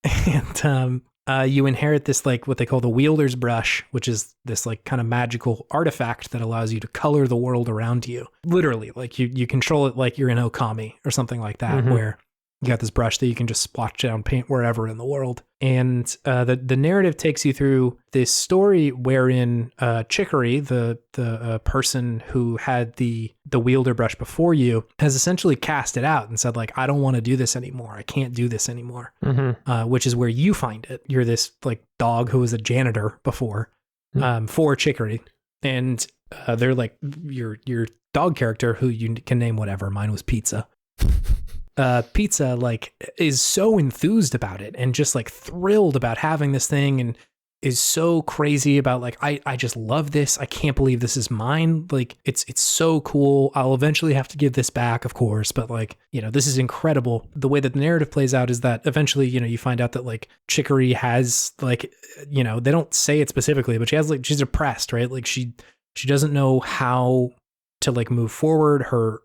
And you inherit this, like what they call the wielder's brush, which is this like kind of magical artifact that allows you to color the world around you. Literally, like you control it like you're in Okami or something like that, mm-hmm. where you got this brush that you can just splotch down paint wherever in the world. And the narrative takes you through this story wherein Chicory, the person who had the wielder brush before you, has essentially cast it out and said, like, I don't want to do this anymore. I can't do this anymore. Mm-hmm. Which is where you find it. You're this like dog who was a janitor before for Chicory. And they're like your dog character who you can name whatever. Mine was Pizza. Pizza like is so enthused about it and just like thrilled about having this thing and is so crazy about like, I just love this. I can't believe this is mine. Like it's so cool. I'll eventually have to give this back, of course, but like, this is incredible. The way that the narrative plays out is that eventually, you find out that like Chicory has like, they don't say it specifically, but she has like, she's depressed, right? Like she doesn't know how to like move forward. Her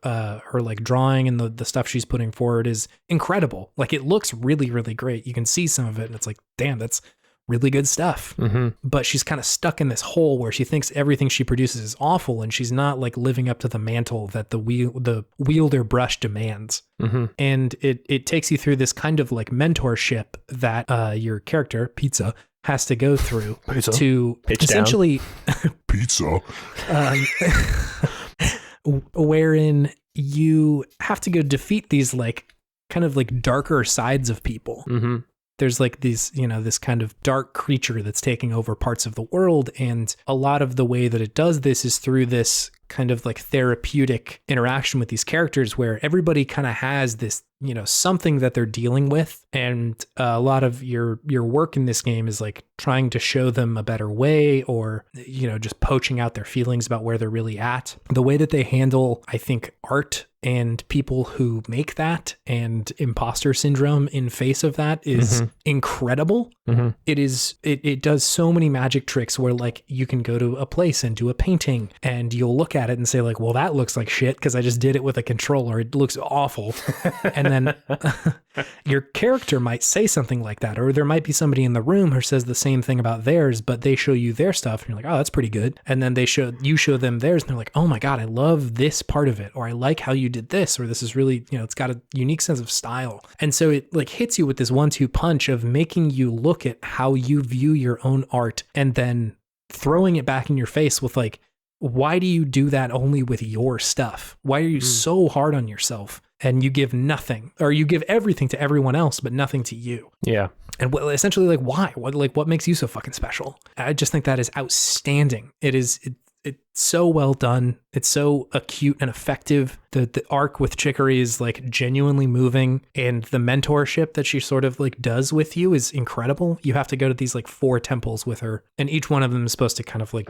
like drawing and the stuff she's putting forward is incredible. Like it looks really, really great. You can see some of it and it's like, damn, that's really good stuff. Mm-hmm. But she's kind of stuck in this hole where she thinks everything she produces is awful and she's not like living up to the mantle that the wielder brush demands. Mm-hmm. And it takes you through this kind of like mentorship that your character, Pizza, has to go through to pitch essentially Pizza. Wherein you have to go defeat these like kind of like darker sides of people. Mm-hmm. There's like these, this kind of dark creature that's taking over parts of the world. And a lot of the way that it does this is through this kind of like therapeutic interaction with these characters where everybody kind of has this, something that they're dealing with. And a lot of your work in this game is like trying to show them a better way or, just poaching out their feelings about where they're really at. The way that they handle, I think, art and people who make that and imposter syndrome in face of that is mm-hmm. incredible. Mm-hmm. It does so many magic tricks where like you can go to a place and do a painting and you'll look look at it and say like, well, that looks like shit because I just did it with a controller. It looks awful. And then your character might say something like that, or there might be somebody in the room who says the same thing about theirs, but they show you their stuff and you're like, oh, that's pretty good. And then you show them theirs and they're like, oh my God, I love this part of it. Or I like how you did this, or this is really, it's got a unique sense of style. And so it like hits you with this 1-2 punch of making you look at how you view your own art and then throwing it back in your face with like, why do you do that only with your stuff? Why are you so hard on yourself and you give nothing, or you give everything to everyone else, but nothing to you? Yeah. And essentially like, why? What makes you so fucking special? I just think that is outstanding. It's so well done. It's so acute and effective. The arc with Chicory is like genuinely moving, and the mentorship that she sort of like does with you is incredible. You have to go to these like 4 temples with her, and each one of them is supposed to kind of like,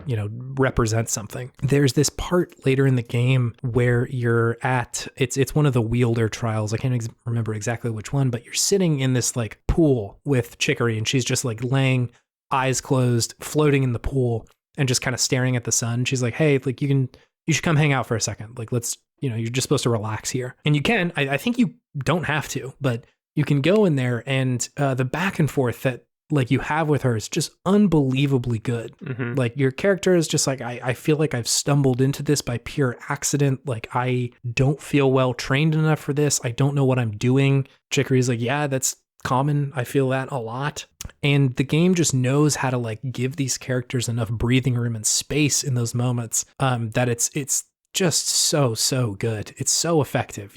represent something. There's this part later in the game where you're at, it's one of the wielder trials. I can't remember exactly which one, but you're sitting in this like pool with Chicory, and she's just like laying, eyes closed, floating in the pool, and just kind of staring at the sun. She's like, hey, like you should come hang out for a second. Like, let's, you're just supposed to relax here. And you can, I think you don't have to, but you can go in there, and the back and forth that like you have with her is just unbelievably good. Mm-hmm. Like your character is just like, I feel like I've stumbled into this by pure accident. Like I don't feel well trained enough for this. I don't know what I'm doing. Chicory's like, yeah, that's common. I feel that a lot. And the game just knows how to like give these characters enough breathing room and space in those moments that it's just so good. It's so effective.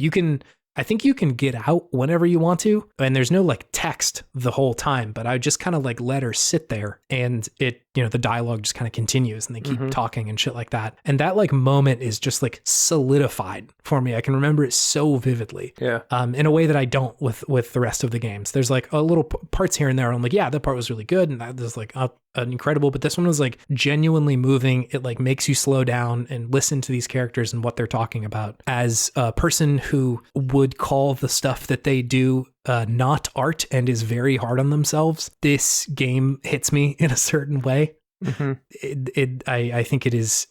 I think you can get out whenever you want to, and there's no like text the whole time, but I just kind of like let her sit there, and it, the dialogue just kind of continues and they keep talking and shit like that. And that like moment is just like solidified for me. I can remember it so vividly. Yeah. In a way that I don't with the rest of the games. There's like a little parts here and there. I'm like, yeah, that part was really good. And that was like incredible. But this one was like genuinely moving. It like makes you slow down and listen to these characters and what they're talking about. As a person who would call the stuff that they do not art and is very hard on themselves, this game hits me in a certain way. Mm-hmm. I think it is,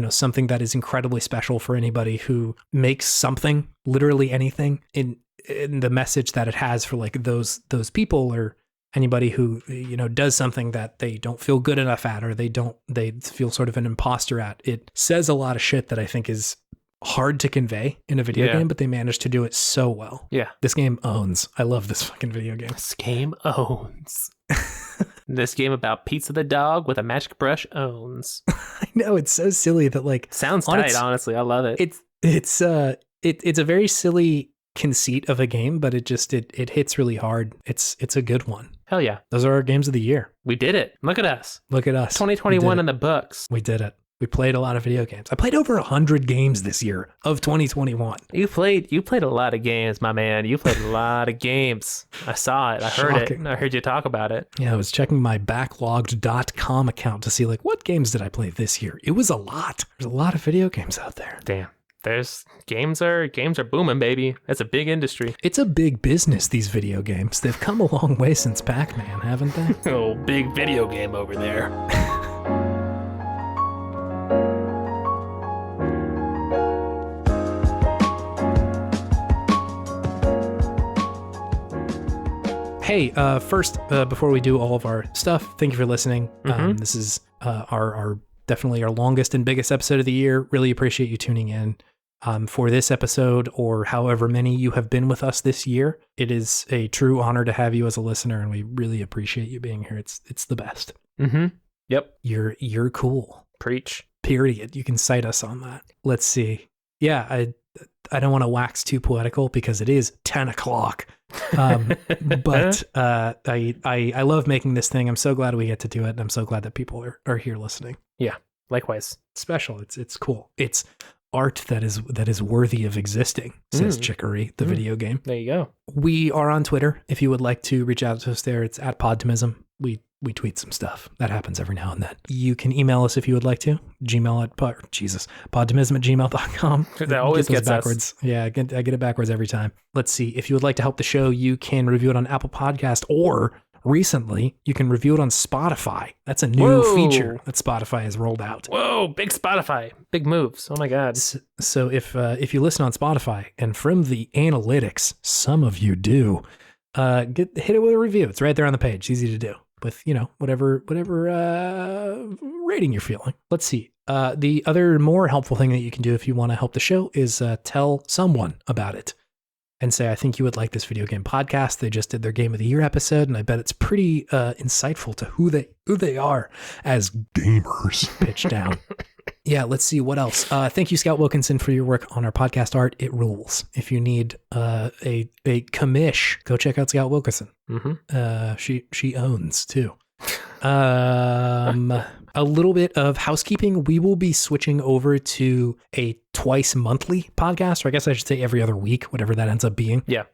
something that is incredibly special for anybody who makes something, literally anything, in the message that it has for like those people, or anybody who, does something that they don't feel good enough at, or they feel sort of an imposter at. It says a lot of shit that I think is hard to convey in a video game, but they managed to do it so well. Yeah. This game owns. I love this fucking video game. This game owns. This game about Pizza the dog with a magic brush owns. I know, it's so silly that like sounds tight, honestly. I love it. It's a very silly conceit of a game, but it hits really hard. It's a good one. Hell yeah. Those are our games of the year. We did it. Look at us. 2021 in the books. We did it. We played a lot of video games. I played over 100 games this year of 2021. You played a lot of games, my man. You played a lot of games. I saw it. I heard it. I heard you talk about it. Yeah, I was checking my backlogged.com account to see like what games did I play this year. It was a lot. There's a lot of video games out there. Damn. There's games are booming, baby. It's a big industry. It's a big business, these video games. They've come a long way since Pac-Man, haven't they? Oh, big video game over there. Hey, first, before we do all of our stuff, thank you for listening. This is our definitely our longest and biggest episode of the year. Really appreciate you tuning in for this episode, or however many you have been with us this year. It is a true honor to have you as a listener, and we really appreciate you being here. It's the best. Mm-hmm. Yep. You're cool. Preach. Period. You can cite us on that. Let's see. Yeah, I don't want to wax too poetical because it is 10 o'clock. But I love making this thing. I'm so glad we get to do it, and I'm so glad that people are here listening. Yeah, likewise. It's special. It's cool. It's art that is worthy of existing, says Chicory, the video game. There you go. We are on Twitter. If you would like to reach out to us there, it's at Podtimism. We tweet some stuff. That happens every now and then. You can email us if you would like to. podtimism@gmail.com. That always gets backwards. Us. Yeah, I get it backwards every time. Let's see. If you would like to help the show, you can review it on Apple Podcast or recently, you can review it on Spotify. That's a new feature that Spotify has rolled out. Whoa, big Spotify. Big moves. Oh my God. So if you listen on Spotify and from the analytics, some of you do, hit it with a review. It's right there on the page. Easy to do with, whatever rating you're feeling. Let's see. The other more helpful thing that you can do if you want to help the show is tell someone about it and say, I think you would like this video game podcast. They just did their Game of the Year episode, and I bet it's pretty insightful to who they are as gamers. Pitch down. Yeah, let's see what else. Thank you, Scout Wilkinson, for your work on our podcast art. It rules. If you need a commish, go check out Scout Wilkinson. Mm-hmm. She owns too. A little bit of housekeeping. We will be switching over to a twice monthly podcast, or I guess I should say every other week, whatever that ends up being. Yeah.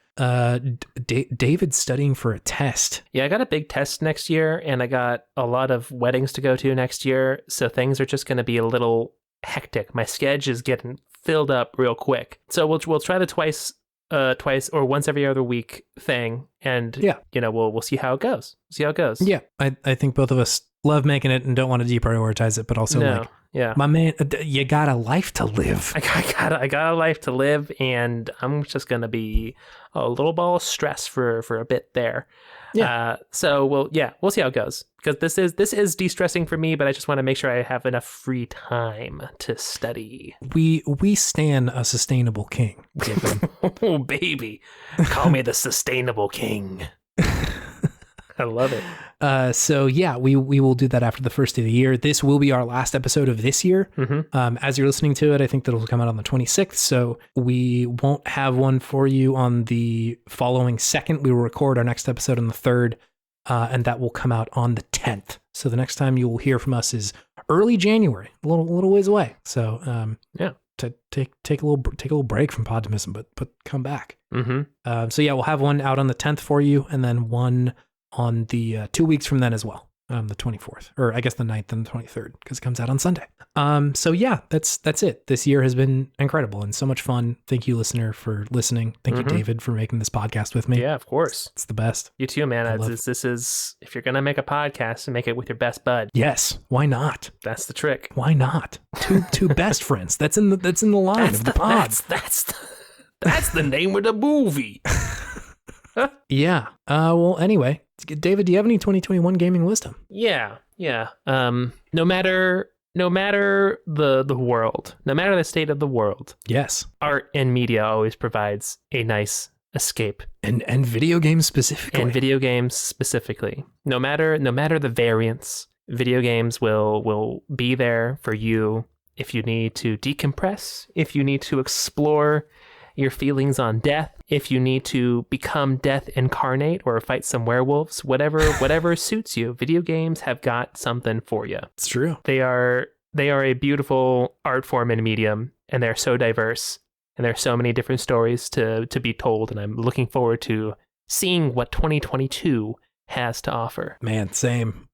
David's studying for a test. Yeah, I got a big test next year, and I got a lot of weddings to go to next year, so things are just going to be a little hectic. My schedule is getting filled up real quick. So we'll try the twice or once every other week thing, and we'll see how it goes. Yeah, I think both of us love making it and don't want to deprioritize it, but also my man, you got a life to live. I got a life to live, and I'm just gonna be a little ball of stress for a bit there. Yeah. So we'll see how it goes, because this is de-stressing for me, but I just want to make sure I have enough free time to study. We stan a sustainable king. Oh baby, call me the sustainable king. I love it. So yeah, we will do that after the first of the year. This will be our last episode of this year. Mm-hmm. As you're listening to it, I think that it'll come out on the 26th. So we won't have one for you on the following 2nd. We will record our next episode on the 3rd, and that will come out on the 10th. So the next time you will hear from us is early January, a little ways away. So to take a little break from Podtimism, but come back. Mm-hmm. So yeah, we'll have one out on the 10th for you, and then one on the 2 weeks from then as well, the 24th, or I guess the 9th and the 23rd, because it comes out on Sunday. So yeah, that's it. This year has been incredible and so much fun. Thank you, listener, for listening. Thank you, David, for making this podcast with me. Yeah, of course. It's the best. You too, man. This is, if you're going to make a podcast, make it with your best bud. Yes. Why not? That's the trick. Why not? Two best friends. That's in the line of the pod. That's the name of the movie. Yeah. Well, anyway, David, do you have any 2021 gaming wisdom? Yeah. No matter the world, no matter the state of the world, yes, art and media always provides a nice escape. And video games specifically. No matter the variance, video games will be there for you if you need to decompress, if you need to explore your feelings on death, if you need to become death incarnate or fight some werewolves, whatever suits you. Video games have got something for you. It's true. They are a beautiful art form and medium, and they're so diverse, and there are so many different stories to be told, and I'm looking forward to seeing what 2022 has to offer. Man, same.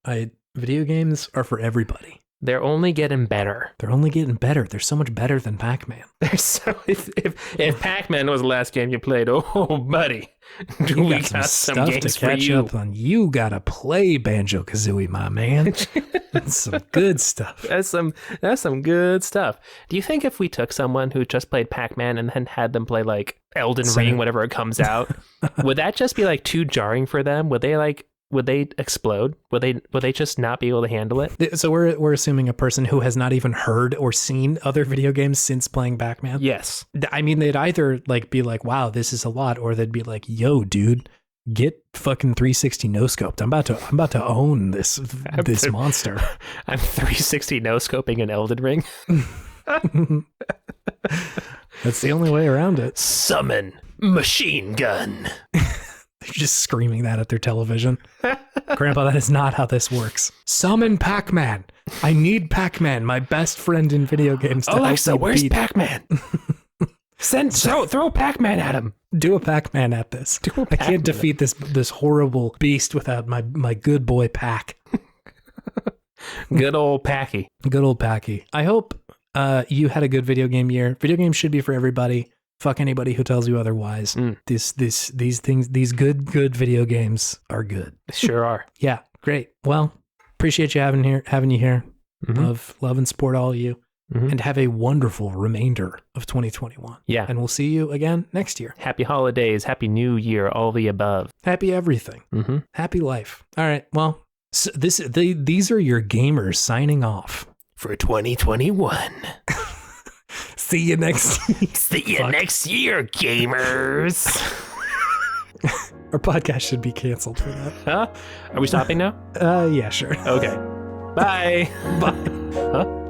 Video games are for everybody. They're only getting better. They're so much better than Pac-Man. If Pac-Man was the last game you played, oh buddy, we got some games to catch up on. You gotta play Banjo-Kazooie, my man. That's some good stuff. That's some good stuff. Do you think if we took someone who just played Pac-Man and then had them play like Elden Ring, whenever it comes out, would that just be like too jarring for them? Would they explode? Would they just not be able to handle it? So we're assuming a person who has not even heard or seen other video games since playing Pac-Man? Yes. I mean, they'd either like be like, wow, this is a lot, or they'd be like, yo, dude, get fucking 360 no-scoped. I'm about to own this monster. I'm 360 no-scoping an Elden Ring. That's the only way around it. Summon machine gun. They're just screaming that at their television. Grandpa, that is not how this works. Summon Pac-Man. I need Pac-Man, my best friend in video games. Alexa, where's Pac-Man? Throw Pac-Man at him. Do a Pac-Man at this. I can't defeat this horrible beast without my good boy Pac. Good old Packy. Good old Packy. I hope you had a good video game year. Video games should be for everybody. Fuck anybody who tells you otherwise. These things, these good video games are good. Sure are. Yeah, great. Well, appreciate you having you here. Love and support all of you. And have a wonderful remainder of 2021. Yeah. And we'll see you again next year. Happy holidays, happy new year, all the above. Happy everything. Happy life. All right. Well, so these are your gamers signing off for 2021. See you next year. See you next year, gamers. Our podcast should be canceled for that. Huh? Are we stopping now? Yeah, sure. Okay. Bye. Bye. Huh?